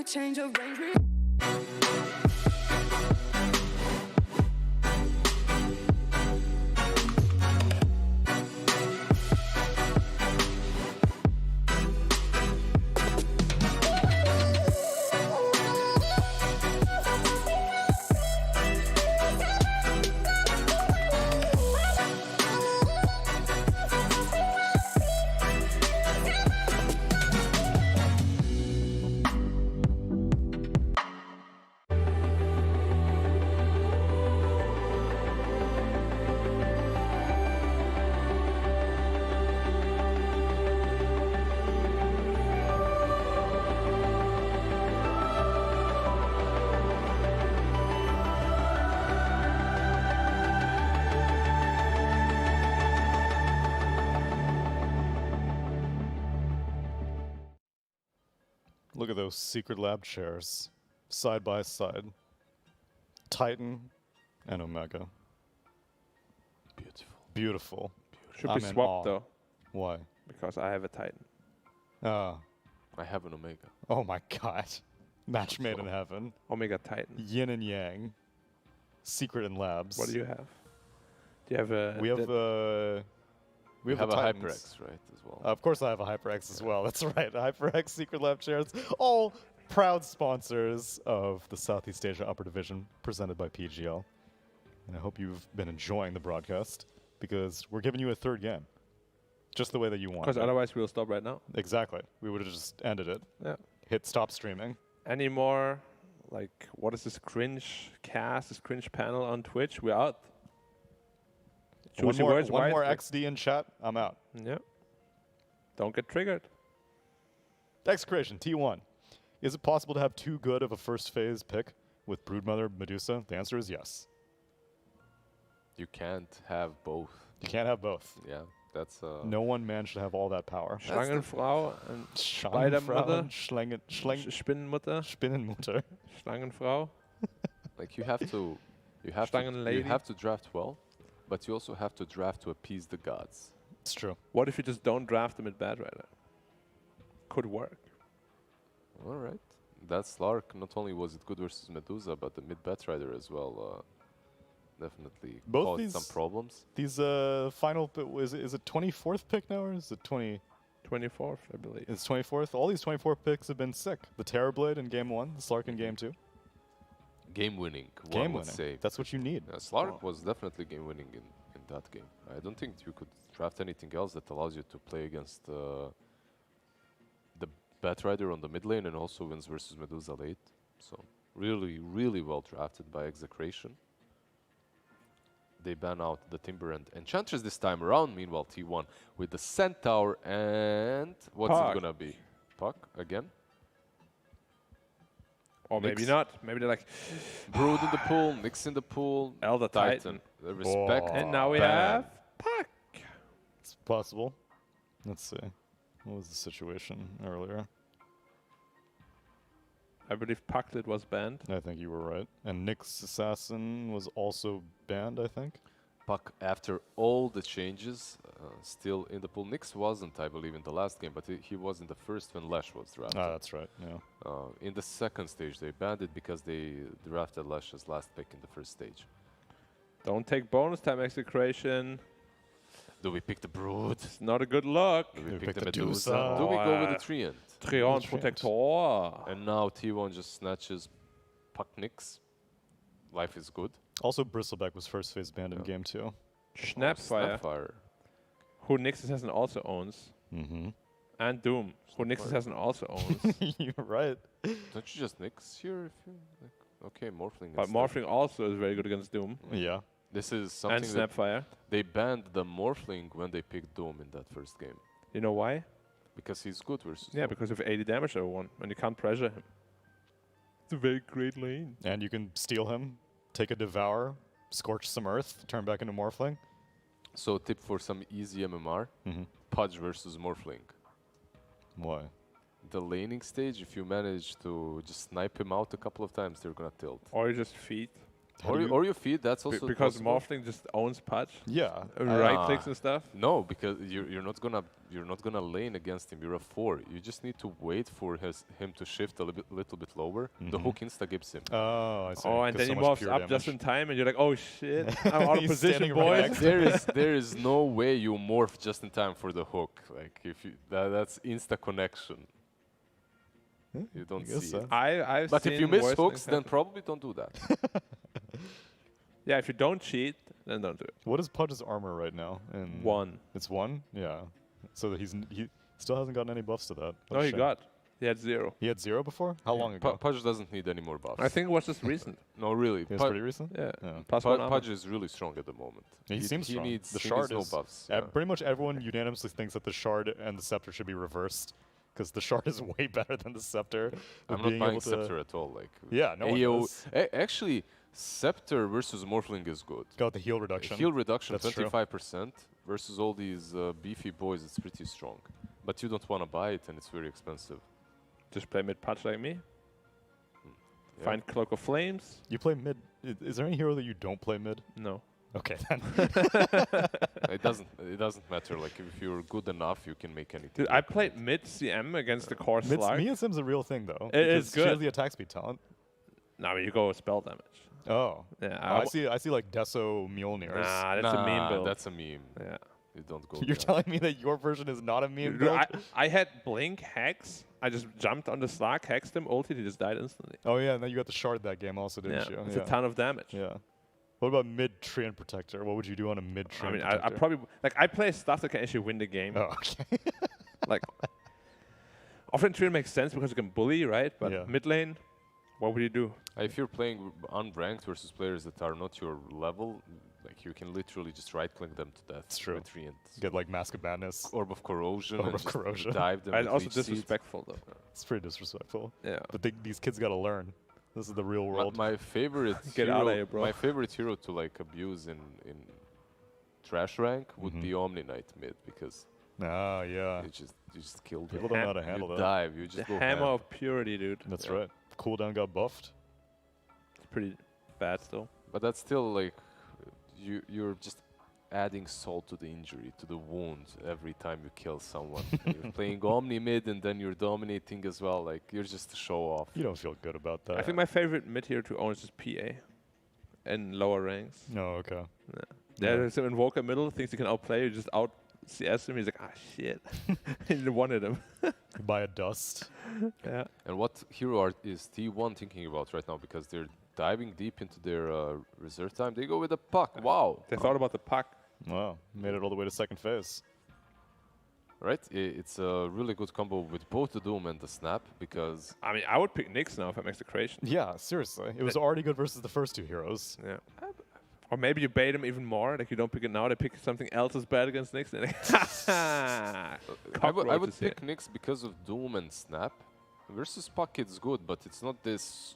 Change of range. at those secret lab chairs, side by side. Titan and Omega. Beautiful. Beautiful. Should I'm be in swapped awe. though, Why? because I have a Titan. I have an Omega. Oh my god. Match made in heaven. Omega Titan. Yin and Yang. Secret in labs. What do you have? Do you have a? We have We have the a Titans. HyperX, right, as well. Of course I have a HyperX as well. That's right. HyperX Secret Lab chairs. All proud sponsors of the Southeast Asia Upper Division presented by PGL. And I hope you've been enjoying the broadcast because we're giving you a third game. Just the way that you want. Because otherwise we'll stop right now. Exactly. We would have just ended it. Yeah. Hit stop streaming. Any more, like, what is this cringe cast, this cringe panel on Twitch? We're out. Choose your words one more wisely. XD in chat. I'm out. Yeah. Don't get triggered. Execration, T1. Is it possible to have too good of a first phase pick with Broodmother Medusa? The answer is yes. You can't have both. You can't have both. Yeah, that's No one man should have all that power. Schlangenfrau and Schlangenfrauen, Spidermutter. Spinnenmutter, Spinnenmutter. Schlangenfrau. like you have to you Schlangenlady. have to draft well, but you also have to draft to appease the gods. It's true. What if you just don't draft them at Batrider? Could work. All right. That Slark, not only was it good versus Medusa, but the mid Batrider as well definitely Both caused these- some problems. These final, is it 24th pick now or is it 20? 24th, I believe. It's 24th. All these 24 picks have been sick. The Terrorblade in game 1, the Slark in game 2. Game winning, Game one would winning. say. That's what you need. Slark was definitely game winning in that game. I don't think you could draft anything else that allows you to play against the Batrider on the mid lane and also wins versus Medusa late. So really, really well drafted by Execration. They ban out the Timber and Enchantress this time around. Meanwhile, T1 with the Centaur and what's Puck. it gonna be? Puck again? Or maybe Nyx. not. Maybe they're like, Brood in the pool, Nyx in the pool, Elder Titan. The respect. Oh. And now we ban. have Puck. It's possible. Let's see. What was the situation earlier? I believe Pucklet was banned. I think you were right. And Nyx Assassin was also banned, I think. Puck, after all the changes, still in the pool. Nyx wasn't, I believe, in the last game, but he was in the first when Lash was drafted. Ah, that's right. Yeah. In the second stage, they banned it because they drafted Lash as last pick in the first stage. Don't take bonus time execration. Do we pick the Brood? It's not a good look. Do we We pick the pick the Medusa? Medusa. Do we go with the Treant? Treant Treant. Protector. And now T1 just snatches Puck Nyx. Life is good. Also, Bristleback was first phase banned in Yeah. game 2. Snapfire, Snapfire. who Nyx Assassin also owns. Mm-hmm. And Doom, who Nyx Snapfire. Assassin also owns. You're right. Don't you just Nyx here? If you like, okay, Morphling. But instead. Morphling also is very good against Doom. Yeah. This is And something that Snapfire. they banned the Morphling when they picked Doom in that first game. You know why? Because he's good versus Yeah, Doom. because of 80 damage everyone, and you can't pressure him. It's a very great lane. And you can steal him, take a Devour, scorch some Earth, turn back into Morphling. So tip for some easy MMR, Mm-hmm. Pudge versus Morphling. Why? The laning stage, if you manage to just snipe him out a couple of times, they're gonna tilt. Or you just feed. How do you- Or you feed, that's also Because possible. Morphling just owns Pudge. Yeah. Right clicks and stuff. No, because you're not gonna lane against him. You're a 4. You just need to wait for him to shift a little bit lower. The Mhm. hook insta gives him. Oh, I see. Oh, and 'Cause then so he much morphs pure up just in damage. time, and you're like, oh shit, I'm out of He's position, standing right boys. next there is no way you morph just in time for the hook. Like if you that's insta connection. You don't guess see so. it. I've But seen if you miss worse hooks, things then happen. probably don't do that. Yeah, if you don't cheat, then don't do it. What is Pudge's armor right now? In 1. It's 1? Yeah. So that he still hasn't gotten any buffs to that. What No, a he shame. got. He had 0. He had 0 before? How long ago? Pudge doesn't need any more buffs. I think it was just recent. No, really. It's Pu- pretty recent? Yeah. Yeah. Plus 1 armor. Pudge is really strong at the moment. He seems strong. Needs, The he shard needs is- no buffs. Pretty much everyone unanimously thinks that the Shard and the Scepter should be reversed. Because the Shard is way better than the Scepter. with I'm not being buying able to- Scepter at all. Like Yeah, no one AO does. Actually, Scepter versus Morphling is good. Got the heal reduction. Heal reduction, That's true. 25% versus all these beefy boys. It's pretty strong, but you don't want to buy it, and it's very expensive. Just play mid patch like me. Yeah. Find Cloak of Flames. You play mid. Is there any hero that you don't play mid? No. Okay, then. It doesn't matter. Like if you're good enough, you can make anything. Dude, I played mid CM against the core Mid Slark. Mia Sim's a real thing, though. It is because She has good. the attack speed talent. No, you go with spell damage. Oh. Yeah, I see like Deso Mjolnirs. Nah, that's a meme build. That's a meme. Yeah. You don't go. You're there. telling me that your version is not a meme Dude, build? I had Blink Hex. I just jumped on the Slark, hexed him, ulted, he just died instantly. Oh yeah, and then you got the shard that game also, didn't you? It's a ton of damage. Yeah. What about mid Treant Protector? What would you do on a mid Treant I mean, Protector? I probably like I play stuff that can actually win the game. Oh, okay. Like, often Treant makes sense because you can bully, right? But Yeah. mid lane, what would you do? If you're playing unranked versus players that are not your level, like you can literally just right-click them to death. It's true. With Treant. Get like Mask of Madness. Orb of Corrosion. Orb and of just Corrosion. Dive them. And with also Leech Seed. disrespectful though. It's pretty disrespectful. Yeah. But these kids got to learn. This is the real world. My favorite Get hero, outta here, bro. My favorite hero to like abuse in trash rank would be Omni Knight mid because Ah, yeah. you just kill them. People don't know how to handle You that. dive. You The just go hammer ham. of purity, dude. That's Yeah. right. Cooldown got buffed. It's pretty bad still. But that's still like you're just adding salt to the injury, to the wound every time you kill someone. You're playing Omni mid and then you're dominating as well. Like you're just a show off. You don't feel good about that. I think my favorite mid hero to own is just PA. And lower ranks. No, okay. Yeah, Yeah. there's an Invoker middle, thinks he can outplay you, just out CS him, he's like, ah shit. He wanted him. Buy a dust. Yeah. And what hero art is T1 thinking about right now? Because they're diving deep into their reserve time. They go with a puck. Wow. They thought about the puck. Wow. Made it all the way to second phase. Right? It's a really good combo with both the Doom and the Snap because I mean, I would pick Nyx now if I'm Execration. Yeah, seriously. It was already good versus the first two heroes. Yeah. Or maybe you bait them even more, like you don't pick it now, they pick something else as bad against Nyx. And I would pick Nyx because of Doom and Snap. Versus Puck it's good, but it's not this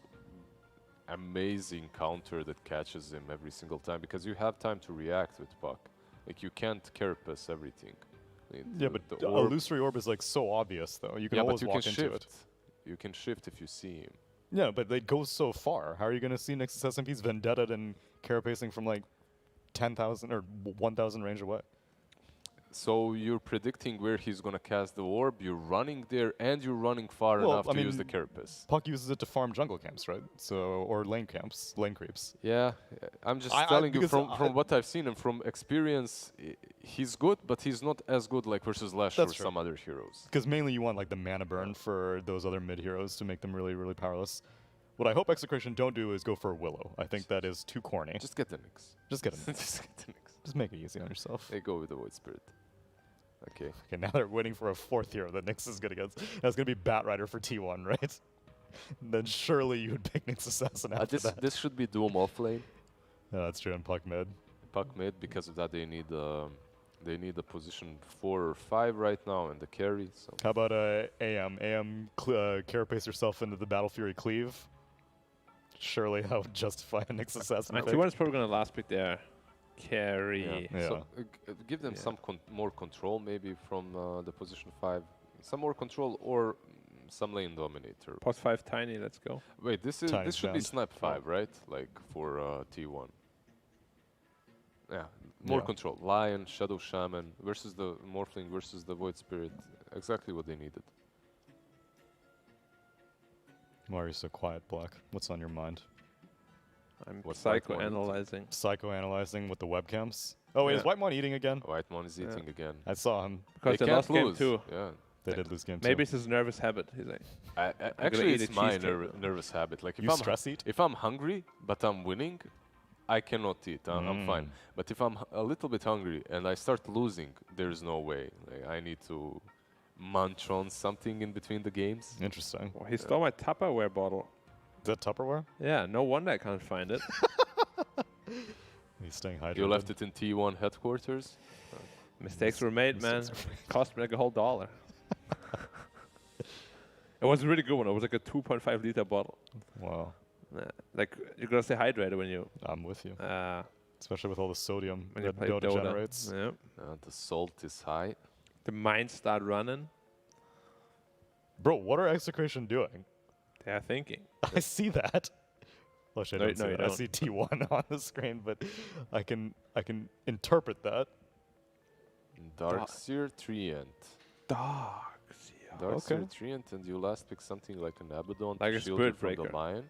amazing counter that catches him every single time because you have time to react with Puck. Like you can't carapace everything. I mean, Yeah, but the illusory orb is like so obvious though. You can always but you walk can into shift. it. You can shift if you see him. Yeah, but they go so far. How are you going to see Nexus SMP's Vendetta and carapacing from like 10,000 or 1,000 range away? So you're predicting where he's gonna cast the orb, you're running there, and you're running far Well, enough I to use the mean, carapace. Puck uses it to farm jungle camps, right? So or lane camps, lane creeps. Yeah, I'm just I- telling you because from what I've seen and from experience, he's good, but he's not as good like versus Lash or That's true. some other heroes. Because mainly you want like the mana burn for those other mid heroes to make them really, really powerless. What I hope Execration don't do is go for a Willow. I think that is too corny. Just get the Nyx. Just get him. Just get the Nyx. Just make it easy on yourself. They go with the Void Spirit. Okay. Okay, now they're waiting for a fourth hero that Nyx is going to get. That's going to be Batrider for T1, right? Then surely you would pick Nyx Assassin after that. This should be Doom off lane, Yeah, that's true, and Puck mid. Puck mid. Because of that, they need a position 4 or 5 right now and the carry. So How about AM? AM carapace yourself into the Battle Fury Cleave. Surely that would justify a Nyx Assassin. My pick. T1 is probably going to last pick there. Carry. Yeah. So give them some more control, maybe from the position 5, some more control or some lane dominator. Pos 5 tiny, let's go. Wait, this Tiny should be sound. Snap 5, right? Like for T1. Yeah, more Yeah. control. Lion, Shadow Shaman versus the Morphling versus the Void Spirit. Exactly what they needed. Why are you so quiet, Black? What's on your mind? I'm What's White Mon psychoanalyzing. Psychoanalyzing with the webcams. Oh wait, is Yeah. Whitemon eating again? Whitemon is eating again. I saw him. Because they can't lost game lose. 2. Yeah. They did lose game Maybe two. it's his nervous habit. He's like, Actually, eat it's a my cheesecake, though. nervous habit. Like You stress eat? if I'm hungry but I'm winning, I cannot eat. I'm fine. But if I'm a little bit hungry and I start losing, there's no way. Like, I need to munch on something in between the games. Interesting. oh, he stole my Tupperware bottle. Is that Tupperware? Yeah, no wonder I can't find it. He's staying hydrated. You left it in T1 headquarters. Mistakes were made, man. Mistakes were made. Cost me like a whole $1. It was a really good one. It was like a 2.5 liter bottle. Wow. Like, you gotta stay hydrated when you, I'm with you. uh, Especially with all the sodium when you that play Dota Dota. generates. Yep. The salt is high. The mines start running. Bro, what are Execration doing? They are thinking. I see that. Well, actually, I No, don't see no, you that. I don't. see T1 on the screen, but I can interpret that. Darkseer, Treant. Dogs. Darkseer, Okay. Treant, and you last pick something like an Abaddon Like to a shield you Spirit from the Breaker. Lion.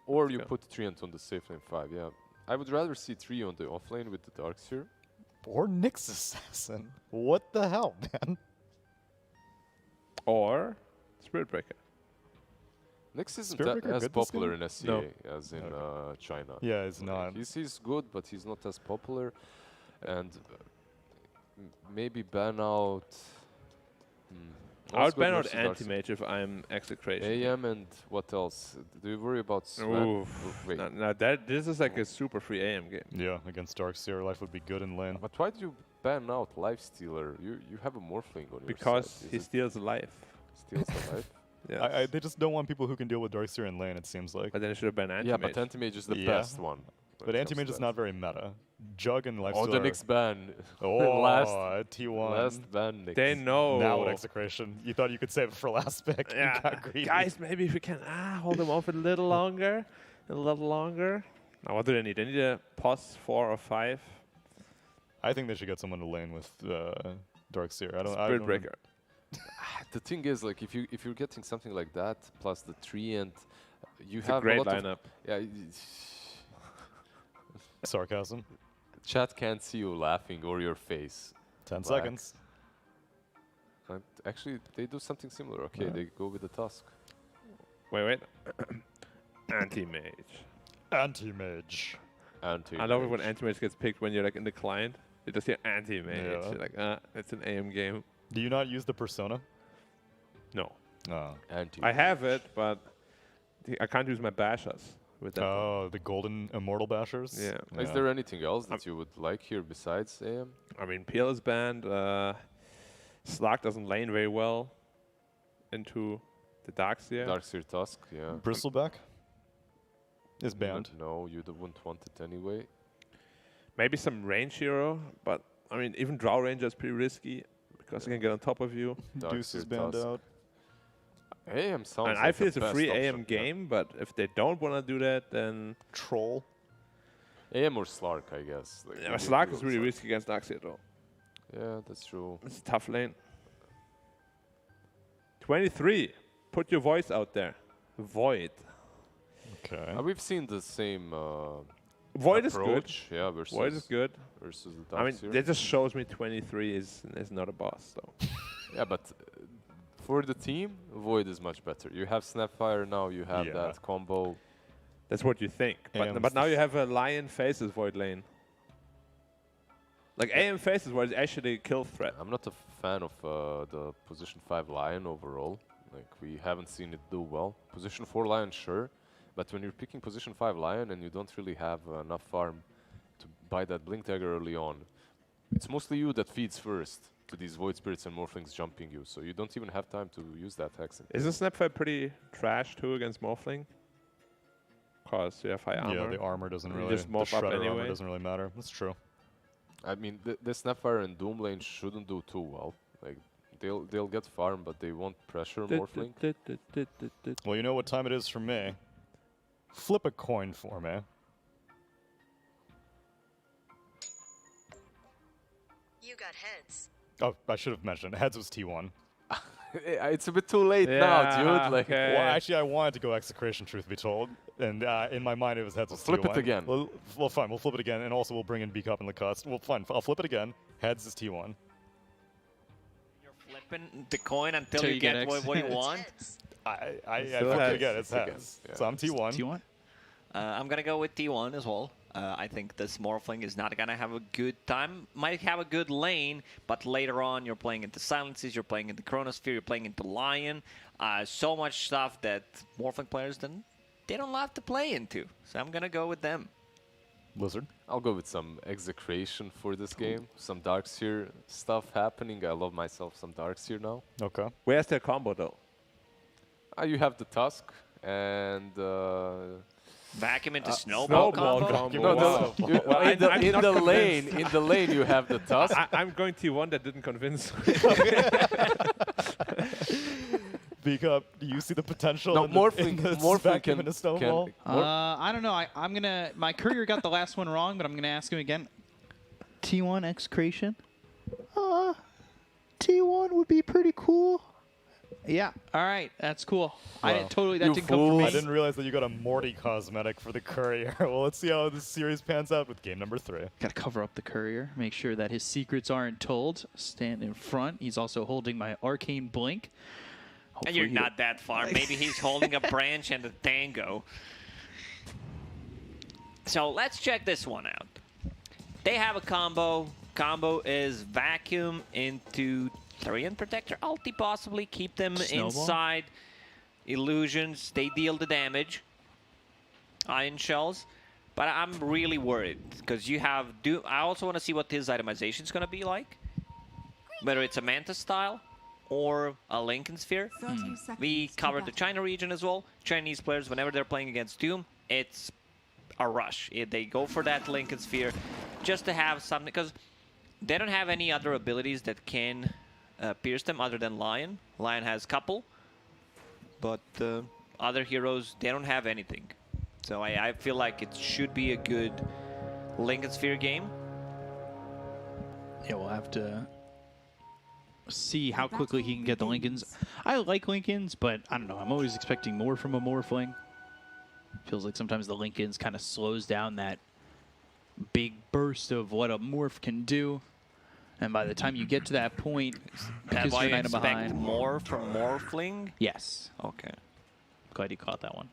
Or you go. put Treant on the safe lane 5, yeah. I would rather see 3 on the offlane with the Darkseer. Or Nyx Assassin. What the hell, man? Or Spirit Breaker. Nyx isn't Spirit that Breaker as good this popular game? in SCA No. as in China. Yeah, it's not. He's good, but he's not as popular. And maybe ban out... I would Osgood ban out versus Darkseer. Anti-Mage if I'm Execration. AM and what else? Do you worry about Sven? Oof. Wait, No, this is like a super free AM game. Yeah, against Darkseer, life would be good in lane. but why do you ban out Lifestealer? You have a Morphling on your Because side. he steals life. steals the life. Yeah. They just don't want people who can deal with Darkseer in lane, it seems like. But then it should have been Anti-Mage. Yeah, but Anti-Mage is the Yeah. best one. But Anti-Mage is not very meta. Jug and Lifestealer. Oh, the next ban. Oh, last, T1. last ban. Nyx. They know. Now with Execration. You thought you could save it for last pick. Yeah. You got greedy. Guys, maybe if we can hold them off a little longer. A little longer. Now, what do they need? They need a pos 4 or 5. I think they should get someone to lane with Darkseer. I Spirit don't Breaker. The thing is, like, if you're getting something like that plus the 3 and you It's have a great lot of lineup. yeah. Sarcasm. Chat can't see you laughing or your face. 10 Black. seconds. Actually, they do something similar. Okay, Yeah. they go with the Tusk. Wait. Anti-Mage. Anti-Mage. I love it when Anti-Mage gets picked when you're like in the client. You just hear Anti-Mage. Yeah. You're like, it's an AM game. Do you not use the persona? No. Oh. I have it, but I can't use my bashers with that. Oh, the golden immortal bashers? Yeah. Is there anything else that you would like here besides AM? I mean, Peel is banned. Slark doesn't lane very well into the Darkseer. Darkseer Tusk, yeah. Bristleback is banned. No, you wouldn't want it anyway. Maybe some range hero, but I mean, even Drow Ranger is pretty risky because he can get on top of you. Deuce is Darkseer banned Tusk. out. AM sounds And like I feel the it's a best free option, AM yeah. game, but if they don't want to do that, then Troll. AM or Slark, I guess. Like, yeah, you Slark go is with really Slark. risky against Darkseer though. Yeah, that's true. It's a tough lane. 23. Put your voice out there. Void. Okay. We've seen the same Void is good. approach. Yeah, versus Void is good. versus the I mean, Darkseer. that just shows me 23 is not a boss though. Yeah, but for the team, Void is much better. You have Snapfire now. You have Yeah. that combo. That's what you think. AM's But now the you have a Lion faces Void lane. Like AM faces Void is actually a kill threat. I'm not a fan of the position 5 Lion overall. Like, we haven't seen it do well. Position 4 Lion, sure. But when you're picking position 5 Lion and you don't really have enough farm to buy that Blink Dagger early on, it's mostly you that feeds first to these Void Spirits and Morphlings jumping you. So you don't even have time to use that Hex. Isn't Snapfire pretty trash too against Morphling? Because you have high armor. Yeah, the armor doesn't You really. just The morph up shredder armor anyway. doesn't really matter. That's true. I mean, the Snapfire and Doom lane shouldn't do too well. Like, they'll get farm, but they won't pressure Morphling. Well, you know what time it is for me. Flip a coin for me. You got heads. Oh, I should have mentioned. Heads was T1. It's a bit too late now, dude. Like, okay. Well, actually, I wanted to go Execration, truth be told. And in my mind, it was heads was Flip it T1. again. Well, fine. We'll flip it again. And also, we'll bring in B-Cup and Lacoste. Well, fine. I'll flip it again. Heads is T1. You're flipping the coin until Till you you get get what you X. want. Heads. I Still flipped it heads. again. It's Again, heads. yeah. So I'm T1. T1? I'm going to go with T1 as well. I think this Morphling is not going to have a good time. Might have a good lane, but later on you're playing into Silences, you're playing into Chronosphere, you're playing into Lion. So much stuff that Morphling players they don't love to play into. So I'm going to go with them. Lizard. I'll go with some Execration for this game. Some Darkseer stuff happening. I love myself some Darkseer now. Okay. Where's their combo though? You have the Tusk and... Vacuum into Snowball Snowball combo. combo. no, Wow. you, Well, in the, I'm in not the convinced. lane, in the lane, you have the Tusk. I'm going T1. That didn't convince me. Vika, do you see the potential No, in Morphling, this Morphling vacuum can, in a snowball? I don't know. I'm gonna. My courier got the last one wrong, but I'm gonna ask him again. T1 Execration. T1 would be pretty cool. Yeah. All right. That's cool. I Wow. didn't totally. That You didn't come from me. I didn't realize that you got a Morty cosmetic for the courier. Well, let's see how this series pans out with game number 3. Got to cover up the courier. Make sure that his secrets aren't told. Stand in front. He's also holding my arcane blink. And you're Hopefully not that far. Maybe he's holding a branch and a tango. So let's check this one out. They have a combo. Combo is vacuum into Therian Protector ulti, possibly. Keep them Snowball? inside. Illusions, they deal the damage. Iron Shells. But I'm really worried because you have Doom. I also want to see what his itemization is going to be like. Whether it's a Manta style or a Lincoln Sphere. 30 seconds We to covered the battle. China region as well. Chinese players, whenever they're playing against Doom, it's a rush. They go for that Lincoln Sphere just to have something, because they don't have any other abilities that can pierce them other than Lion. Lion has couple, but other heroes, they don't have anything. So I feel like it should be a good Lincoln Sphere game. Yeah, we'll have to see how quickly he can get the Lincolns. I like Lincolns, but I don't know. I'm always expecting more from a Morphling. Feels like sometimes the Lincolns kind of slows down that big burst of what a Morph can do. And by the time you get to that point, That's because why you're you kind of expect behind. more from Morphling. Yes. Okay. Glad you caught that one.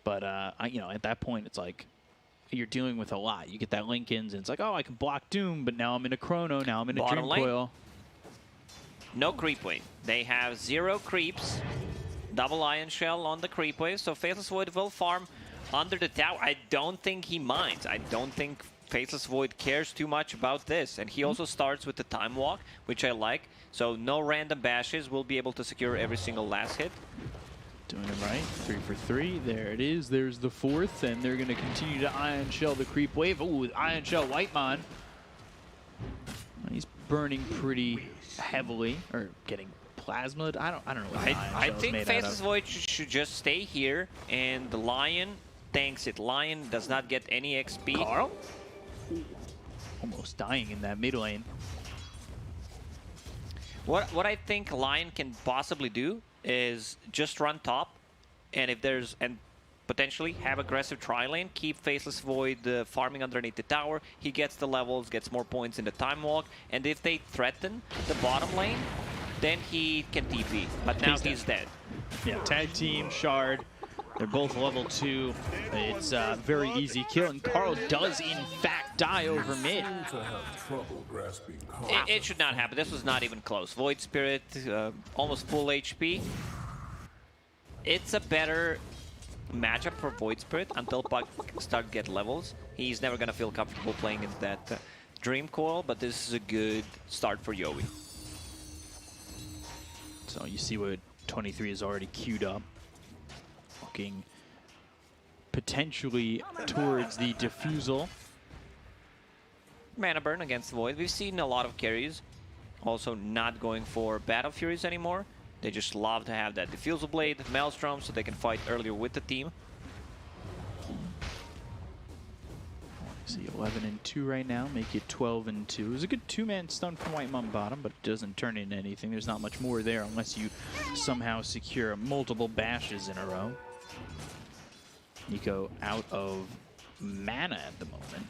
But, you know, at that point, it's like you're dealing with a lot. You get that Lincolns, and it's like, oh, I can block Doom, but now I'm in a Chrono, now I'm in a Bottom Dream lane. Coil. No creep wave. They have 0 creeps. Double Iron Shell on the creep wave. So Faithless Void will farm under the tower. I don't think he minds. I don't think Faithless Void cares too much about this. And he also starts with the Time Walk, which I like. So no random bashes. Will be able to secure every single last hit. Doing it right. 3 for 3. There it is. There's the 4th, and they're going to continue to Iron Shell the creep wave. Ooh, Iron Shell Whitemon. He's burning pretty heavily, or getting plasmid. I don't know what I think Faithless Void should just stay here, and the Lion tanks it. Lion does not get any XP. Carl? Almost dying in that mid lane. What I think Lion can possibly do is just run top, and if there's potentially have aggressive tri-lane, keep Faceless Void farming underneath the tower. He gets the levels, gets more points in the Time Walk, and if they threaten the bottom lane, then he can TP. But now he's dead. Yeah, tag team, Shard. They're both level 2. It's a very easy kill, and Carl does in fact die over mid. It should not happen. This was not even close. Void Spirit, almost full HP. It's a better matchup for Void Spirit until Puck start get levels. He's never gonna feel comfortable playing against that Dream Coil, but this is a good start for Yowie. So you see what 23 is already queued up. Looking potentially towards the Diffusal. Mana burn against Void. We've seen a lot of carries also not going for Battle Furies anymore. They just love to have that Diffusal Blade, Maelstrom, so they can fight earlier with the team. See 11 and 2 right now, make it 12 and 2. It was a good 2-man stun from Whitemon bottom, but it doesn't turn into anything. There's not much more there unless you somehow secure multiple bashes in a row. Nico out of mana at the moment.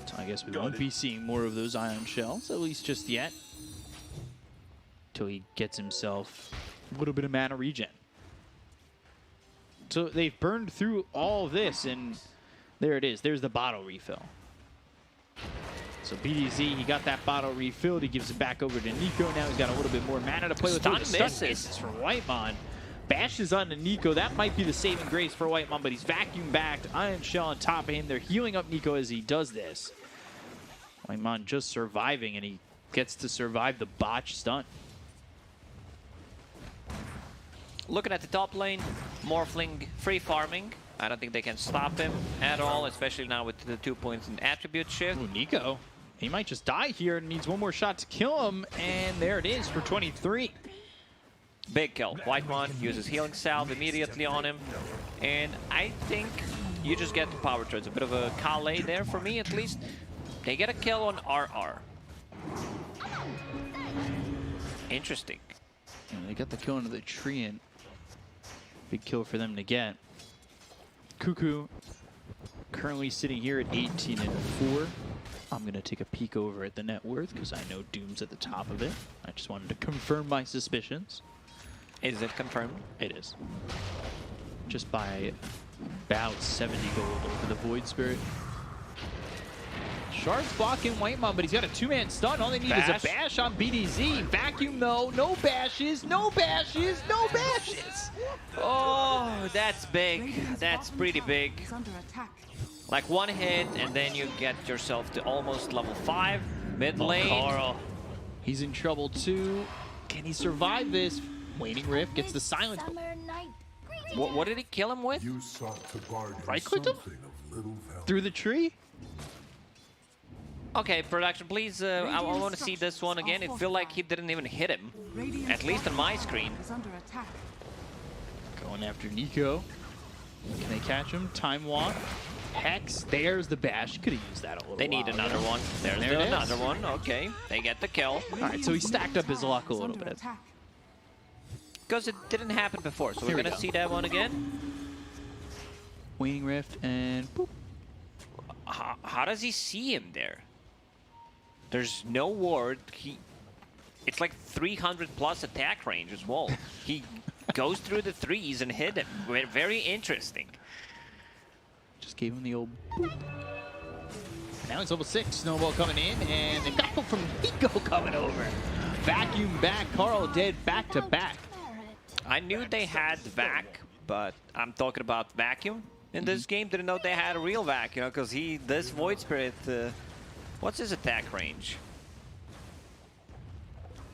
So I guess we won't be seeing more of those Ion Shells, at least just yet. Until he gets himself a little bit of mana regen. So they've burned through all of this, and there it is. There's the bottle refill. So BDZ, he got that bottle refilled. He gives it back over to Nico. Now he's got a little bit more mana to play with. Stun The stun misses. misses for Whitemon. Bashes onto Nico. That might be the saving grace for Whitemon, but he's vacuum backed. Iron Shell on top of him. They're healing up Nico as he does this. Whitemon just surviving, and he gets to survive the botch stun. Looking at the top lane, Morphling free farming. I don't think they can stop him at all, especially now with the 2 points in attribute shift. Ooh, Nico. He might just die here and needs one more shot to kill him, and there it is for 23. Big kill. White one uses healing salve immediately on him, and I think you just get the power turns. A bit of a Calais there for me, at least. They get a kill on RR. Interesting. And they got the kill into the tree, and big kill for them to get. Cuckoo currently sitting here at 18-4. I'm going to take a peek over at the net worth because I know Doom's at the top of it. I just wanted to confirm my suspicions. Is it confirmed? It is. Just by about 70 gold over the Void Spirit. Shards blocking Whitemon, but he's got a two-man stun. All they need is a bash on BDZ. Vacuum though, no bashes, no bashes, no bashes. Oh, that's big. That's pretty big. Is under attack. Like one hit, and then you get yourself to almost level 5. Mid lane. Carl. He's in trouble too. Can he survive this? Waning Rift gets the silence. What did he kill him with? Right clicked him? Through the tree? Okay, production, please. I want to see this one again. It feel like he didn't even hit him. At least on my screen. Is under attack. Going after Nico. Can they catch him? Time walk. Hex. There's the bash. Could have used that a little They need while another ago. one. There's There it is. another one. Okay, they get the kill. Alright, so he stacked up his luck a little bit. Because it didn't happen before, so Here we're we going to go. see that one again. Waning Rift and boop. How does he see him there? There's no ward. It's like 300 plus attack range as well. He goes through the threes and hit him. Very interesting. Just gave him the old boop. Now he's level 6. Snowball coming in, and they've got help from Nico coming over. Vacuum back. Carl dead back to back. I knew they had Vac, but I'm talking about Vacuum in this game. Didn't know they had a real Vac, you know, because this Void Spirit, what's his attack range?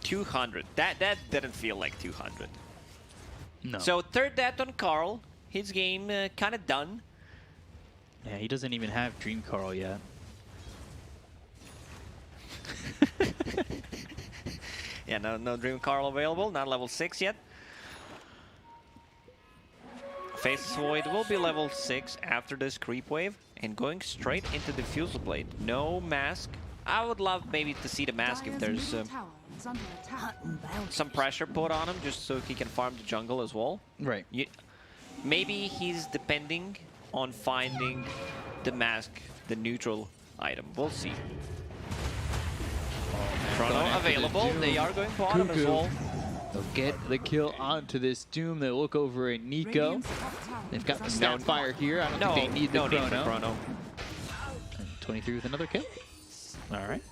200. That didn't feel like 200. No. So third death on Carl. His game kind of done. Yeah, he doesn't even have Dream Carl yet. Yeah, no Dream Carl available. Not level 6 yet. Faceless Void will be level 6 after this creep wave. And going straight into the Fusel Blade. No mask. I would love maybe to see the mask if there's some pressure put on him, just so he can farm the jungle as well. Right. Maybe he's depending on finding the mask, the neutral item. We'll see. Chrono available. They are going bottom as well. They'll get the kill onto this Doom. They look over at Nico. They've got the Snapfire here. I don't think they need the Chrono. 23 with another kill. All right.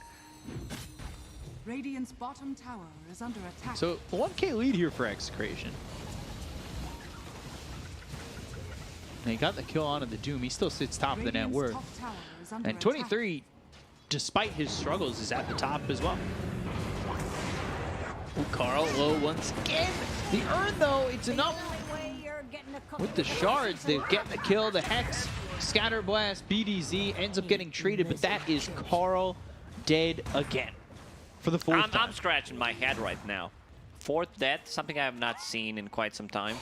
Radiant's bottom tower is under attack. So 1K lead here for Execration. They got the kill onto the Doom. He still sits top of the net worth. And 23, despite his struggles, is at the top as well. Ooh, Carl low once again. The Urn, though, it's enough. With the shards, they're getting the kill. The Hex, Scatter Blast, BDZ ends up getting traded, but that is Carl dead again for the fourth time. I'm scratching my head right now. Fourth death, something I have not seen in quite some time.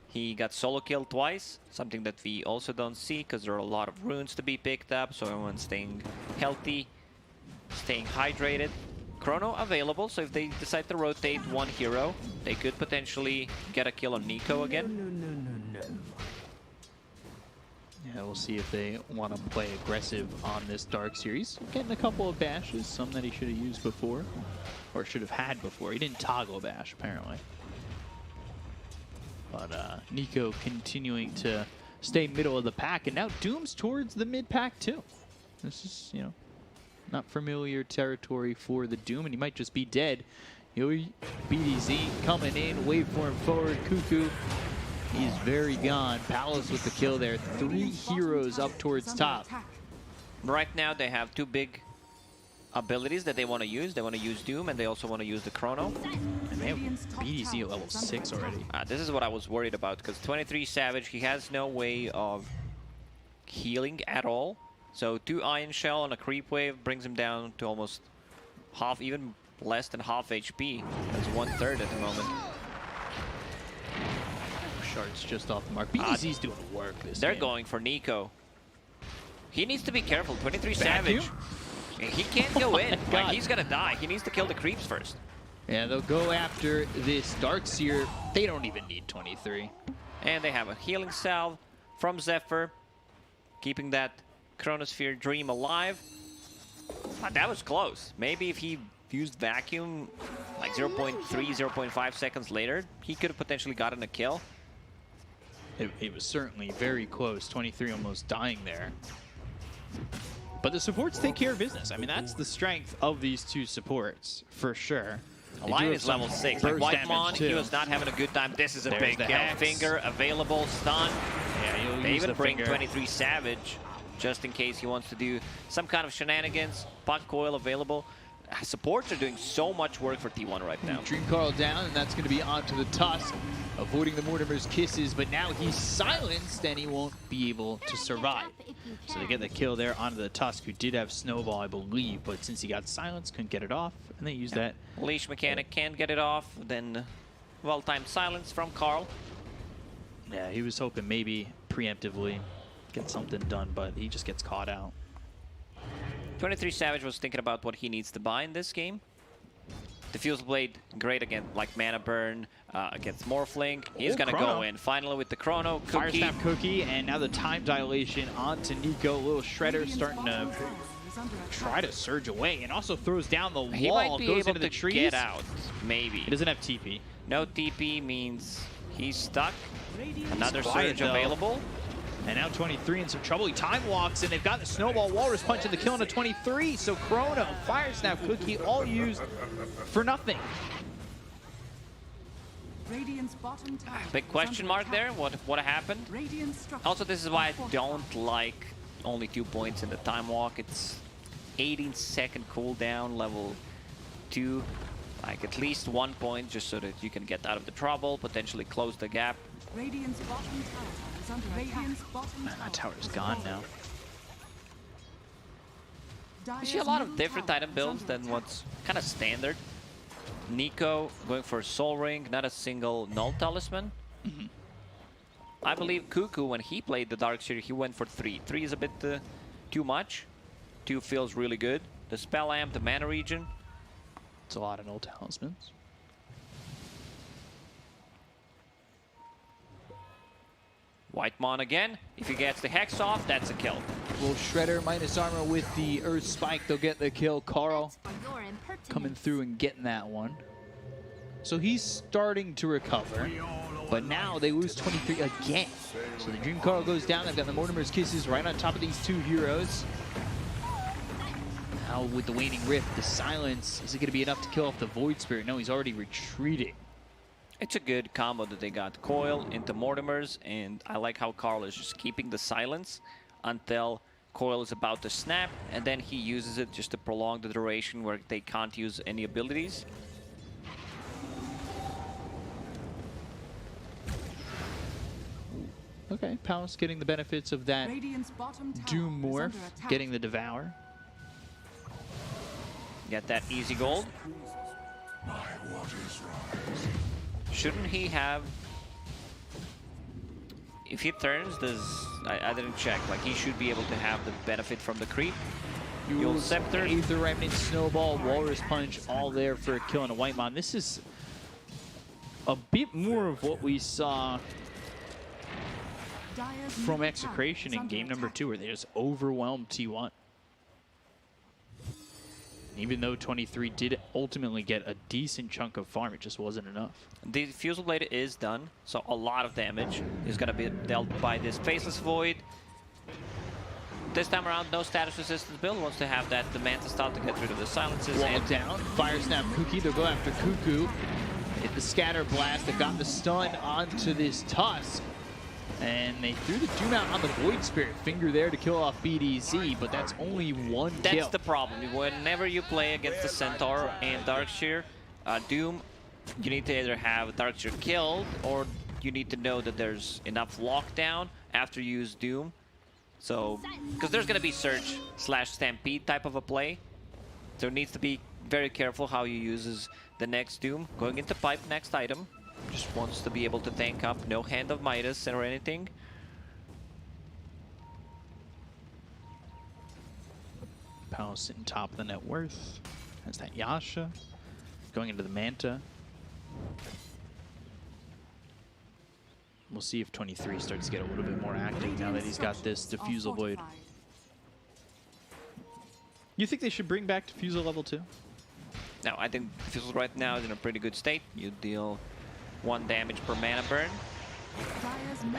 He got solo killed twice, something that we also don't see because there are a lot of runes to be picked up, so everyone's staying healthy, staying hydrated. Chrono available, so if they decide to rotate one hero, they could potentially get a kill on Nico again. Yeah, we'll see if they want to play aggressive on this Dark Series. Getting a couple of bashes, some that he should have used before, or should have had before. He didn't toggle bash, apparently. But Nico continuing to stay middle of the pack, and now Doom's towards the mid pack too. This is, you know, not familiar territory for the Doom, and he might just be dead. BDZ coming in, waveform forward, Cuckoo. He's very gone. Palace with the kill there. 3 heroes up towards top. Right now they have 2 big abilities that they want to use. They want to use Doom, and they also want to use the Chrono. And they have BDZ at level 6 already. This is what I was worried about, because 23 Savage, he has no way of healing at all. So 2 Iron Shell on a creep wave brings him down to almost half, even less than half HP. That's 1/3 at the moment. Shards just off the mark. BDC's doing work this They're game. going for Nico. He needs to be careful. 23 Vacuum? Savage. He can't go in. Like, he's gonna die. He needs to kill the creeps first. Yeah, they'll go after this Darkseer. They don't even need 23. And they have a healing salve from Zephyr, keeping that Chronosphere dream alive. That was close. Maybe if he used Vacuum like 0.3, 0.5 seconds later, he could have potentially gotten a kill. It was certainly very close. 23 almost dying there. But the supports take care of business. I mean, that's the strength of these two supports, for sure. Lion is level 6. Like Whitemon, he too. was not having a good time. This is a There's big the kill. Hex. Finger available, stun. Yeah, you'll They use even the bring finger. 23 Savage just in case he wants to do some kind of shenanigans. Puck coil available. Supports are doing so much work for T1 right now. Dream Carl down, and that's going to be onto the Tusk, avoiding the Mortimer's kisses, but now he's silenced and he won't be able to survive. So they get the kill there onto the Tusk, who did have Snowball, I believe, but since he got silenced, couldn't get it off, and they use that. Leash mechanic can't get it off. Then well-timed silence from Carl. Yeah, he was hoping maybe preemptively get something done, but he just gets caught out. 23 Savage was thinking about what he needs to buy in this game. Diffuse Blade, great again, like Mana Burn against Morphling. He's gonna Chrono. go in finally with the Chrono Fire Cookie. Snap Cookie, and now the time dilation onto Nico. Little Shredder starting to try to surge away, and also throws down the wall, He might be goes able into to the trees. get out, maybe. He doesn't have TP. No TP means he's stuck. Another quiet, surge though. available. And now 23 in some trouble. He time walks, and they've got the Snowball Walrus Punch and the kill into 23. So Chrono, Fire Snap, Cookie, all used for nothing. Radiant's bottom tower Big is question under mark there. attack. What happened? Radiant structure Also, this is why I don't like only 2 points in the time walk. It's 18-second cooldown, level 2. Like at least 1 point, just so that you can get out of the trouble, potentially close the gap. Radiant's bottom tower is under Radiant's bottom Man, that tower's gone now. You see a lot of different item builds than what's kind of standard. Nico going for Soul Ring, not a single Null Talisman. I believe Cuckoo, when he played the Darkseer, he went for 3. 3 is a bit too much. 2 feels really good. The Spell Amp, the Mana Regen. It's a lot of Null Talismans. Whitemon again. If he gets the Hex off, that's a kill. Little Shredder minus armor with the Earth Spike. They'll get the kill. Carl coming through and getting that one. So he's starting to recover. But now they lose 23 again. So the Dream Carl goes down. They've got the Mortimer's Kisses right on top of these two heroes. Now with the Waning Rift, the silence, is it going to be enough to kill off the Void Spirit? No, he's already retreating. It's a good combo that they got. Coil into Mortimer's, and I like how Carl is just keeping the silence until Coil is about to snap, and then he uses it just to prolong the duration where they can't use any abilities. Okay, Palace getting the benefits of that Radiant's bottom tower Doom is Morph, under attack. getting the Devour. Get that easy gold. Shouldn't he have... If he turns, does... I didn't check. Like, he should be able to have the benefit from the creep. You'll Scepter. Aether Remnant, Snowball, Walrus Punch, all there for a kill and a Whitemon. This is a bit more of what we saw Dire's from middle Execration tower in is game under number attack. 2, where they just overwhelmed T1. Even though 23 did ultimately get a decent chunk of farm, it just wasn't enough. The Fusel Blade is done, so a lot of damage is going to be dealt by this Faceless Void. This time around, no status resistance build. Wants to have that the Manta style to get rid of the silences. Wall And down, Fire Snap Cookie, they'll go after Cuckoo. Hit the Scatter Blast, they've got the stun onto this Tusk. And they threw the Doom out on the Void Spirit. Finger there to kill off BDZ, but that's only one kill. that's the problem. Whenever you play against the Centaur and Darkseer, Doom, you need to either have Darkseer killed, or you need to know that there's enough lockdown after you use Doom. So, because there's going to be Surge / Stampede type of a play. So it needs to be very careful how he uses the next Doom. Going into pipe, next item. Just wants to be able to tank up. No Hand of Midas or anything. Pal sitting top of the net worth. Has that Yasha. Going into the Manta. We'll see if 23 starts to get a little bit more active now that he's got this Diffusal Void. You think they should bring back Diffusal level 2? No, I think Diffusal right now is in a pretty good state. You deal 1 damage per mana burn.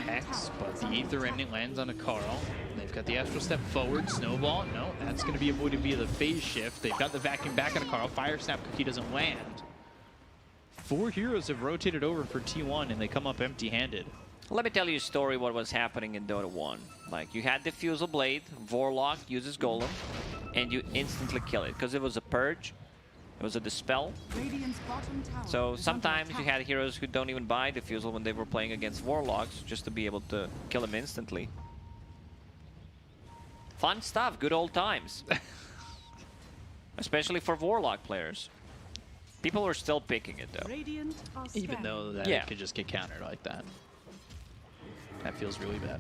Hex, but the Aether Remnant lands on a Carl. They've got the Astral Step forward, Snowball. No, that's going to be avoided via the phase shift. They've got the Vacuum back on a Carl. Fire Snap Cookie doesn't land. 4 heroes have rotated over for T1, and they come up empty-handed. Let me tell you a story what was happening in Dota 1. Like, you had Diffusal Blade, Warlock uses Golem, and you instantly kill it, because it was a Purge, it was a Dispel. So sometimes you had heroes who don't even buy Diffusal when they were playing against Warlocks, just to be able to kill them instantly. Fun stuff, good old times. Especially for Warlock players. People are still picking it, though. Even though that it could just get countered like that. That feels really bad.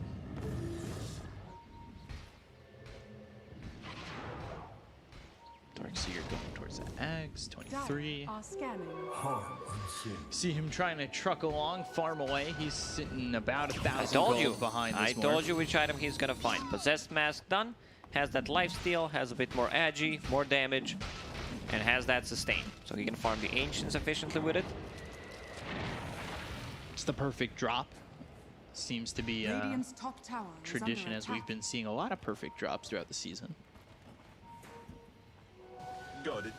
Darkseer going towards the X, 23. See him trying to truck along, farm away. He's sitting about 1,000 gold behind this I told you which item he's gonna find. Possessed Mask done, has that lifesteal, has a bit more agi, more damage, and has that sustain. So he can farm the Ancients efficiently with it. It's the perfect drop. Seems to be a tradition, as we've been seeing a lot of perfect drops throughout the season. Got it.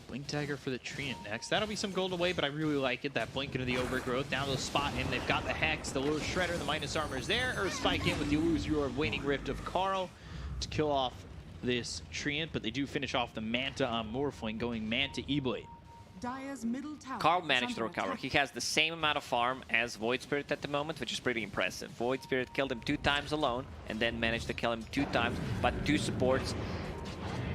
Blink Dagger for the Treant next. That'll be some gold away, but I really like it. That Blink into the Overgrowth. Down to the spot him. They've got the Hex, the Lure Shredder, the Minus Armor is there. Earth Spike in with the Illusory Waning Rift of Carl to kill off this Treant, but they do finish off the Manta on Morphling, going Manta E-Blade. Carl managed to recover. He has the same amount of farm as Void Spirit at the moment, which is pretty impressive. Void Spirit killed him 2 times alone, and then managed to kill him 2 times, but 2 supports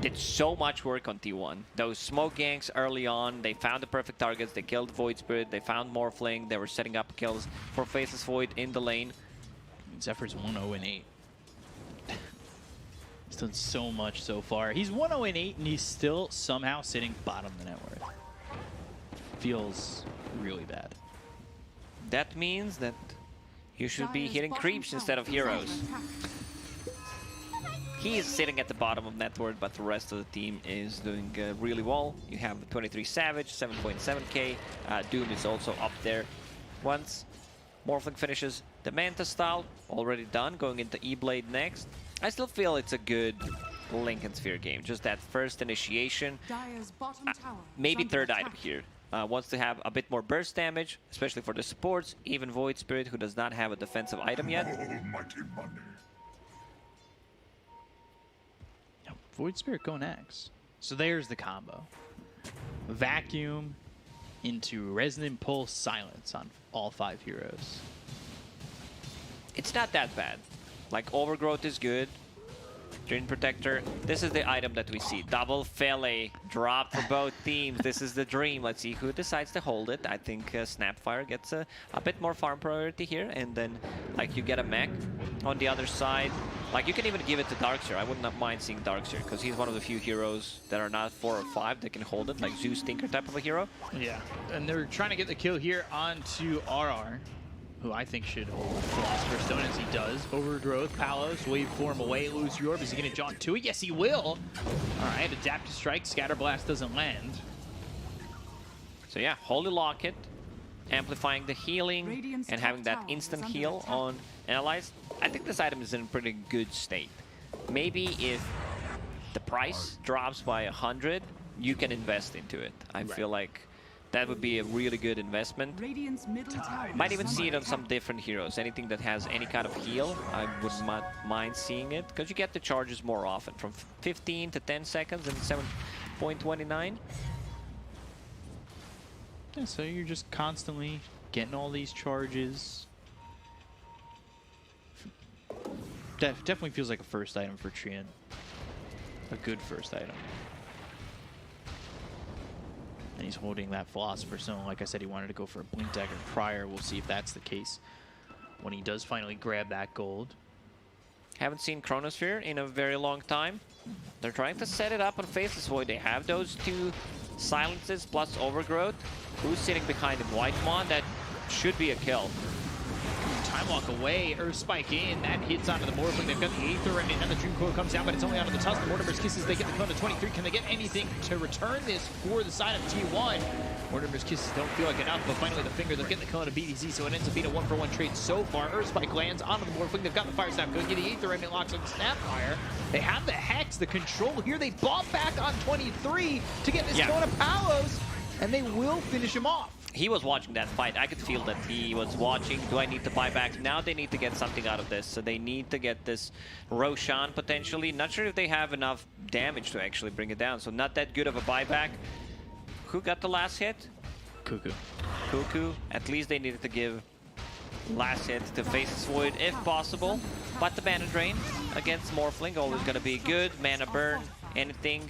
did so much work on T1. Those smoke ganks early on, they found the perfect targets, they killed Void Spirit, they found Morphling, they were setting up kills for Faceless Void in the lane. Zephyr's 1-0-8. He's done so much so far. He's 1-0-8, and he's still somehow sitting bottom of the net worth. Feels really bad. That means that you should be hitting creeps instead of heroes. He is sitting at the bottom of net worth, but the rest of the team is doing really well. You have 23 Savage, 7.7k. Doom is also up there. Once Morphling finishes the Manta style, already done, going into E-Blade next. I still feel it's a good Link and Sphere game. Just that first initiation. Maybe third item here. Wants to have a bit more burst damage, especially for the supports. Even Void Spirit, who does not have a defensive item yet. Yep, Void Spirit going X. So there's the combo. Vacuum into Resonant Pulse Silence on all 5 heroes. It's not that bad. Like, Overgrowth is good. Drain Protector. This is the item that we see. Double Fele dropped for both teams. This is the dream. Let's see who decides to hold it. I think Snapfire gets a bit more farm priority here. And then, like, you get a mech on the other side. Like, you can even give it to Darkseer. I would not mind seeing Darkseer, because he's one of the few heroes that are not 4 or 5 that can hold it, like Zeus Tinker type of a hero. Yeah, and they're trying to get the kill here onto RR, who I think should hold Philosopher's Stone, as he does. Overgrowth, Palos, waveform away, lose your orb. Is he going to jaunt to it? Yes, he will. All right, Adaptive Strike, Scatter Blast doesn't land. So yeah, Holy Locket, amplifying the healing and having that instant heal on allies. I think this item is in a pretty good state. Maybe if the price drops by 100, you can invest into it. I feel like that would be a really good investment. Might even see it on some different heroes. Anything that has any kind of heal, I would not mind seeing it, because you get the charges more often, from 15 to 10 seconds and 7.29. Yeah, so you're just constantly getting all these charges. Definitely feels like a first item for Trian. A good first item. And he's holding that Philosopher's Stone. Like I said, he wanted to go for a Blink Dagger prior. We'll see if that's the case when he does finally grab that gold. Haven't seen Chronosphere in a very long time. They're trying to set it up on Faceless Void. They have those 2 silences plus Overgrowth. Who's sitting behind him? Whitemon, that should be a kill. Time walk away, Earth Spike in, that hits onto the Morphling. They've got the Aether and the Dream Coil comes down, but it's only onto the Tusk. The Mortimer's Kisses, they get the cone to 23. Can they get anything to return this for the side of T1? Mortimer's Kisses don't feel like enough, but finally the finger, they'll get the cone to BDZ, so it ends up being a 1-for-1 trade so far. Earth Spike lands onto the Morphling. They've got the Fire Snap good, get the Aether and it locks on the Snapfire. They have the Hex, the control here. They bought back on 23 to get this cone to Palos, and they will finish him off. He was watching that fight. I could feel that he was watching. Do I need to buy back? Now they need to get something out of this. So they need to get this Roshan potentially. Not sure if they have enough damage to actually bring it down. So not that good of a buyback. Who got the last hit? Cuckoo. Cuckoo. At least they needed to give last hit to Faceless Void if possible. But the mana drain against Morphling always going to be good. Mana burn, anything.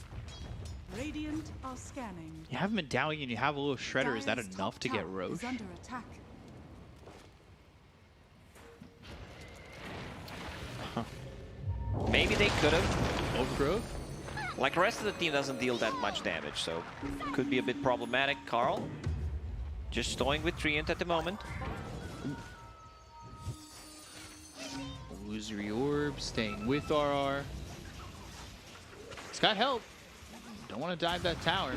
Radiant are scanning. You have Medallion, you have a little Shredder. Is that Dire's enough top to get tower Roche? is under attack. Maybe they could have. Overgrowth? Like the rest of the team doesn't deal that much damage, so could be a bit problematic. Carl just stowing with Treant at the moment. Illusory Orb, staying with RR. It's got help. Don't want to dive that tower.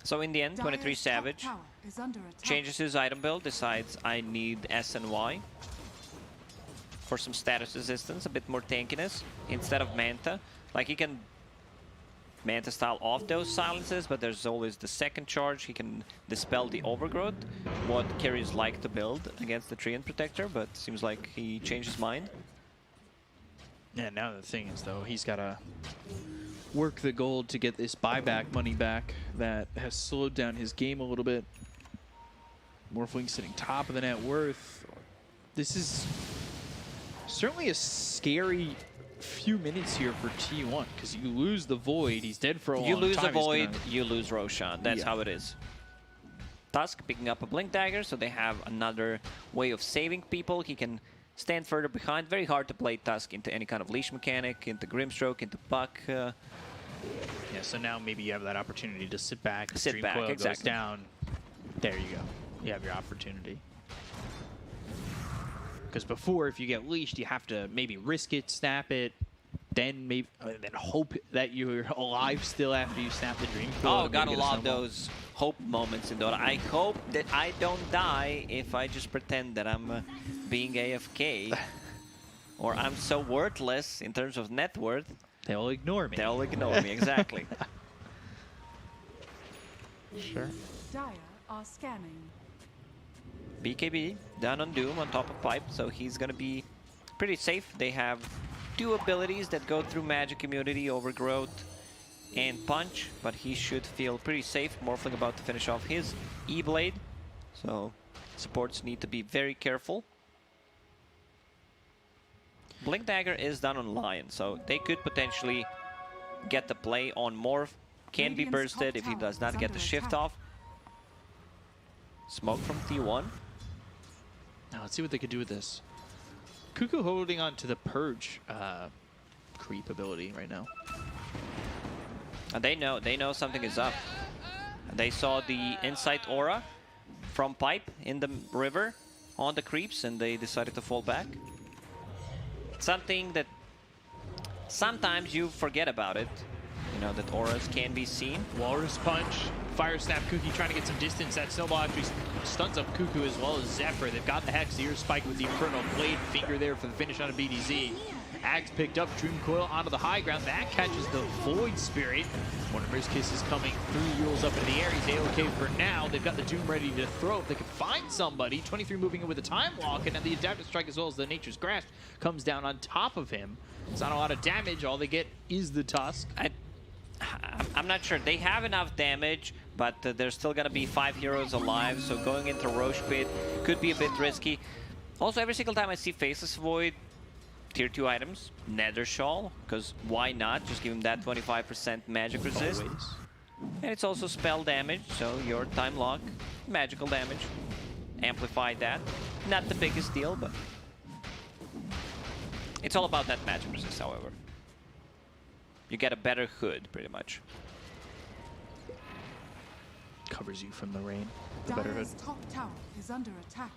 So in the end, 23 Dire's top Savage tower is under attack. changes his item build, decides I need S and Y for some status resistance, a bit more tankiness instead of Manta. Like he can Manta style off those silences, but there's always the second charge. He can dispel the Overgrowth, what carries like to build against the Treant Protector, but seems like he changed his mind. Yeah, now the thing is, though, he's got to work the gold to get this buyback money back that has slowed down his game a little bit. Morphling sitting top of the net worth. This is certainly a scary few minutes here for T1, because you lose the Void, he's dead for a long time. You lose the Void, you lose Roshan. That's Yeah. how it is. Tusk picking up a Blink Dagger, so they have another way of saving people. He can stand further behind. Very hard to play Tusk into any kind of leash mechanic, into Grimstroke, into Puck. Yeah, so now maybe you have that opportunity to sit back. Sit Dream back, Coil goes exactly. down. There you go. You have your opportunity. Because before, if you get leashed, you have to maybe risk it, snap it, then maybe then hope that you're alive still after you snap the Dream Coil. Oh, gotta love those hope moments in Dota. I hope that I don't die if I just pretend that I'm being AFK. Or I'm so worthless in terms of net worth. They'll ignore me. They'll ignore me, exactly. Sure. Dire are scanning. BKB down on Doom on top of Pipe, so he's gonna be pretty safe. They have 2 abilities that go through Magic Immunity, Overgrowth and Punch, but he should feel pretty safe. Morphling about to finish off his E-Blade, so supports need to be very careful. Blink Dagger is done on Lion, so they could potentially get the play on Morph. Can be Radiant's bursted top if he tower does not is get the under shift attack. off. Smoke from T1. Now let's see what they could do with this. Cuckoo holding on to the Purge creep ability right now. And they know something is up. They saw the Insight Aura from Pipe in the river on the creeps, and they decided to fall back. Something that sometimes you forget about it. You know, that auras can be seen. Walrus Punch, Fire Snap, Cookie trying to get some distance. That Snowball actually stuns up Cuckoo as well as Zephyr. They've got the Hex, the Ear Spike with the Infernal Blade finger there for the finish on a BDZ. Ags picked up, Dream Coil onto the high ground. That catches the Void Spirit. Mortimer's Kiss is coming through, rolls up into the air. He's A-OK for now. They've got the Doom ready to throw if they can find somebody. 23 moving in with a Time Walk, and now the Adaptive Strike as well as the Nature's Grasp comes down on top of him. It's not a lot of damage. All they get is the Tusk. I'm not sure. They have enough damage, but there's still going to be 5 heroes alive, so going into Roche Pit could be a bit risky. Also, every single time I see Faceless Void, tier 2 items, Nether Shawl, because why not? Just give him that 25% magic resist. Always. And it's also spell damage, so your time lock, magical damage. Amplify that. Not the biggest deal, but it's all about that magic resist, however. You get a better hood, pretty much. Covers you from the rain. The better hood. Dire's top tower is under attack.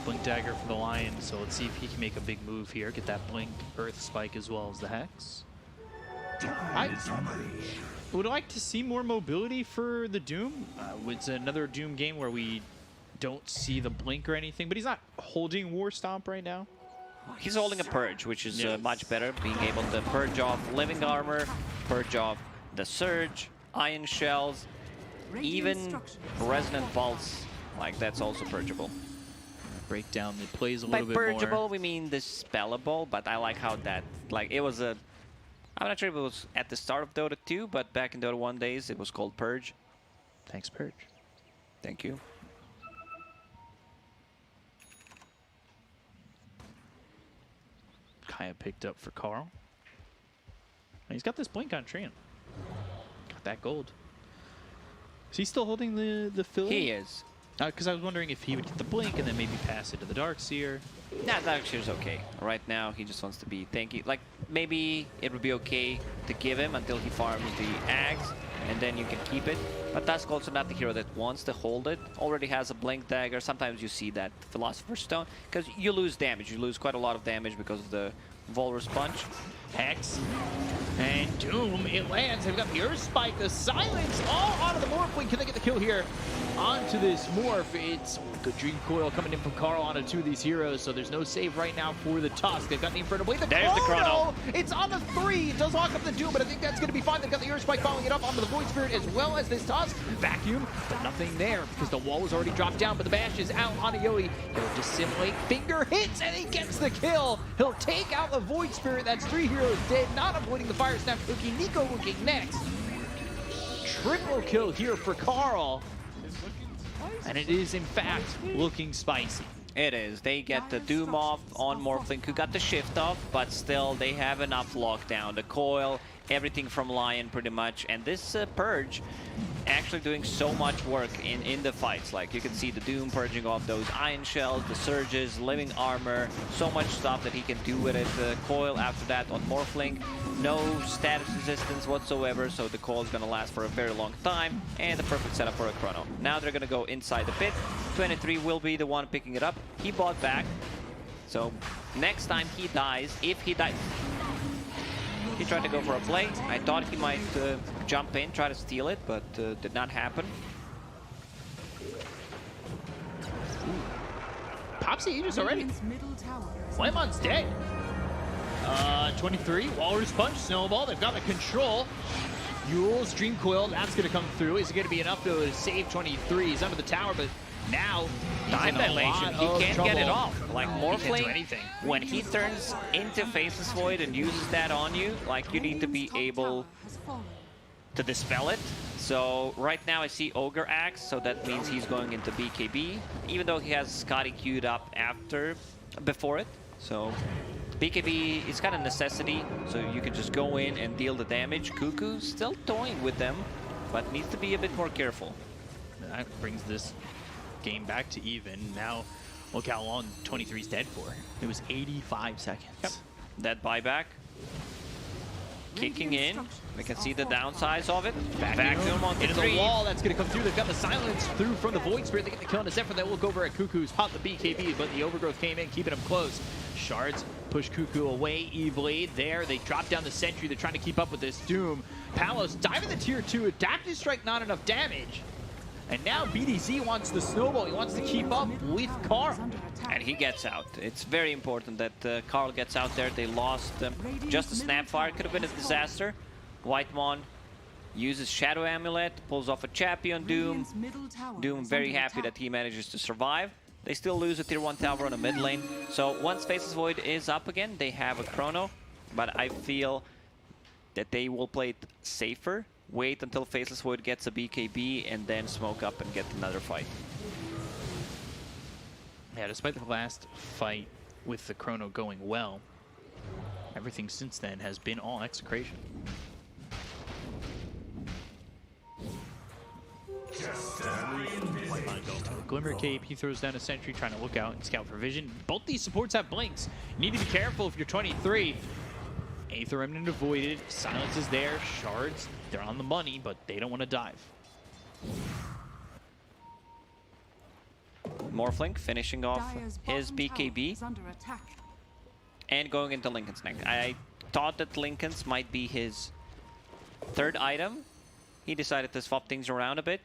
Blink Dagger for the Lion, so let's see if he can make a big move here. Get that Blink Earth Spike as well as the Hex. I would like to see more mobility for the Doom. It's another Doom game where we don't see the Blink or anything, but he's not holding War Stomp right now. He's holding a Purge, which is much better. Being able to purge off Living Armor, purge off the Surge, Iron Shells, even Resonant Pulse. Like, that's also purgeable. Break down the plays a By little bit more. purgeable, we mean dispellable, but I like how that, like, it was a... I'm not sure if it was at the start of Dota 2, but back in Dota 1 days, it was called Purge. Thanks, Purge. Thank you. Kaya picked up for Carl. And he's got this Blink on Treant. Got that gold. Is he still holding the fill? He is. Because I was wondering if he would get the Blink and then maybe pass it to the Darkseer. Nah, Darkseer's okay. Right now, he just wants to be tanky. Like, maybe it would be okay to give him until he farms the Axe, and then you can keep it. But Tusk also not the hero that wants to hold it. Already has a Blink Dagger. Sometimes you see that Philosopher's Stone, because you lose damage. You lose quite a lot of damage because of the Walrus Punch. Hex. And Doom, it lands. They've got the Earth Spike, the Silence, all onto the Morphling. Can they get the kill here onto this Morph? It's good Dream Coil coming in from Carl onto two of these heroes, so there's no save right now for the Tusk. They've got the Inferno Blade. There's the Chrono. It's on the 3. It does lock up the Doom, but I think that's going to be fine. They've got the Earth Spike following it up onto the Void Spirit as well as this Tusk. Vacuum, but nothing there because the wall was already dropped down, but the Bash is out on Yoi. He'll dissimulate. Finger hits, and he gets the kill. He'll take out the Void Spirit. That's 3 heroes dead, not avoiding the Fire Snap Cookie. Nico looking next. Triple kill here for Carl. And it is, in fact, looking spicy. It is. They get the Doom off on Morphling, who got the shift off, but still they have enough lockdown. The coil, everything from Lion pretty much, and this Purge actually doing so much work in the fights. Like, you can see the Doom purging off those Iron Shells, the Surges, Living Armor, so much stuff that he can do with it. The coil after that on Morphling, no status resistance whatsoever, so the coil is going to last for a very long time, and the perfect setup for a Chrono. Now they're going to go inside the pit. 23 will be the one picking it up. He bought back, so next time he dies, if he dies... He tried to go for a play. I thought he might jump in, try to steal it, but did not happen. Popsy Aegis already. Radiant's middle tower is Flamon's dead. 23, Walrus Punch, Snowball, they've got the control. Yule's Dream Coil, that's going to come through. Is it going to be enough to save 23? He's under the tower, but now Time dilation, he can't get it off. Like, He can't do Morphling, anything. when he turns into Faceless Void and uses that on you, like, you need to be Radiant's top able tower has fallen. to dispel it. So right now I see Ogre Axe, so that means he's going into BKB, even though he has Scotty queued up before it. So BKB is kind of necessity, so you can just go in and deal the damage. Cuckoo's still toying with them, but needs to be a bit more careful. That brings this game back to even. Now, look how long 23's dead for. It was 85 seconds. Yep. That buyback. Kicking in. We can see the downsides of it. Vacuum on Into the 3. wall, that's going to come through. They've got the Silence through from the Void Spirit. They get the kill on the Zephyr. They look over at Cuckoo's, pop the BKB, but the Overgrowth came in, keeping him close. Shards push Cuckoo away evilly. There, they drop down the Sentry. They're trying to keep up with this Doom. Palos diving the tier 2. Adaptive Strike, not enough damage. And now BDZ wants the Snowball. He wants to keep up with Carl. And he gets out. It's very important that Carl gets out there. They lost just a Snapfire. Could have been a disaster. Whitemon uses Shadow Amulet, pulls off a Chappy on Doom. Radiant's middle tower Doom is very under happy attack. that he manages to survive. They still lose a tier 1 tower on a mid lane. So once Faceless Void is up again, they have a Chrono. But I feel that they will play it safer. Wait until Faceless Void gets a BKB and then smoke up and get another fight. Yeah, despite the last fight with the Chrono going well, everything since then has been all Execration. Glimmer Cape, he throws down a sentry, trying to look out and scout for vision. Both these supports have blinks. You need to be careful if you're 23. Aether Remnant avoided. Silence is there. Shards, they're on the money, but they don't want to dive. Morphling finishing off his BKB and going into Lincoln's neck. I thought that Lincoln's might be his third item. He decided to swap things around a bit.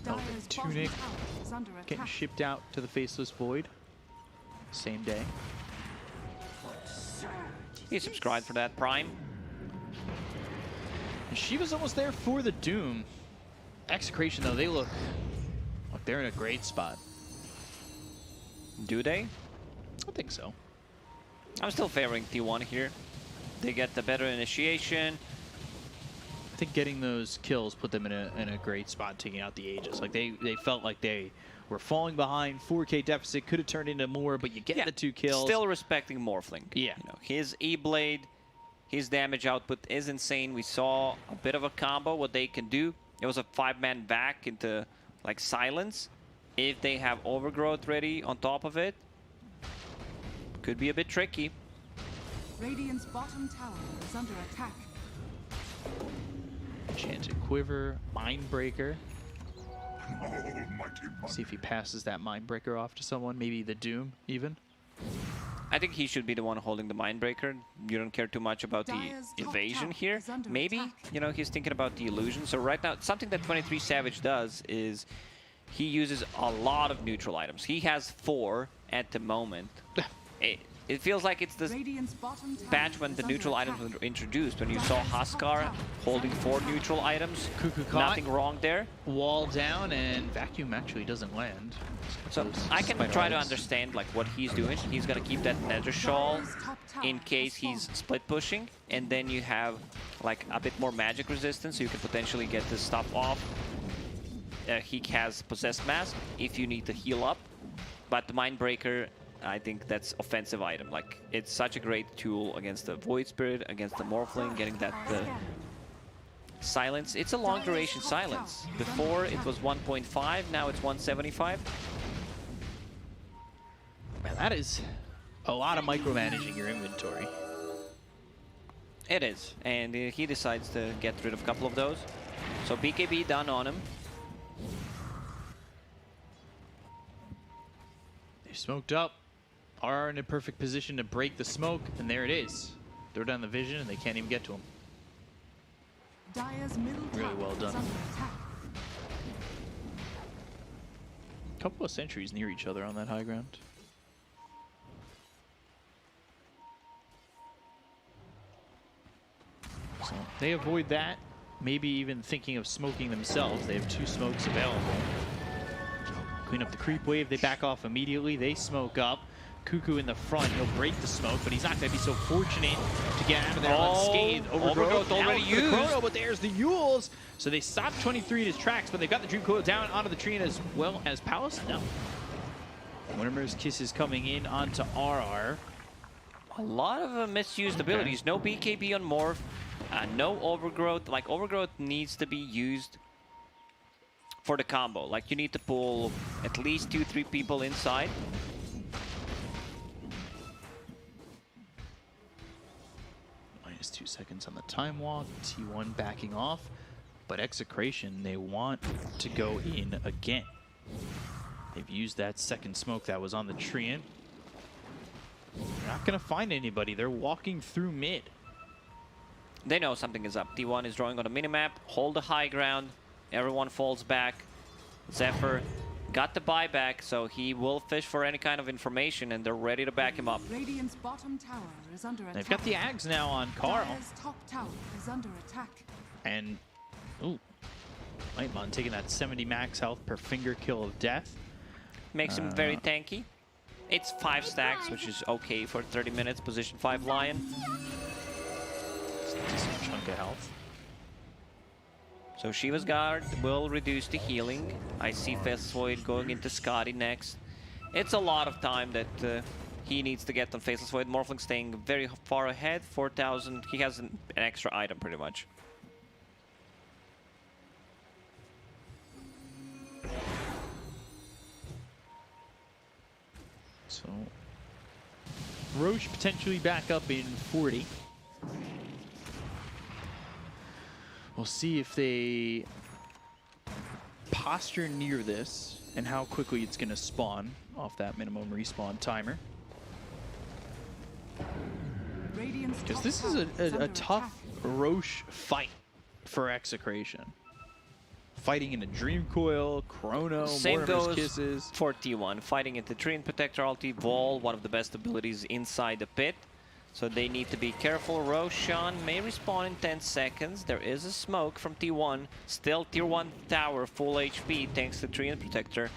Velvet Tunic getting shipped out to the Faceless Void. Same day. He subscribed for that Prime. And she was almost there for the Doom. Execration, though, they look like they're in a great spot. Do they? I think so. I'm still favoring T1 here. They get the better initiation. I think getting those kills put them in a great spot, taking out the Aegis. Like they felt like they were falling behind. 4K deficit could have turned into more, but you get the 2 kills. Still respecting Morphling. Yeah. You know, his E-Blade, his damage output is insane. We saw a bit of a combo, what they can do. It was a 5-man back into like Silence. If they have Overgrowth ready on top of it, could be a bit tricky. Radiant's bottom tower is under attack. Enchanted Quiver, Mindbreaker. See if he passes that Mindbreaker off to someone, maybe the Doom even. I think he should be the one holding the Mindbreaker. You don't care too much about the evasion here. Maybe, you know, he's thinking about the illusion. So right now, something that 23 Savage does is he uses a lot of neutral items. He has 4 at the moment. It feels like it's this batch when the neutral items were introduced, when you saw Huskar holding 4 neutral items. Cuckoo Nothing wrong there. Wall down, and Vacuum actually doesn't land. So I can try to understand like what he's doing. He's gonna keep that Nether Shawl in case he's split pushing, and then you have like a bit more magic resistance, so you can potentially get this stuff off. He has Possessed Mask if you need to heal up, but the Mindbreaker, I think that's offensive item. Like, it's such a great tool against the Void Spirit, against the Morphling, getting that silence. It's a long duration silence. Before it was 1.5, now it's 175. Man, that is a lot of micromanaging your inventory. It is, and he decides to get rid of a couple of those. So BKB done on him. They smoked up. Are in a perfect position to break the smoke, and there it is. Throw down the vision, and they can't even get to him. Dire's middle Really well done. is under attack. Couple of sentries near each other on that high ground. So they avoid that. Maybe even thinking of smoking themselves. They have 2 smokes available. Clean up the creep wave. They back off immediately. They smoke up. Cuckoo in the front, he'll break the smoke, but he's not going to be so fortunate to get out of there unscathed. Overgrowth already used. The Chrono, but there's the Yules. So they stop 23 in his tracks, but they've got the Dream Coil down onto the tree, and as well as Palace. No. Wintermere's Kiss is coming in onto RR. A lot of misused abilities. No BKB on Morph. No Overgrowth. Like, Overgrowth needs to be used for the combo. Like, you need to pull at least 2-3 people inside. Minus 2 seconds on the time walk. T1 backing off. But Execration, they want to go in again. They've used that second smoke that was on the Treant. They're not going to find anybody. They're walking through mid. They know something is up. T1 is drawing on the minimap. Hold the high ground. Everyone falls back. Zephyr got the buyback, so he will fish for any kind of information, and they're ready to back him up. Radiant's bottom tower is under attack. They've got the Ags now on Carl. Dire's top tower is under attack. And, ooh, Nightmon taking that 70 max health per finger kill of death. Makes him very tanky. It's 5 stacks, which is okay for 30 minutes. Position 5 Lion. Decent chunk of health. So Shiva's Guard will reduce the healing. I see Faceless Void going into Scotty next. It's a lot of time that he needs to get on Faceless Void. Morphling staying very far ahead, 4,000. He has an extra item pretty much. So Roche potentially back up in 40. We'll see if they posture near this and how quickly it's going to spawn off that minimum respawn timer. Because this is a tough Roche fight for Execration. Fighting in a Dream Coil, Chrono, Same Mortimer's goes Kisses. for T1. Fighting into Treant Protector ulti, Wall, one of the best abilities inside the pit. So they need to be careful. Roshan may respawn in 10 seconds. There is a smoke from T1. Still Tier 1 tower, full HP thanks to Treant Protector.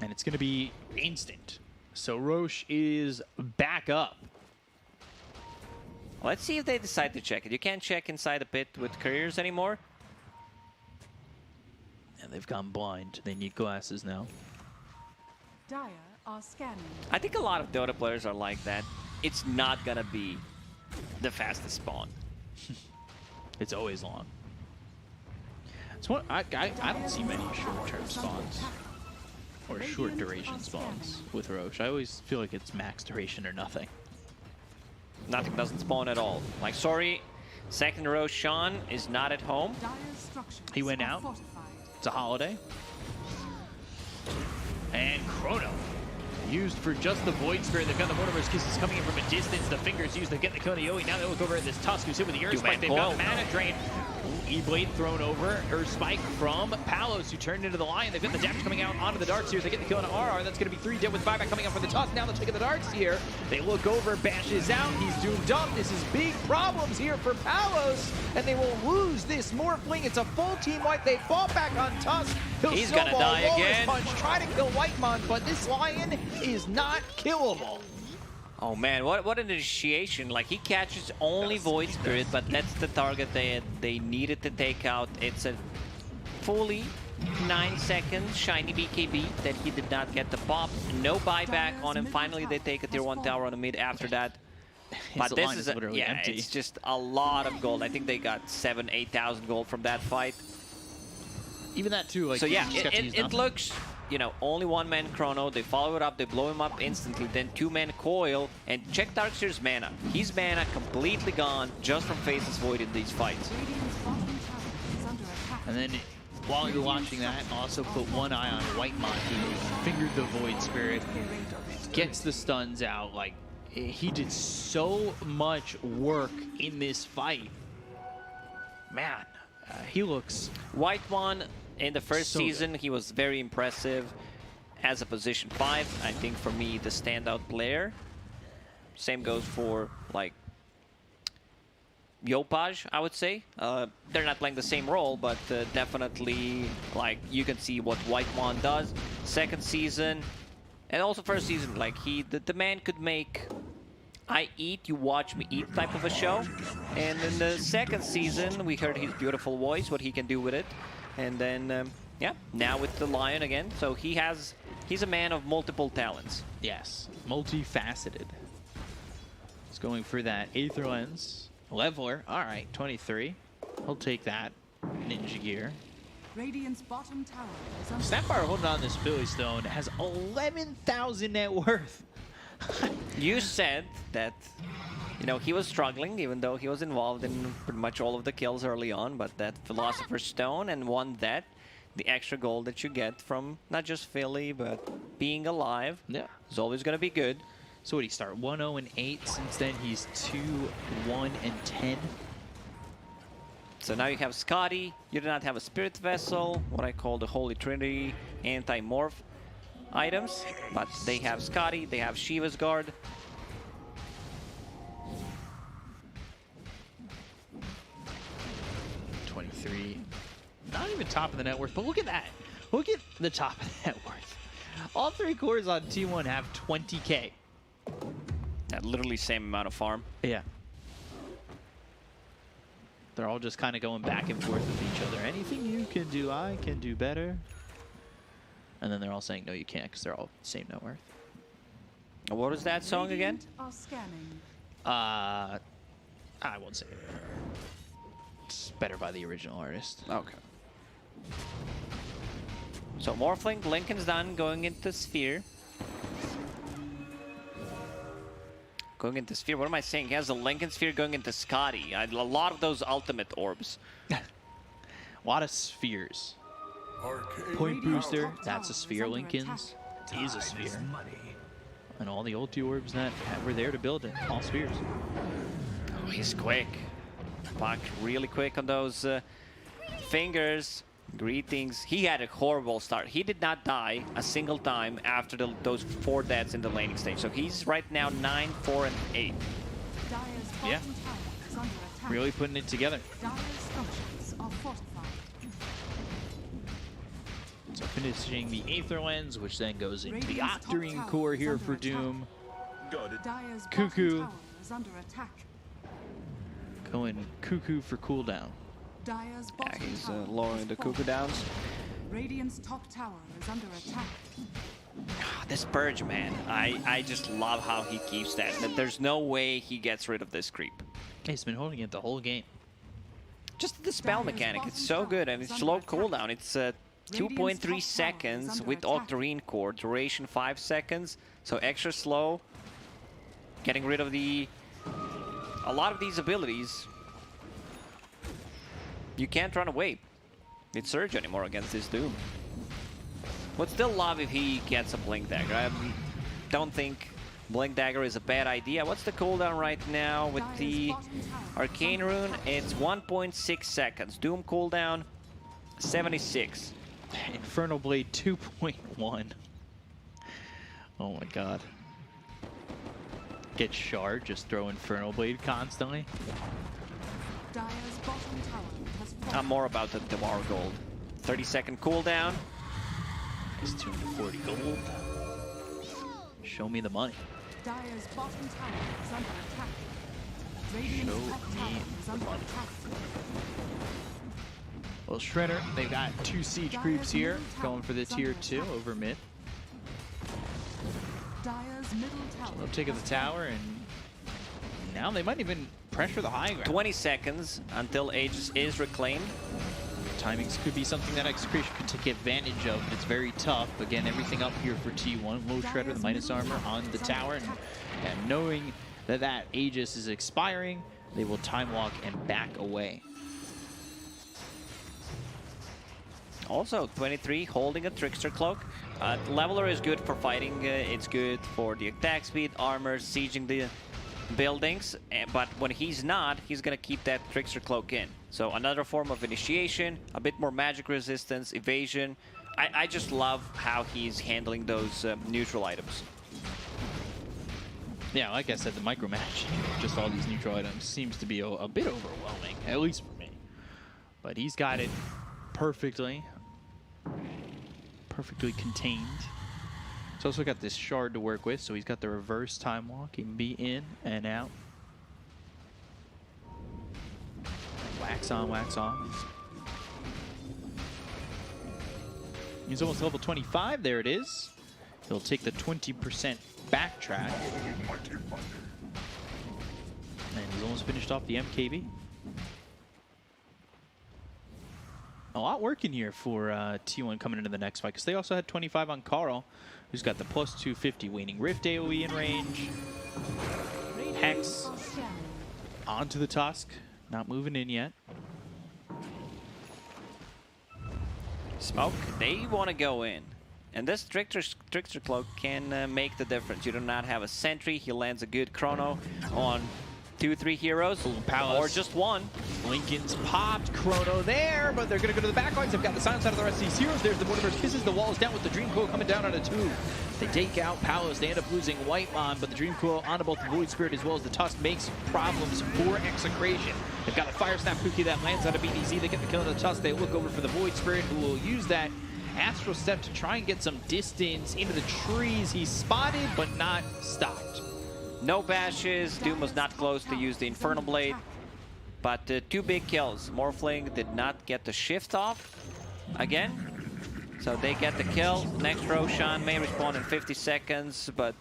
And it's going to be instant. So Roche is back up. Let's see if they decide to check it. You can't check inside the pit with careers anymore. And they've gone blind. They need glasses now. Dire are scanning. I think a lot of Dota players are like that. It's not gonna be the fastest spawn. It's always long. It's one, I don't see many short-term spawns or short duration spawns with Roche. I always feel like it's max duration or nothing. Nothing doesn't spawn at all. Like, sorry, second Roshan is not at home. Dire's structures He went are out. fortified. It's a holiday. And Chrono. Used for just the Void Spirit. They've got the Mortimer's Kisses coming in from a distance. The fingers used to get the Konayoi. Now they look over at this Tusk who's hit with the Earth Spike. They've got Mana Drain. E-Blade thrown over. Earth Spike from Palos, who turned into the Lion. They've got the damage coming out onto the Darts here. They get the kill on RR. That's going to be 3 dead with buyback coming out for the Tusk. Now they're taking the Darts here. They look over. Bash is out. He's doomed up. This is big problems here for Palos. And they will lose this Morphling. It's a full team wipe. They fall back on Tusk. He's gonna die again. Punch, try to kill Whitemon, but this Lion is not killable. Oh man, what an initiation. Like, he catches only Void Spirit, but that's the target they needed to take out. It's a fully 9 seconds shiny BKB that he did not get the pop. No buyback on him. Finally, they take a tier 1 tower on the mid after that. But this is literally empty. It's just a lot of gold. I think they got 7,000-8,000 gold from that fight. Even that too, like, so yeah, you just got to use it nothing. looks, you know, only one-man Chrono. They follow it up, they blow him up instantly. Then two-man Coil, and check Darkseer's mana. His mana completely gone just from Faceless Void in these fights. Radiant's bottom tower is under attack. And then while you're watching that, also put one eye on Whitemon, who fingered the Void Spirit, gets the stuns out. Like, he did so much work in this fight. Man, he looks... Whitemon, in the first So season, he was very impressive as a position 5. I think, for me, the standout player. Same goes for, like, Yopaj, I would say. They're not playing the same role, but definitely, like, you can see what Whitemon does. Second season, and also first season, like, the man could make I eat, you watch me eat type of a show. And in the second season, we heard his beautiful voice, what he can do with it. And then, yeah, now with the Lion again. So he's a man of multiple talents. Yes, multifaceted. He's going for that Aether Lens. Leveler, all right, 23. He'll take that. Ninja Gear. Radiant's bottom tower is under Snapfire holding on this Philly Stone has 11,000 net worth. You said that, you know, he was struggling, even though he was involved in pretty much all of the kills early on, but that Philosopher's Stone and won that, the extra gold that you get from not just Philly, but being alive, Yeah. is always going to be good. So what did he start? 1-0-8. Since then, he's 2-1-10. So now you have Scotty, you do not have a Spirit Vessel, what I call the Holy Trinity anti-morph items, but they have Scotty, they have Shiva's Guard. Not even top of the net worth, but look at that. Look at the top of the net worth. All 3 cores on T1 have 20K. That literally same amount of farm. Yeah. They're all just kind of going back and forth with each other. Anything you can do, I can do better. And then they're all saying, no, you can't, because they're all same net worth. What is that song again? Are scanning. I won't say it. It's better by the original artist. Okay. So Morphling, Lincoln's done, going into Sphere. Going into Sphere, what am I saying? He has a Lincoln Sphere going into Scotty. A lot of those ultimate orbs. A lot of spheres. Point booster, that's a sphere. Lincoln's is a sphere. And all the ulti orbs that were there to build it, all spheres. Oh, he's quick. Puck really quick on those fingers. Greetings. He had a horrible start. He did not die a single time after those 4 deaths in the laning stage. So he's right now 9, 4, and 8. Yeah. Really putting it together. So finishing the Aether Lens, which then goes into the Octarine Core here for Doom. Cuckoo. Going Cuckoo for cooldown. Yeah, he's lowering the Cuckoo downs. Radiant's top tower is under attack. This Purge, man. I just love how he keeps that. There's no way he gets rid of this creep. He's been holding it the whole game. Just the spell mechanic, it's so good, and it's slow cooldown. It's 2.3 seconds with Octarine Core, duration 5 seconds, so extra slow. Getting rid of a lot of these abilities. You can't run away with Surge anymore against this Doom. Would still love if he gets a Blink Dagger. I don't think Blink Dagger is a bad idea. What's the cooldown right now with the Arcane Rune? It's 1.6 seconds. Doom cooldown, 76. Infernal Blade 2.1. Oh my god. Get Shard, just throw Infernal Blade constantly. I'm more about the Damar Gold. 30-second cooldown. It's 240 gold. Show me the money. Dire's bottom tower is under attack. Show Radiant's top tower me is the under money. attack. Well, Shredder, they've got 2 siege creeps here, going for the tier 2 over mid. Dire's middle tower. They'll take the tower, and now they might even pressure the high ground. 20 seconds until Aegis is reclaimed. Timings could be something that Execration could take advantage of, but it's very tough. Again, everything up here for T1. Low Shredder, the minus armor on the tower, and knowing that that Aegis is expiring, they will time walk and back away. Also, 23 holding a Trickster Cloak. Leveler is good for fighting. It's good for the attack speed, armor, sieging the buildings. But when he's not, he's going to keep that Trickster Cloak in. So another form of initiation, a bit more magic resistance, evasion. I just love how he's handling those neutral items. Yeah, like I said, the micromanaging of just all these neutral items seems to be a bit overwhelming, at least for me. But he's got it perfectly contained. He's also got this shard to work with, so he's got the reverse time walk. He can be in and out. Wax on, wax off. He's almost level 25. There it is. He'll take the 20% backtrack. And he's almost finished off the MKB. A lot working here for T1 coming into the next fight, because they also had 25 on Carl, who's got the plus 250 Waning Rift AoE in range. Hex onto the Tusk, not moving in yet. Smoke, they want to go in. And this Trickster Cloak can make the difference. You do not have a sentry. He lands a good chrono on 2-3 heroes, or just one. Lincoln's popped Chrono there, but they're going to go to the back lines. They've got the silence out of the rest of these heroes. There's the Mortimer's Kisses. The wall is down with the Dream Coil coming down on a 2. They take out Palos. They end up losing Whitemon, but the Dream Coil onto both the Void Spirit as well as the Tusk makes problems for Execration. They've got a Fire Snap Kuki that lands on a BDZ. They get the kill on the Tusk. They look over for the Void Spirit, who will use that Astral Step to try and get some distance into the trees. He's spotted, but not stopped. No bashes. Doom was not close to use the Infernal Blade. But 2 big kills. Morphling did not get the shift off again. So they get the kill. Next Roshan may respawn in 50 seconds, but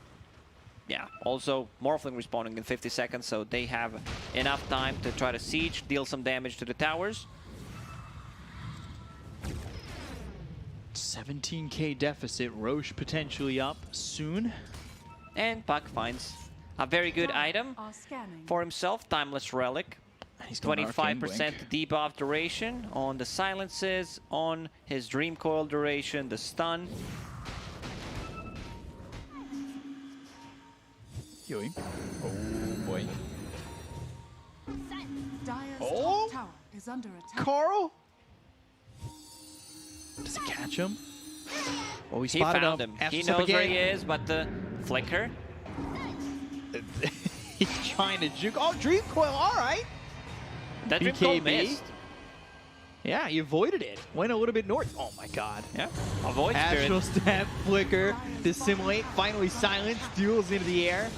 yeah, also Morphling respawning in 50 seconds, so they have enough time to try to siege, deal some damage to the towers. 17k deficit. Roche potentially up soon. And Puck finds a very good item Are scanning. for himself, Timeless Relic. He's going Arcane 25% Blink. debuff duration on the silences, on his Dream Coil duration, the stun. Yui. Oh boy. Dire's Oh! top tower is under attack. Carl? Does he catch him? Oh, he He spotted found him. him. He Ashes up knows where again. he is, but the flicker. He's trying to juke. Oh, Dream Coil, all right. That Dream Coil BKB. missed. Yeah, he avoided it. Went a little bit north. Oh my god. Yeah. Avoid Astral Spirit. Stab, Flicker, Dissimulate, finally Silence, duels into the air.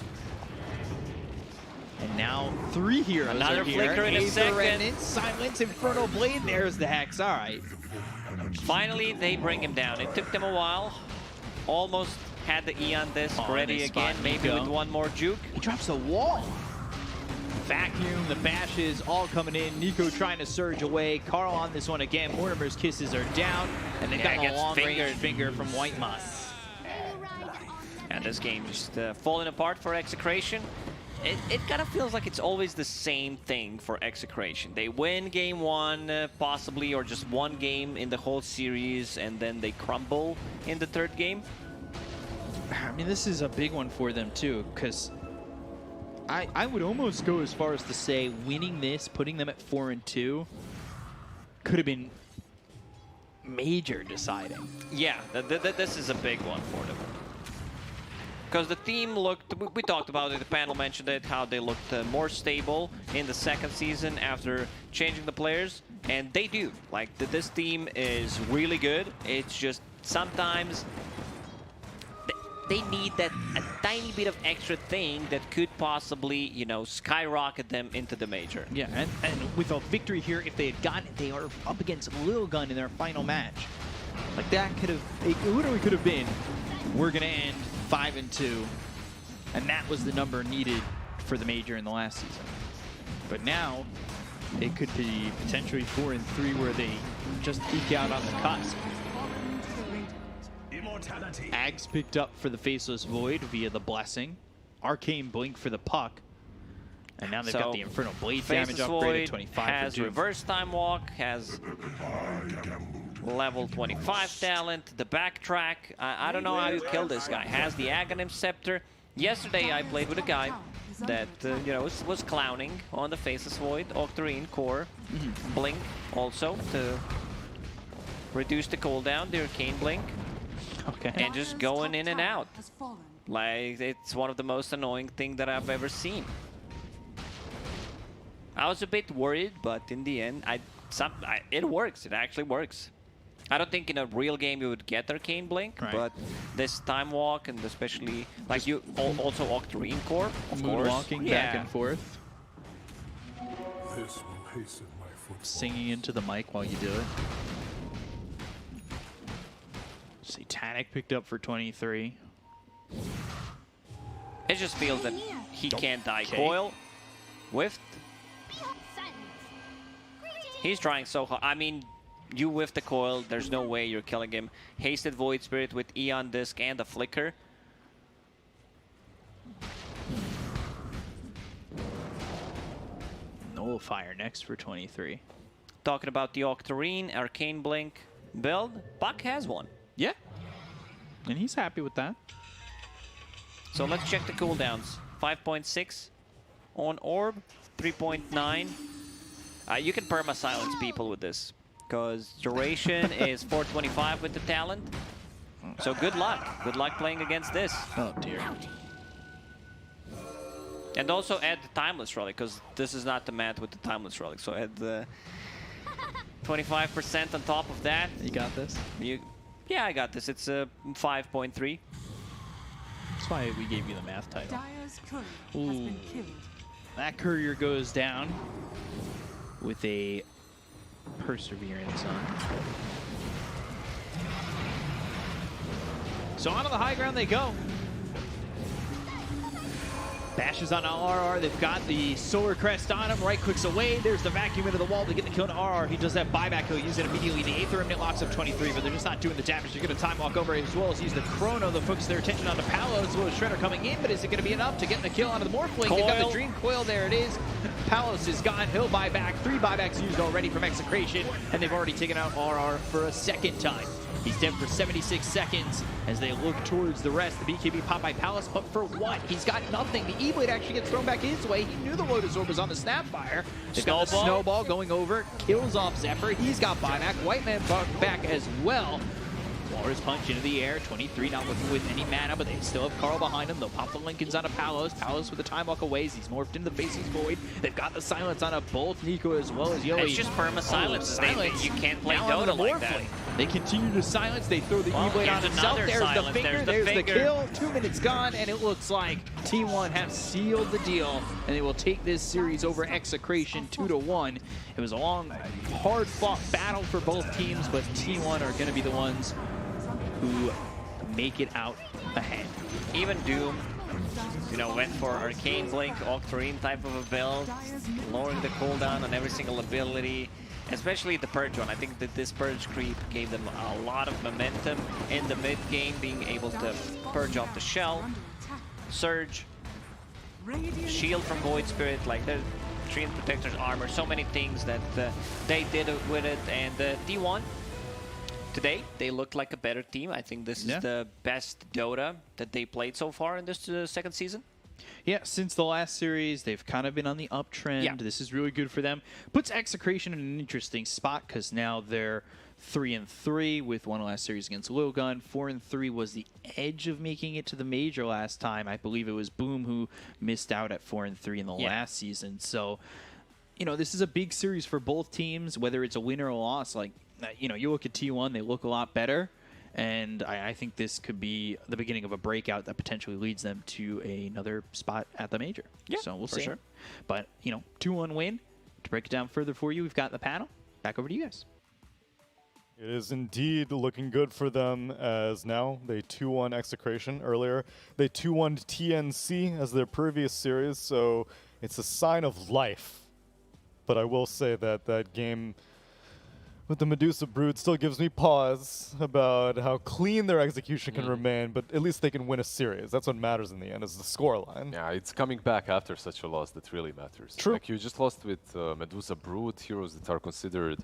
And now 3 heroes Another are here. Flicker in a Aether second. Remnant, Silence, Infernal Blade, there's the Hex. All right. Finally, they bring him down. It took them a while. Almost had the Eon Disc Oh, ready they spot again, maybe Nico. with one more juke. He drops the wall. Vacuum, the bashes all coming in. Nico trying to surge away. Carl on this one again. Mortimer's kisses are down. And they Yeah, got he a gets long-range fingered. finger from White Moss. And this game just falling apart for Execration. It kind of feels like it's always the same thing for Execration. They win game 1, possibly, or just one game in the whole series, and then they crumble in the 3rd game. I mean, this is a big one for them, too, because I would almost go as far as to say winning this, putting them at 4-2, could have been major deciding. Yeah, this is a big one for them. Because the team looked, we talked about it, the panel mentioned it, how they looked more stable in the 2nd season after changing the players. And they do. Like, this team is really good. It's just sometimes they need that a tiny bit of extra thing that could possibly, you know, skyrocket them into the major. Yeah, and with a victory here, if they had gotten it, they are up against Lil Gun in their final match. Like, that could have, it literally could have been, we're going to end 5-2, and that was the number needed for the major in the last season. But now, it could be potentially 4-3 where they just eke out on the cusp. Fallen to the radiant. Ags picked up for the Faceless Void via the Blessing. Arcane Blink for the Puck. And now they've got the Infernal Blade damage Faceless upgraded, Void 25 has for Doom. reverse time walk, has level 25 talent, the backtrack. I don't know how you kill this guy. Has the Aghanim Scepter. Yesterday I played with a guy that you know was clowning on the Faceless Void, Octarine core, Blink also to reduce the cooldown, the Arcane Blink, Okay. and just going in and out. Has fallen. Like, it's one of the most annoying things that I've ever seen. I was a bit worried, but in the end, it works. It actually works. I don't think in a real game you would get Arcane Blink, Right. but this Time Walk, and especially, like, you also Octarine Core, of course. Moonwalking back and forth. This will hasten my footfall. Singing into the mic while you do it. Satanic picked up for 23. It just feels that he can't die. Okay. Coil, whiffed. He's trying so hard. I mean, you whiff the coil, there's no way you're killing him. Hasted Void Spirit with Eon Disc and the Flicker. Nullifier next for 23. Talking about the Octarine, Arcane Blink build, Puck has one. Yeah. And he's happy with that. So let's check the cooldowns. 5.6 on Orb, 3.9. You can perma-silence people with this, because duration is 425 with the talent. So good luck. Good luck playing against this. Oh, dear. And also add the Timeless Relic, because this is not the mat with the Timeless Relic. So add the 25% on top of that. You got this? Yeah, I got this. It's a 5.3. That's why we gave you the math title. Dire's courier has been killed. That courier goes down. with a Perseverance on. So onto the high ground they go. Bashes on RR. They've got the Solar Crest on him. Right clicks away. There's the vacuum into the wall to get the kill on RR. He does that buyback. He'll use it immediately. The Aether Remnant locks up 23, but they're just not doing the damage. They're going to time walk over as well as use the Chrono to focus their attention onto Palos as well as Shredder coming in, but is it going to be enough to get the kill onto the Morphling? They've got the Dream Coil. There it is. Palos is gone. He'll buy back. 3 buybacks used already from Execration, and they've already taken out RR for a second time. He's dead for 76 seconds as they look towards the rest. The BKB popped by Palace, but for what? He's got nothing. The E-Blade actually gets thrown back his way. He knew the Lotus Orb was on the Snapfire. They've got the Snowball going over, kills off Zephyr. He's got buyback. White Man back as well. Walrus Punch into the air. 23 not looking with any mana, but they still have Carl behind him. They'll pop the Lincolns onto Palos. Palos with the time walk away as he's morphed into the Faceless Void. They've got the silence on both Nico as well as Yoey. It's just perma silence. You can't play Now Dota like that. They continue to silence. They throw the E-Blade on here's himself. another There's the silence. finger. There's the There's the finger. kill. 2 minutes gone, and it looks like T1 have sealed the deal, and they will take this series over Execration 2-1. It was a long, hard-fought battle for both teams, but T1 are going to be the ones who make it out ahead. Even Doom, went for Arcane Blink, Octarine type of a build, lowering the cooldown on every single ability, especially the Purge one. I think that this Purge creep gave them a lot of momentum in the mid game, being able to purge off the Shell, Surge, Shield from Void Spirit, like the Treant Protector's armor, so many things that they did with it, and T1 today, they look like a better team. I think this is the best Dota that they played so far in this second season. Yeah, since the last series, they've kind of been on the uptrend. Yeah. This is really good for them. Puts Execration in an interesting spot because now they're 3-3 with one last series against Lilgun. 4-3 was the edge of making it to the major last time. I believe it was Boom who missed out at 4-3 in the last season. So, this is a big series for both teams, whether it's a win or a loss. Like, you look at T1, they look a lot better. And I think this could be the beginning of a breakout that potentially leads them to another spot at the major. Yeah, so we'll for see. sure. But, 2-1 win. To break it down further for you, we've got the panel. Back over to you guys. It is indeed looking good for them, as now they 2-1 Execration earlier. They 2-1 TNC as their previous series, so it's a sign of life. But I will say that that game with the Medusa Brood still gives me pause about how clean their execution can remain, but at least they can win a series. That's what matters in the end, is the scoreline. Yeah, it's coming back after such a loss that really matters. True. Like, you just lost with Medusa Brood, heroes that are considered